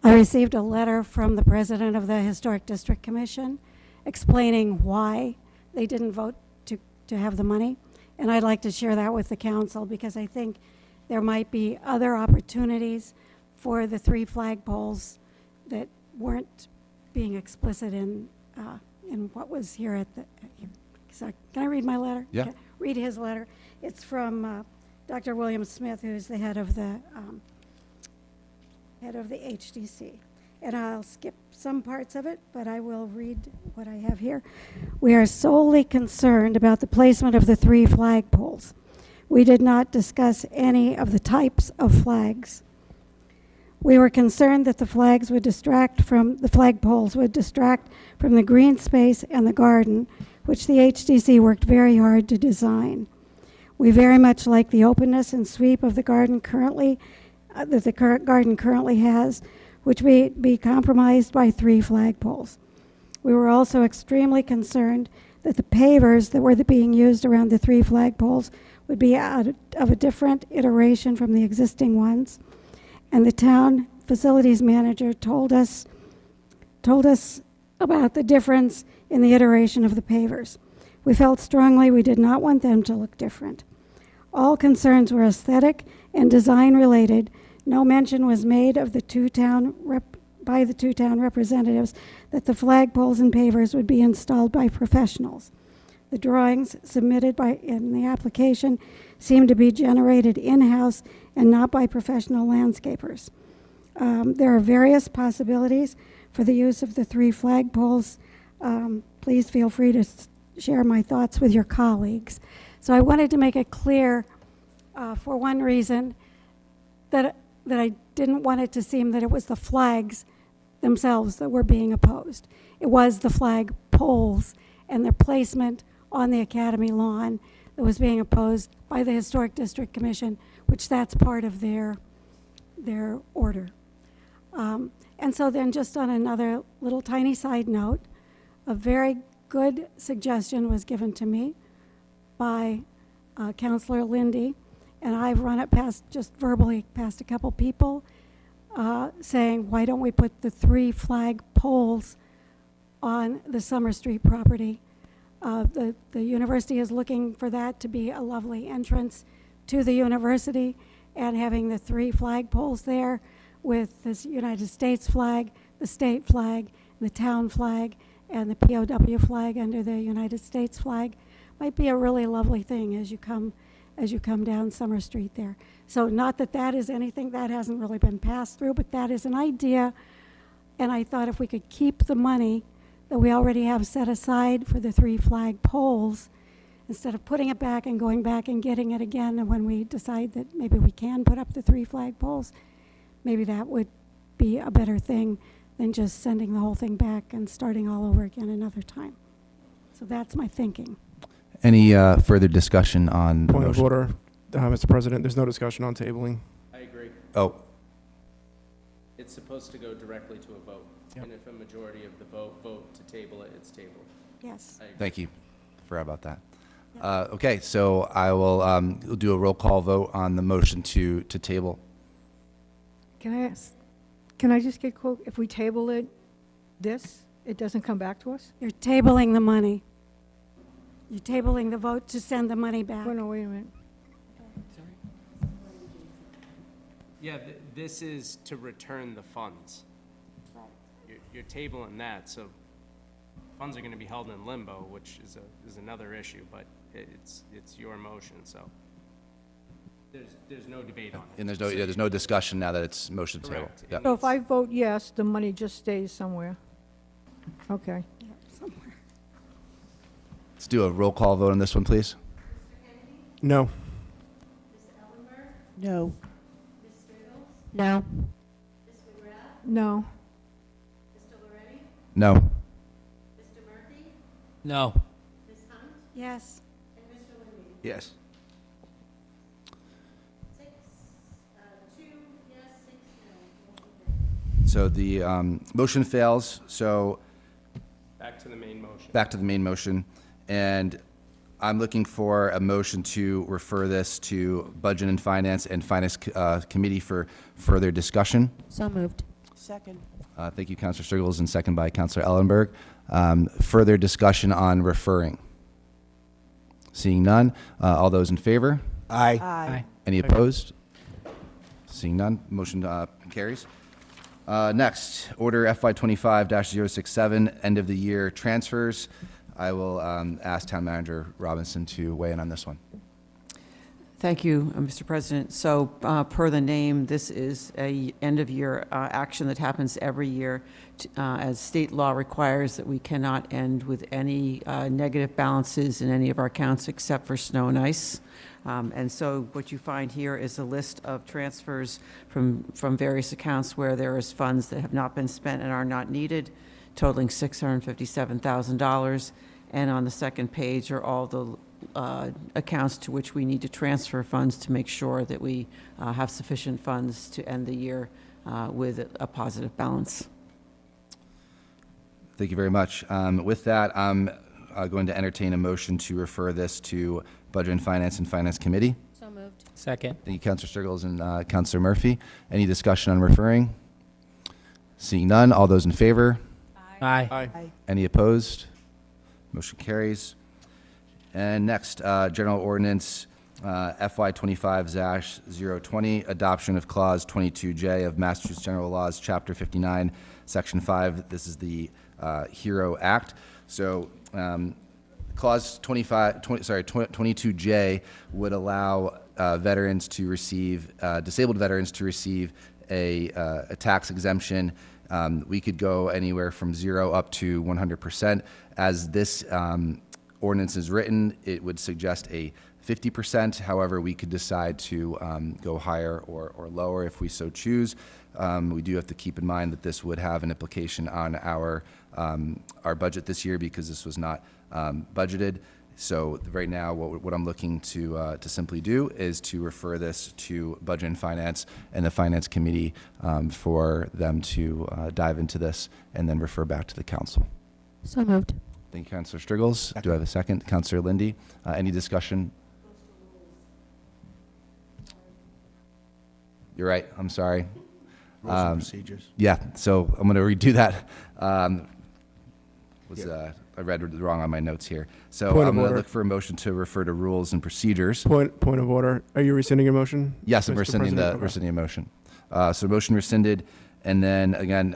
I received a letter from the president of the Historic District Commission explaining why they didn't vote to have the money. And I'd like to share that with the council because I think there might be other opportunities for the 3 flagpoles that weren't being explicit in what was here at the. So can I read my letter? Yeah. Okay. Read his letter. It's from Dr. William Smith, who's the head of the HDC. And I'll skip some parts of it, but I will read what I have here. We are solely concerned about the placement of the 3 flagpoles. We did not discuss any of the types of flags. We were concerned that the flagpoles would distract from the green space and the garden, which the HDC worked very hard to design. We very much like the openness and sweep of the garden currently, that the current garden currently has, which may be compromised by 3 flagpoles. We were also extremely concerned that the pavers that were being used around the 3 flagpoles would be out of a different iteration from the existing ones. And the town facilities manager told us about the difference in the iteration of the pavers. We felt strongly we did not want them to look different. All concerns were aesthetic and design related. No mention was made of the 2 town by the two town representatives that the flagpoles and pavers would be installed by professionals. The drawings submitted in the application seem to be generated in-house and not by professional landscapers. There are various possibilities for the use of the 3 flagpoles. Please feel free to share my thoughts with your colleagues. So I wanted to make it clear, for one reason, that I didn't want it to seem that it was the flags themselves that were being opposed. It was the flag poles and their placement on the Academy lawn that was being opposed by the Historic District Commission, which that's part of their order. And so then, just on another little tiny side note, a very good suggestion was given to me by Councilor Lindy, and I've run it just verbally past a couple people, saying, why don't we put the 3 flag poles on the Summer Street property? The university is looking for that to be a lovely entrance to the university, and having the 3 flag poles there with the United States flag, the state flag, the town flag, and the POW flag under the United States flag might be a really lovely thing as you come down Summer Street there. So not that that is anything that hasn't really been passed through, but that is an idea. And I thought if we could keep the money that we already have set aside for the 3 flag poles, instead of putting it back and going back and getting it again, and when we decide that maybe we can put up the 3 flag poles, maybe that would be a better thing than just sending the whole thing back and starting all over again another time. So that's my thinking. Any further discussion on the Point of motion? order, Mr. President, there's no discussion on tabling. I agree. Oh, It's supposed to go directly to a vote. Yep. And if a majority of the vote to table it, it's tabled. Yes. I agree. thank you. Forgot about that. Okay, so I will do a roll call vote on the motion to table. Can I just get quote, if we table it, it doesn't come back to us? You're tabling the money. You're tabling the vote to send the money back. Oh, no, wait a minute. Yeah, this is to return the funds. You're tabling that, so funds are gonna be held in limbo, which is another issue, but it's your motion, so there's no debate on it. And there's no discussion now that it's motion to table. Correct. Yep. So if I vote yes, the money just stays somewhere? Okay. Somewhere. Let's do a roll call vote on this one, please. No. No. No. No. No. No. Yes. Yes. So the motion fails, so Back to the main motion. back to the main motion. And I'm looking for a motion to refer this to Budget and Finance Committee for further discussion. So moved. Second. Thank you, Councilor Strigels, and second by Councilor Ellenberg. Further discussion on referring. Seeing none, all those in favor? Aye. Aye. Any opposed? Seeing none, motion carries. Next, Order FY 25-067, end of the year transfers. I will ask Town Manager Robinson to weigh in on this one. Thank you, Mr. President. So per the name, this is a end-of-year action that happens every year, as state law requires that we cannot end with any negative balances in any of our accounts except for snow and ice. And so what you find here is a list of transfers from various accounts where there is funds that have not been spent and are not needed, totaling $657,000. And on the second page are all the accounts to which we need to transfer funds to make sure that we have sufficient funds to end the year with a positive balance. Thank you very much. With that, I'm going to entertain a motion to refer this to Budget and Finance Committee. So moved. Second. Thank you, Councilor Strigels and Councilor Murphy. Any discussion on referring? Seeing none, all those in favor? Aye. Aye. Any opposed? Motion carries. And next, General Ordinance FY 25-020, adoption of Clause 22J of Massachusetts General Laws, Chapter 59, Section 5. This is the HERO Act. So Clause 22J would allow veterans to receive, disabled veterans to receive a tax exemption. We could go anywhere from 0 up to 100%. As this ordinance is written, it would suggest a 50%. However, we could decide to go higher or lower if we so choose. We do have to keep in mind that this would have an implication on our budget this year because this was not budgeted. So right now, what I'm looking to simply do is to refer this to Budget and Finance and the Finance Committee for them to dive into this and then refer back to the council. So moved. Thank you, Councilor Striggles. Do I have a second? Councilor Lindy, any discussion? You're right, I'm sorry. Rules and procedures. Yeah, so I'm going to redo that. I read it wrong on my notes here. So Point of I'm going to order. look for a motion to refer to Rules and Procedures. Point of order. Are you rescinding your motion? Yes, I'm Mr. rescinding President? the Okay. rescinding a motion. So motion rescinded, and then again,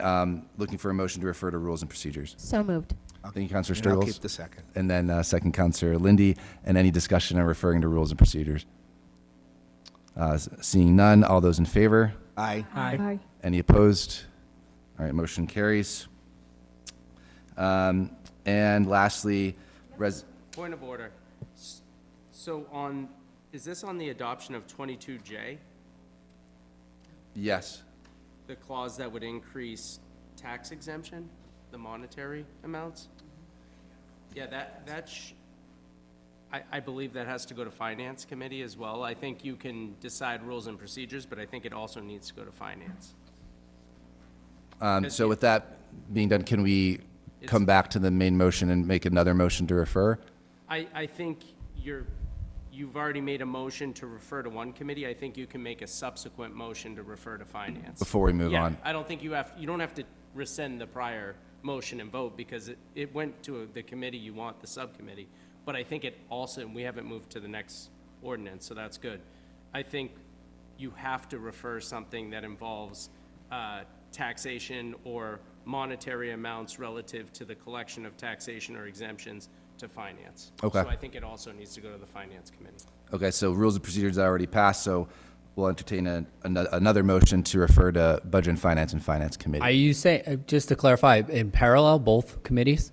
looking for a motion to refer to Rules and Procedures. So moved. Thank you, Councilor And I'll Striggles. keep the second. And then second, Councilor Lindy, and any discussion on referring to Rules and Procedures. Seeing none, all those in favor? Aye. Aye. Any opposed? All right, motion carries. And lastly, Point of order. So is this on the adoption of 22J, yes. the clause that would increase tax exemption, the monetary amounts? Yeah, I believe that has to go to Finance Committee as well. I think you can decide rules and procedures, but I think it also needs to go to Finance. So with that being done, can we come back to the main motion and make another motion to refer? I think you've already made a motion to refer to one committee. I think you can make a subsequent motion to refer to Finance. Before we move on. Yeah, I don't think you don't have to rescind the prior motion and vote because it went to the committee you want, the subcommittee. But I think it also, and we haven't moved to the next ordinance, so that's good. I think you have to refer something that involves taxation or monetary amounts relative to the collection of taxation or exemptions to Finance. Okay. So I think it also needs to go to the Finance Committee. Okay, so Rules and Procedures already passed, so we'll entertain another motion to refer to Budget and Finance Committee. Are you saying, just to clarify, in parallel, both committees?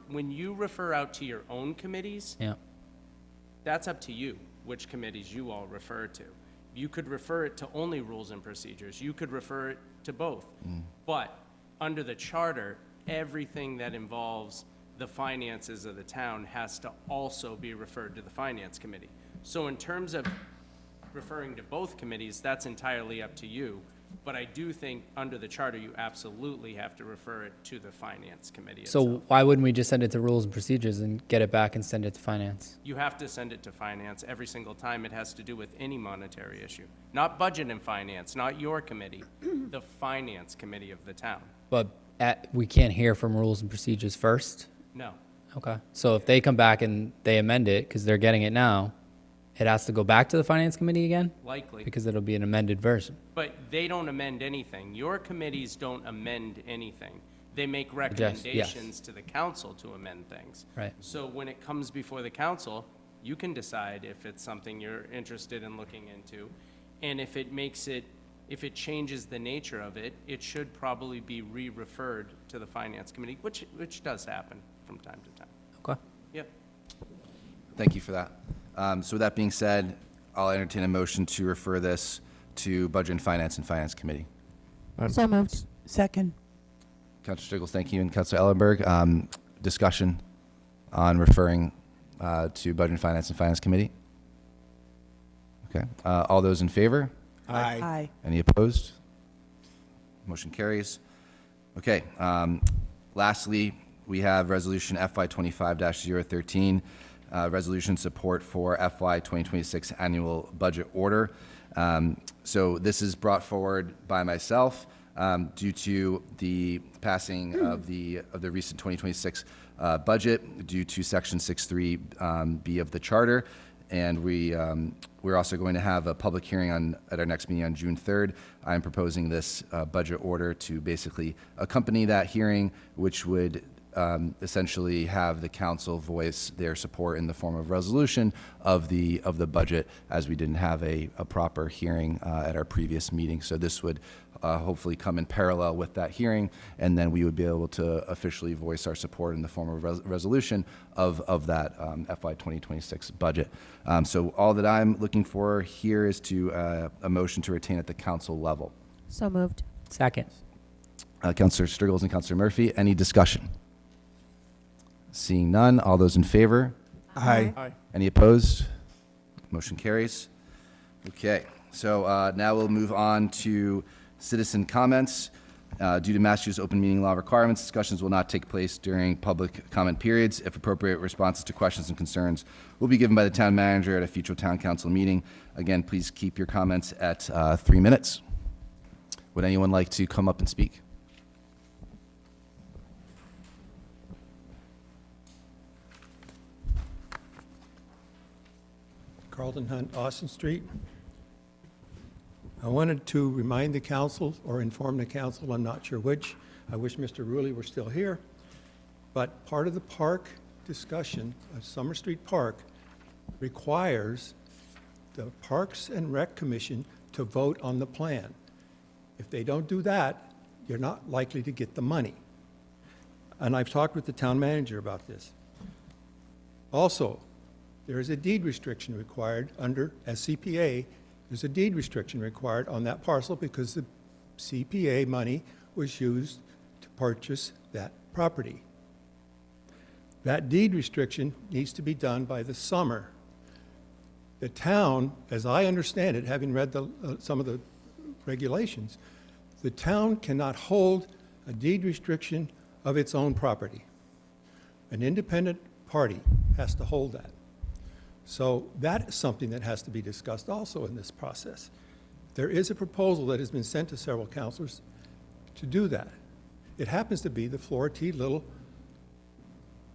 When you refer out to your own committees, Yeah. that's up to you, which committees you all refer to. You could refer it to only Rules and Procedures. You could refer it to both. But under the charter, everything that involves the finances of the town has to also be referred to the Finance Committee. So in terms of referring to both committees, that's entirely up to you. But I do think under the charter, you absolutely have to refer it to the Finance Committee itself. So why wouldn't we just send it to Rules and Procedures and get it back and send it to Finance? You have to send it to Finance every single time it has to do with any monetary issue. Not Budget and Finance, not your committee, the Finance Committee of the town. But we can't hear from Rules and Procedures first? No. Okay. So if they come back and they amend it, because they're getting it now, it has to go back to the Finance Committee again? Likely. Because it'll be an amended version. But they don't amend anything. Your committees don't amend anything. They make Yes. recommendations to the council to amend things. Right. So when it comes before the council, you can decide if it's something you're interested in looking into. And if it changes the nature of it, it should probably be re-referred to the Finance Committee, which does happen from time to time. Okay. Yep. Thank you for that. So with that being said, I'll entertain a motion to refer this to Budget and Finance Committee. So moved. Second. Councilor Stiggles, thank you, and Councilor Ellenberg. Discussion on referring to Budget and Finance Committee? Okay. All those in favor? Aye. Any opposed? Motion carries. Okay. Lastly, we have Resolution FY 25-013, resolution support for FY 2026 annual budget order. So this is brought forward by myself due to the passing of the recent 2026 budget, due to Section 6.3 B of the Charter. And we're also going to have a public hearing at our next meeting on June 3rd. I'm proposing this budget order to basically accompany that hearing, which would essentially have the council voice their support in the form of resolution of the budget, as we didn't have a proper hearing at our previous meeting. So this would hopefully come in parallel with that hearing, and then we would be able to officially voice our support in the form of resolution of that FY 2026 budget. So all that I'm looking for here is to a motion to retain at the council level. So moved. Second. Councilor Striggles and Councilor Murphy, any discussion? Seeing none, all those in favor? Aye. Aye. Any opposed? Motion carries. Okay, so now we'll move on to citizen comments. Due to Massachusetts open meeting law requirements, discussions will not take place during public comment periods. If appropriate, responses to questions and concerns will be given by the town manager at a future town council meeting. Again, please keep your comments at 3 minutes. Would anyone like to come up and speak? Carlton Hunt, Austin Street. I wanted to remind the council, or inform the council, I'm not sure which. I wish Mr. Rulli were still here. But part of the park discussion of Summer Street Park requires the Parks and Rec Commission to vote on the plan. If they don't do that, you're not likely to get the money. And I've talked with the town manager about this. Also, there is a deed restriction required under, as CPA, there's a deed restriction required on that parcel because the CPA money was used to purchase that property. That deed restriction needs to be done by the summer. The town, as I understand it, having read some of the regulations, the town cannot hold a deed restriction of its own property. An independent party has to hold that. So that is something that has to be discussed also in this process. There is a proposal that has been sent to several councilors to do that. It happens to be the Flora T. Little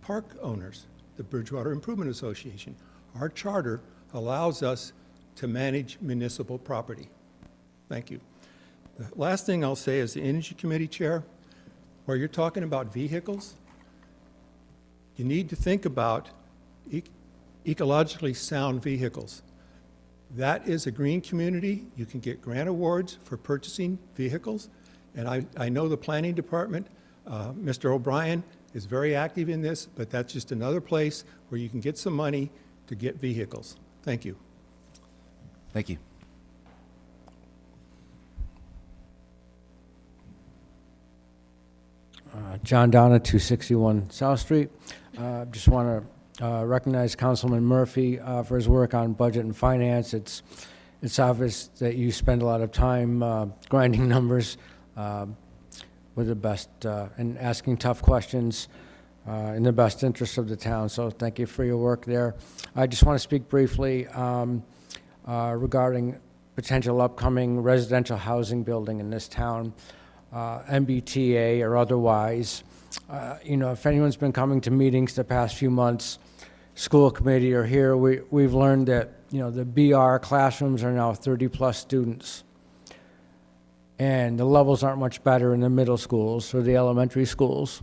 park owners, the Bridgewater Improvement Association. Our charter allows us to manage municipal property. Thank you. The last thing I'll say is the Energy Committee Chair, where you're talking about vehicles, you need to think about ecologically sound vehicles. That is a green community. You can get grant awards for purchasing vehicles. And I know the planning department, Mr. O'Brien, is very active in this, but that's just another place where you can get some money to get vehicles. Thank you. Thank you. John Donna, 261 South Street. Just want to recognize Councilman Murphy for his work on budget and finance. It's obvious that you spend a lot of time grinding numbers with the best and asking tough questions in the best interest of the town. So thank you for your work there. I just want to speak briefly regarding potential upcoming residential housing building in this town, MBTA or otherwise. If anyone's been coming to meetings the past few months, school committee or here, we've learned that, the BR classrooms are now 30+ students. And the levels aren't much better in the middle schools or the elementary schools.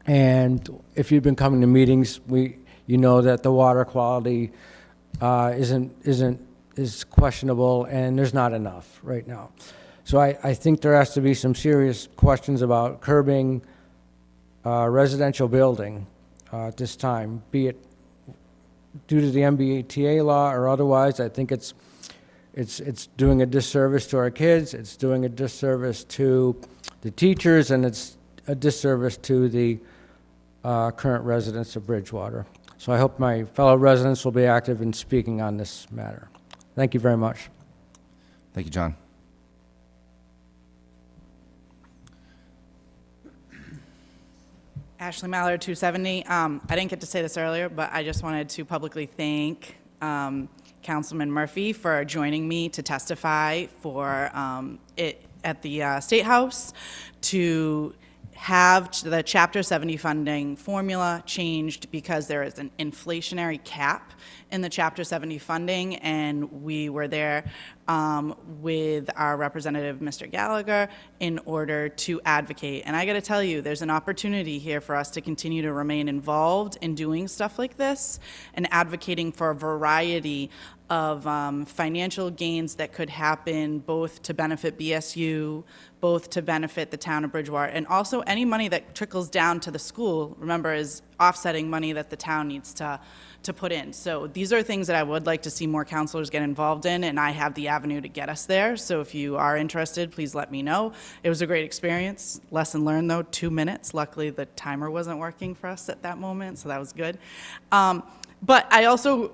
And if you've been coming to meetings, you know that the water quality is questionable, and there's not enough right now. So I think there has to be some serious questions about curbing residential building at this time, be it due to the MBTA law or otherwise. I think it's doing a disservice to our kids, it's doing a disservice to the teachers, and it's a disservice to the current residents of Bridgewater. So I hope my fellow residents will be active in speaking on this matter. Thank you very much. Thank you, John. Ashley Mallard, 270. I didn't get to say this earlier, but I just wanted to publicly thank Councilman Murphy for joining me to testify for it at the State House to have the Chapter 70 funding formula changed because there is an inflationary cap in the Chapter 70 funding, and we were there with our representative, Mr. Gallagher, in order to advocate. And I got to tell you, there's an opportunity here for us to continue to remain involved in doing stuff like this and advocating for a variety of financial gains that could happen both to benefit BSU, both to benefit the town of Bridgewater, and also any money that trickles down to the school, remember, is offsetting money that the town needs to put in. So these are things that I would like to see more counselors get involved in, and I have the avenue to get us there. So if you are interested, please let me know. It was a great experience. Lesson learned, though, 2 minutes. Luckily, the timer wasn't working for us at that moment, so that was good. But I also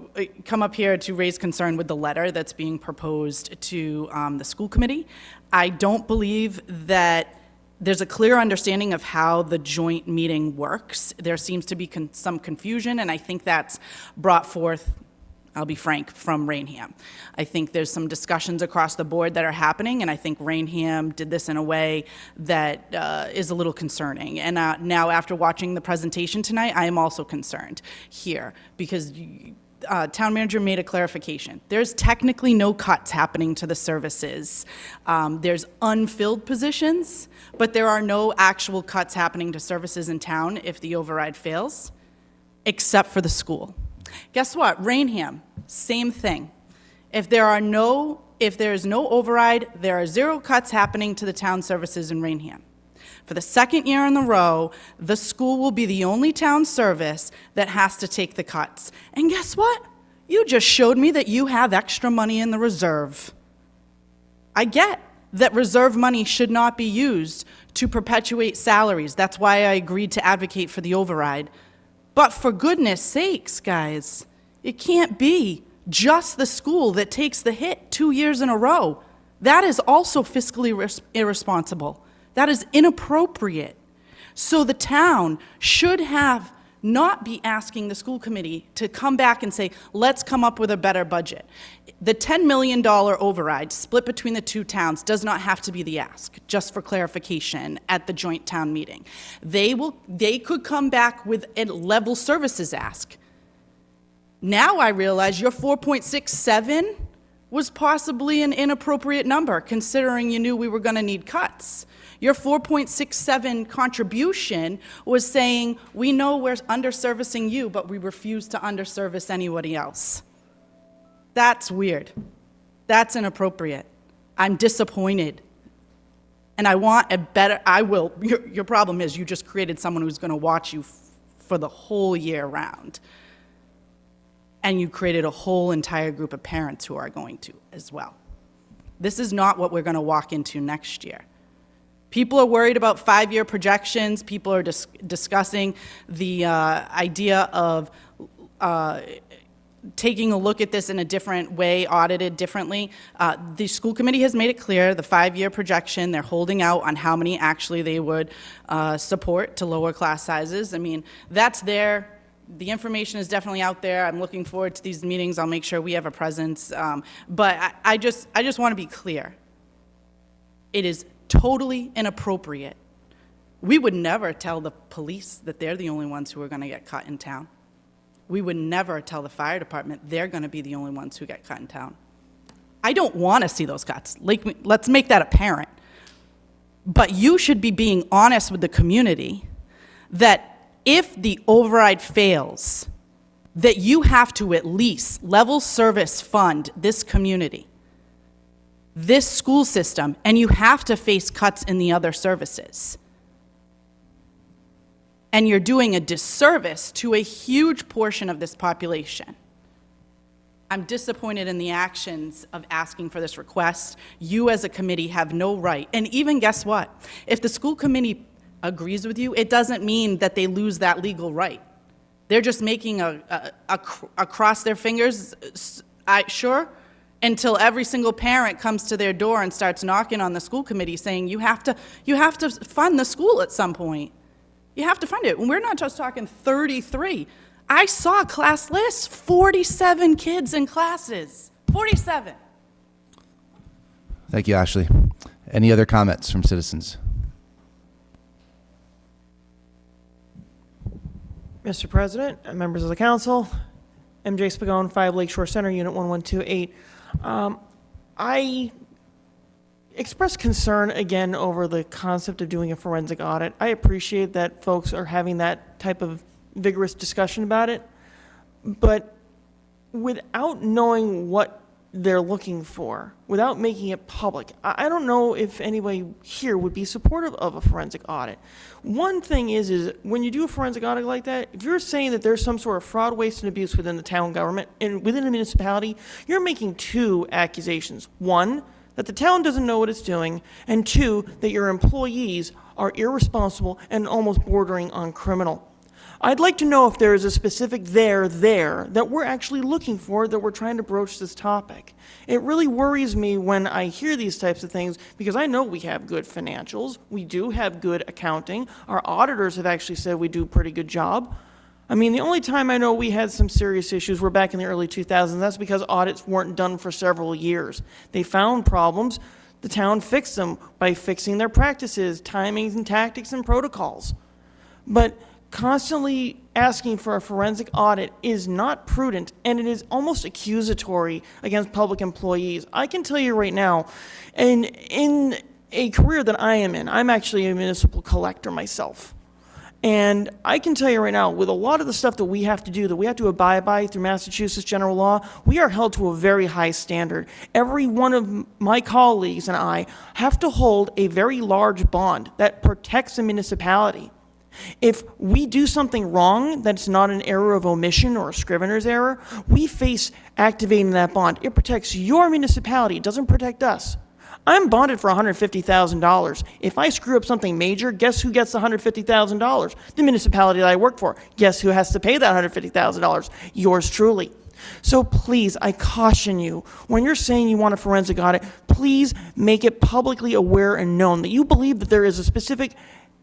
come up here to raise concern with the letter that's being proposed to the school committee. I don't believe that there's a clear understanding of how the joint meeting works. There seems to be some confusion, and I think that's brought forth, I'll be frank, from Rainham. I think there's some discussions across the board that are happening, and I think Rainham did this in a way that is a little concerning. And now, after watching the presentation tonight, I am also concerned here, because town manager made a clarification. There's technically no cuts happening to the services. There's unfilled positions, but there are no actual cuts happening to services in town if the override fails, except for the school. Guess what? Rainham, same thing. If there is no override, there are 0 cuts happening to the town services in Rainham. For the second year in a row, the school will be the only town service that has to take the cuts. And guess what? You just showed me that you have extra money in the reserve. I get that reserve money should not be used to perpetuate salaries. That's why I agreed to advocate for the override. But for goodness sakes, guys, it can't be just the school that takes the hit 2 years in a row. That is also fiscally irresponsible. That is inappropriate. So the town should have not be asking the school committee to come back and say, let's come up with a better budget. The $10 million override split between the two towns does not have to be the ask, just for clarification at the joint town meeting. They could come back with a level services ask. Now I realize your 4.67 was possibly an inappropriate number, considering you knew we were going to need cuts. Your 4.67 contribution was saying, we know we're underservicing you, but we refuse to underservice anybody else. That's weird. That's inappropriate. I'm disappointed. And I want a better, your problem is you just created someone who's going to watch you for the whole year round. And you created a whole entire group of parents who are going to as well. This is not what we're going to walk into next year. People are worried about 5-year projections. People are discussing the idea of taking a look at this in a different way, audited differently. The school committee has made it clear, the 5-year projection, they're holding out on how many actually they would support to lower class sizes. I mean, that's there. The information is definitely out there. I'm looking forward to these meetings. I'll make sure we have a presence. But I just want to be clear. It is totally inappropriate. We would never tell the police that they're the only ones who are going to get cut in town. We would never tell the fire department they're going to be the only ones who get cut in town. I don't want to see those cuts. Let's make that apparent. But you should be being honest with the community that if the override fails, that you have to at least level service fund this community, this school system, and you have to face cuts in the other services. And you're doing a disservice to a huge portion of this population. I'm disappointed in the actions of asking for this request. You as a committee have no right. And even guess what? If the school committee agrees with you, it doesn't mean that they lose that legal right. They're just making a cross their fingers, sure, until every single parent comes to their door and starts knocking on the school committee saying, you have to fund the school at some point. You have to fund it. And we're not just talking 33. I saw class lists, 47 kids in classes, 47. Thank you, Ashley. Any other comments from citizens? Mr. President, members of the council, MJ Spagone, 5 Lakeshore Center, Unit 1128. I express concern again over the concept of doing a forensic audit. I appreciate that folks are having that type of vigorous discussion about it, but without knowing what they're looking for, without making it public, I don't know if anybody here would be supportive of a forensic audit. One thing is when you do a forensic audit like that, if you're saying that there's some sort of fraud, waste, and abuse within the town government and within a municipality, you're making two accusations. One, that the town doesn't know what it's doing, and two, that your employees are irresponsible and almost bordering on criminal. I'd like to know if there is a specific there that we're actually looking for, that we're trying to broach this topic. It really worries me when I hear these types of things, because I know we have good financials, we do have good accounting, our auditors have actually said we do a pretty good job. I mean, the only time I know we had some serious issues were back in the early 2000s. That's because audits weren't done for several years. They found problems. The town fixed them by fixing their practices, timings, and tactics and protocols. But constantly asking for a forensic audit is not prudent, and it is almost accusatory against public employees. I can tell you right now, and in a career that I am in, I'm actually a municipal collector myself. And I can tell you right now, with a lot of the stuff that we have to do, that we have to abide by through Massachusetts general law, we are held to a very high standard. Every one of my colleagues and I have to hold a very large bond that protects the municipality. If we do something wrong that's not an error of omission or a scrivener's error, we face activating that bond. It protects your municipality. It doesn't protect us. I'm bonded for $150,000. If I screw up something major, guess who gets the $150,000? The municipality that I work for. Guess who has to pay that $150,000? Yours truly. So please, I caution you, when you're saying you want a forensic audit, please make it publicly aware and known that you believe that there is a specific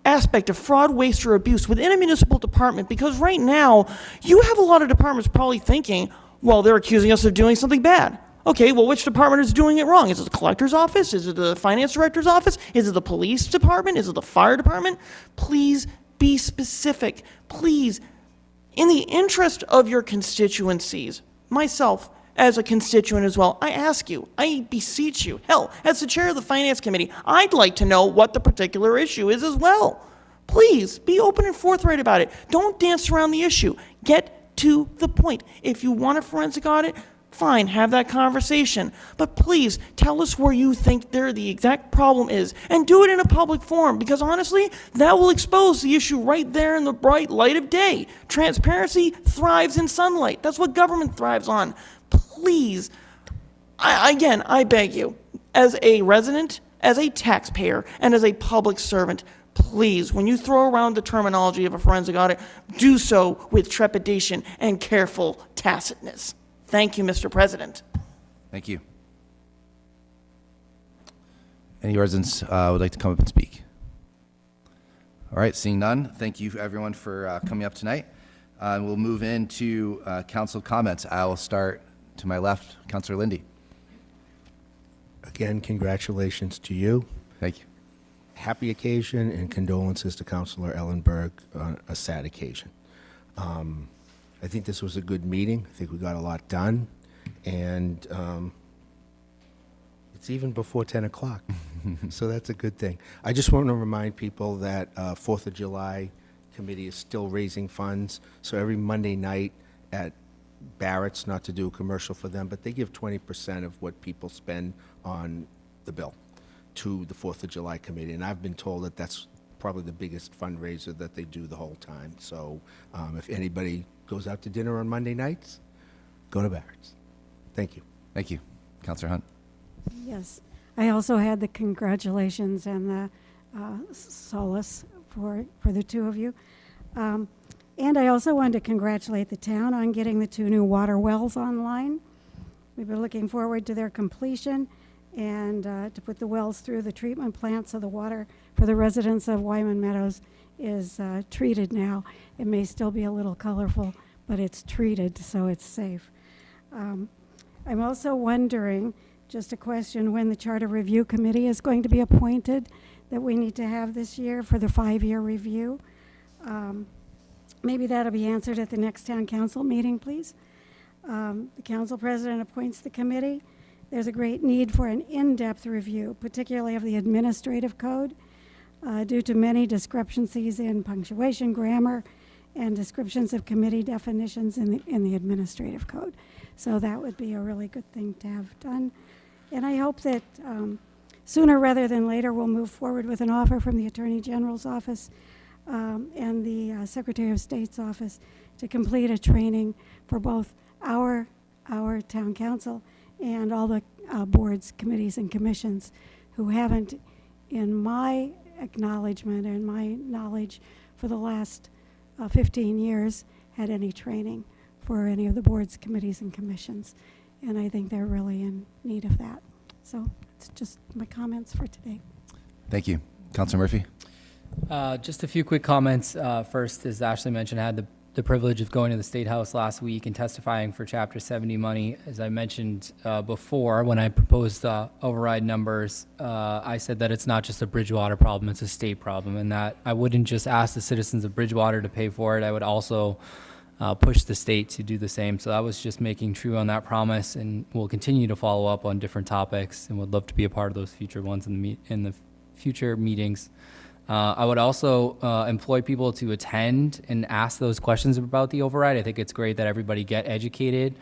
aspect of fraud, waste, or abuse within a municipal department, because right now, you have a lot of departments probably thinking, well, they're accusing us of doing something bad. Okay, well, which department is doing it wrong? Is it the collector's office? Is it the finance director's office? Is it the police department? Is it the fire department? Please be specific. Please, in the interest of your constituencies, myself as a constituent as well, I ask you, I beseech you, hell, as the chair of the finance committee, I'd like to know what the particular issue is as well. Please, be open and forthright about it. Don't dance around the issue. Get to the point. If you want a forensic audit, fine, have that conversation. But please, tell us where you think the exact problem is, and do it in a public forum, because honestly, that will expose the issue right there in the bright light of day. Transparency thrives in sunlight. That's what government thrives on. Please, I beg you, as a resident, as a taxpayer, and as a public servant, please, when you throw around the terminology of a forensic audit, do so with trepidation and careful tacitness. Thank you, Mr. President. Thank you. Any residents would like to come up and speak? All right, seeing none, thank you everyone for coming up tonight. We'll move into council comments. I will start to my left, Councilor Lindy. Again, congratulations to you. Thank you. Happy occasion, and condolences to Councilor Ellenberg on a sad occasion. I think this was a good meeting. I think we got a lot done, and it's even before 10 o'clock, so that's a good thing. I just want to remind people that 4th of July committee is still raising funds, so every Monday night at Barrett's, not to do a commercial for them, but they give 20% of what people spend on the bill to the 4th of July committee, and I've been told that that's probably the biggest fundraiser that they do the whole time. So if anybody goes out to dinner on Monday nights, go to Barrett's. Thank you. Thank you. Councilor Hunt. Yes, I also had the congratulations and the solace for the two of you. And I also wanted to congratulate the town on getting the 2 new water wells online. We've been looking forward to their completion and to put the wells through the treatment plant so the water for the residents of Wyman Meadows is treated now. It may still be a little colorful, but it's treated, so it's safe. I'm also wondering, just a question when the Charter Review Committee is going to be appointed that we need to have this year for the 5-year review. Maybe that'll be answered at the next town council meeting, please. The council president appoints the committee. There's a great need for an in-depth review, particularly of the administrative code, due to many discrepancies in punctuation, grammar, and descriptions of committee definitions in the administrative code. So that would be a really good thing to have done. And I hope that sooner rather than later we'll move forward with an offer from the Attorney General's office and the Secretary of State's office to complete a training for both our town council and all the boards, committees, and commissions who haven't, in my acknowledgement and my knowledge for the last 15 years, had any training for any of the boards, committees, and commissions. And I think they're really in need of that. So it's just my comments for today. Thank you. Councilor Murphy? Just a few quick comments. First, as Ashley mentioned, I had the privilege of going to the State House last week and testifying for Chapter 70 money. As I mentioned before, when I proposed override numbers, I said that it's not just a Bridgewater problem, it's a state problem, and that I wouldn't just ask the citizens of Bridgewater to pay for it, I would also push the state to do the same. So I was just making true on that promise, and we'll continue to follow up on different topics and would love to be a part of those future ones in the future meetings. I would also employ people to attend and ask those questions about the override. I think it's great that everybody get educated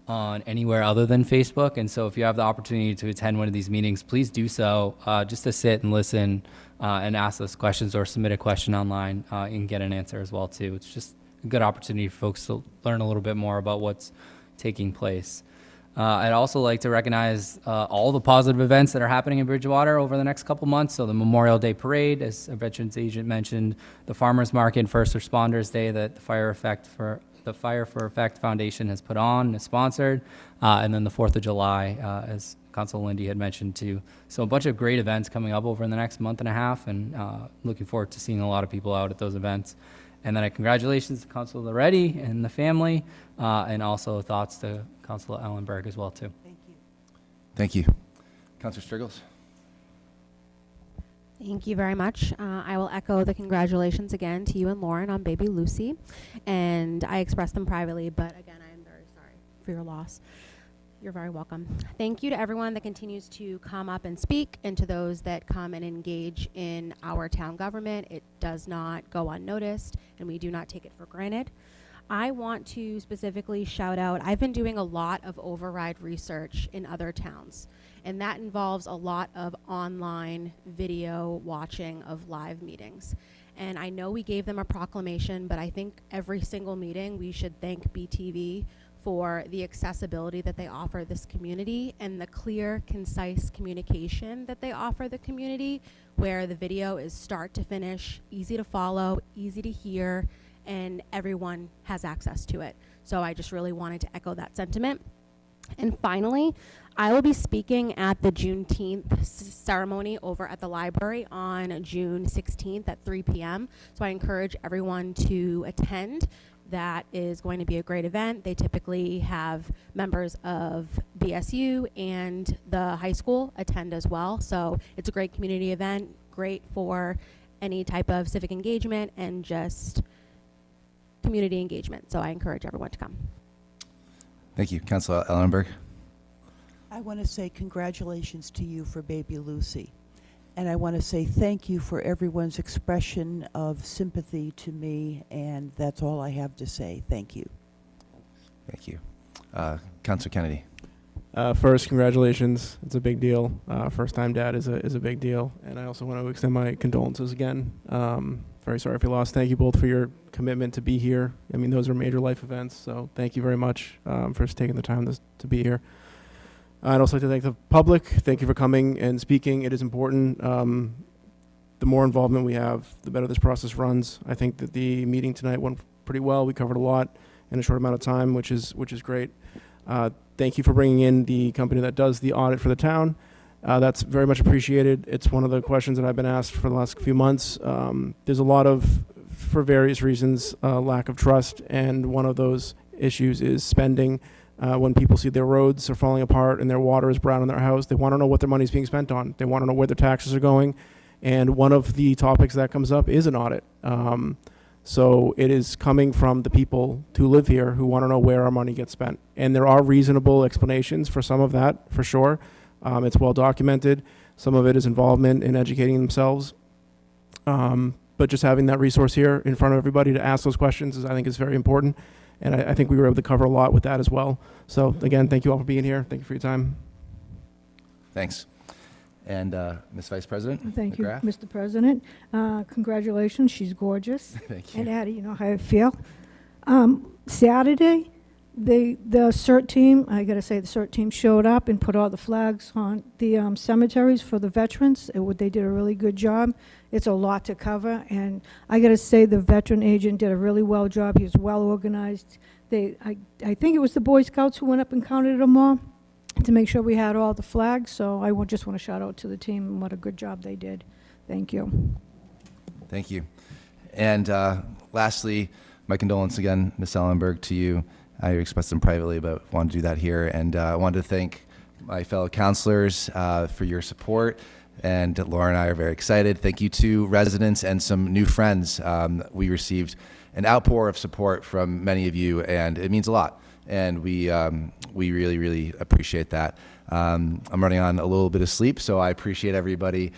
on anywhere other than Facebook. And so if you have the opportunity to attend one of these meetings, please do so, just to sit and listen and ask those questions or submit a question online and get an answer as well, too. It's just a good opportunity for folks to learn a little bit more about what's taking place. I'd also like to recognize all the positive events that are happening in Bridgewater over the next couple months. So the Memorial Day Parade, as a Veterans Agent mentioned, the Farmers Market and First Responders Day that the Fire for Effect Foundation has put on and is sponsored, and then the 4th of July, as Council Lindy had mentioned too. So a bunch of great events coming up over the next month and a half, and looking forward to seeing a lot of people out at those events. And then congratulations to Councilor Loretti and the family, and also thoughts to Councilor Ellenberg as well, too. Thank you. Thank you. Councilor Striggles? Thank you very much. I will echo the congratulations again to you and Lauren on baby Lucy. And I expressed them privately, but again, I am very sorry for your loss. You're very welcome. Thank you to everyone that continues to come up and speak, and to those that come and engage in our town government. It does not go unnoticed, and we do not take it for granted. I want to specifically shout out, I've been doing a lot of override research in other towns, and that involves a lot of online video watching of live meetings. And I know we gave them a proclamation, but I think every single meeting we should thank BTV for the accessibility that they offer this community and the clear, concise communication that they offer the community, where the video is start to finish, easy to follow, easy to hear, and everyone has access to it. So I just really wanted to echo that sentiment. And finally, I will be speaking at the Juneteenth ceremony over at the library on June 16th at 3 p.m. So I encourage everyone to attend. That is going to be a great event. They typically have members of BSU and the high school attend as well. So it's a great community event, great for any type of civic engagement and just community engagement. So I encourage everyone to come. Thank you. Councilor Ellenberg? I want to say congratulations to you for baby Lucy. And I want to say thank you for everyone's expression of sympathy to me, and that's all I have to say. Thank you. Thank you. Councilor Kennedy? First, congratulations. It's a big deal. First-time dad is a big deal. And I also want to extend my condolences again. Very sorry for your loss. Thank you both for your commitment to be here. I mean, those are major life events, so thank you very much for taking the time to be here. I'd also like to thank the public. Thank you for coming and speaking. It is important. The more involvement we have, the better this process runs. I think that the meeting tonight went pretty well. We covered a lot in a short amount of time, which is great. Thank you for bringing in the company that does the audit for the town. That's very much appreciated. It's one of the questions that I've been asked for the last few months. There's a lot of, for various reasons, lack of trust, and one of those issues is spending when people see their roads are falling apart and their water is brown in their house. They want to know what their money is being spent on. They want to know where their taxes are going. And one of the topics that comes up is an audit. So it is coming from the people who live here who want to know where our money gets spent. And there are reasonable explanations for some of that, for sure. It's well documented. Some of it is involvement in educating themselves. But just having that resource here in front of everybody to ask those questions I think is very important. And I think we were able to cover a lot with that as well. So again, thank you all for being here. Thank you for your time. Thanks. And Ms. Vice President? Thank you, McGrath? Mr. President. Congratulations, she's gorgeous. Thank you. And Addie, you know how I feel. Saturday, the CERT team, I gotta say, the CERT team showed up and put all the flags on the cemeteries for the veterans. They did a really good job. It's a lot to cover, and I gotta say, the veteran agent did a really well job. He was well organized. I think it was the Boy Scouts who went up and counted them all to make sure we had all the flags, so I just want to shout out to the team and what a good job they did. Thank you. Thank you. And lastly, my condolence again, Ms. Ellenberg, to you. I expressed them privately, but wanted to do that here. And I wanted to thank my fellow counselors for your support. And Laura and I are very excited. Thank you to residents and some new friends. We received an outpour of support from many of you, and it means a lot. And we really, really appreciate that. I'm running on a little bit of sleep, so I appreciate everybody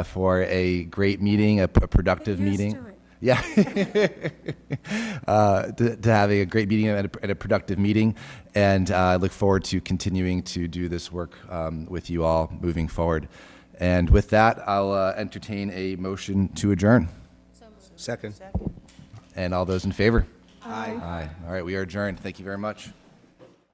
for a great meeting, a productive meeting. Yeah, to having a great meeting and a productive meeting, and I look forward to continuing to do this work with you all moving forward. And with that, I'll entertain a motion to adjourn. Second. And all those in favor? Aye. Aye. All right, we are adjourned. Thank you very much.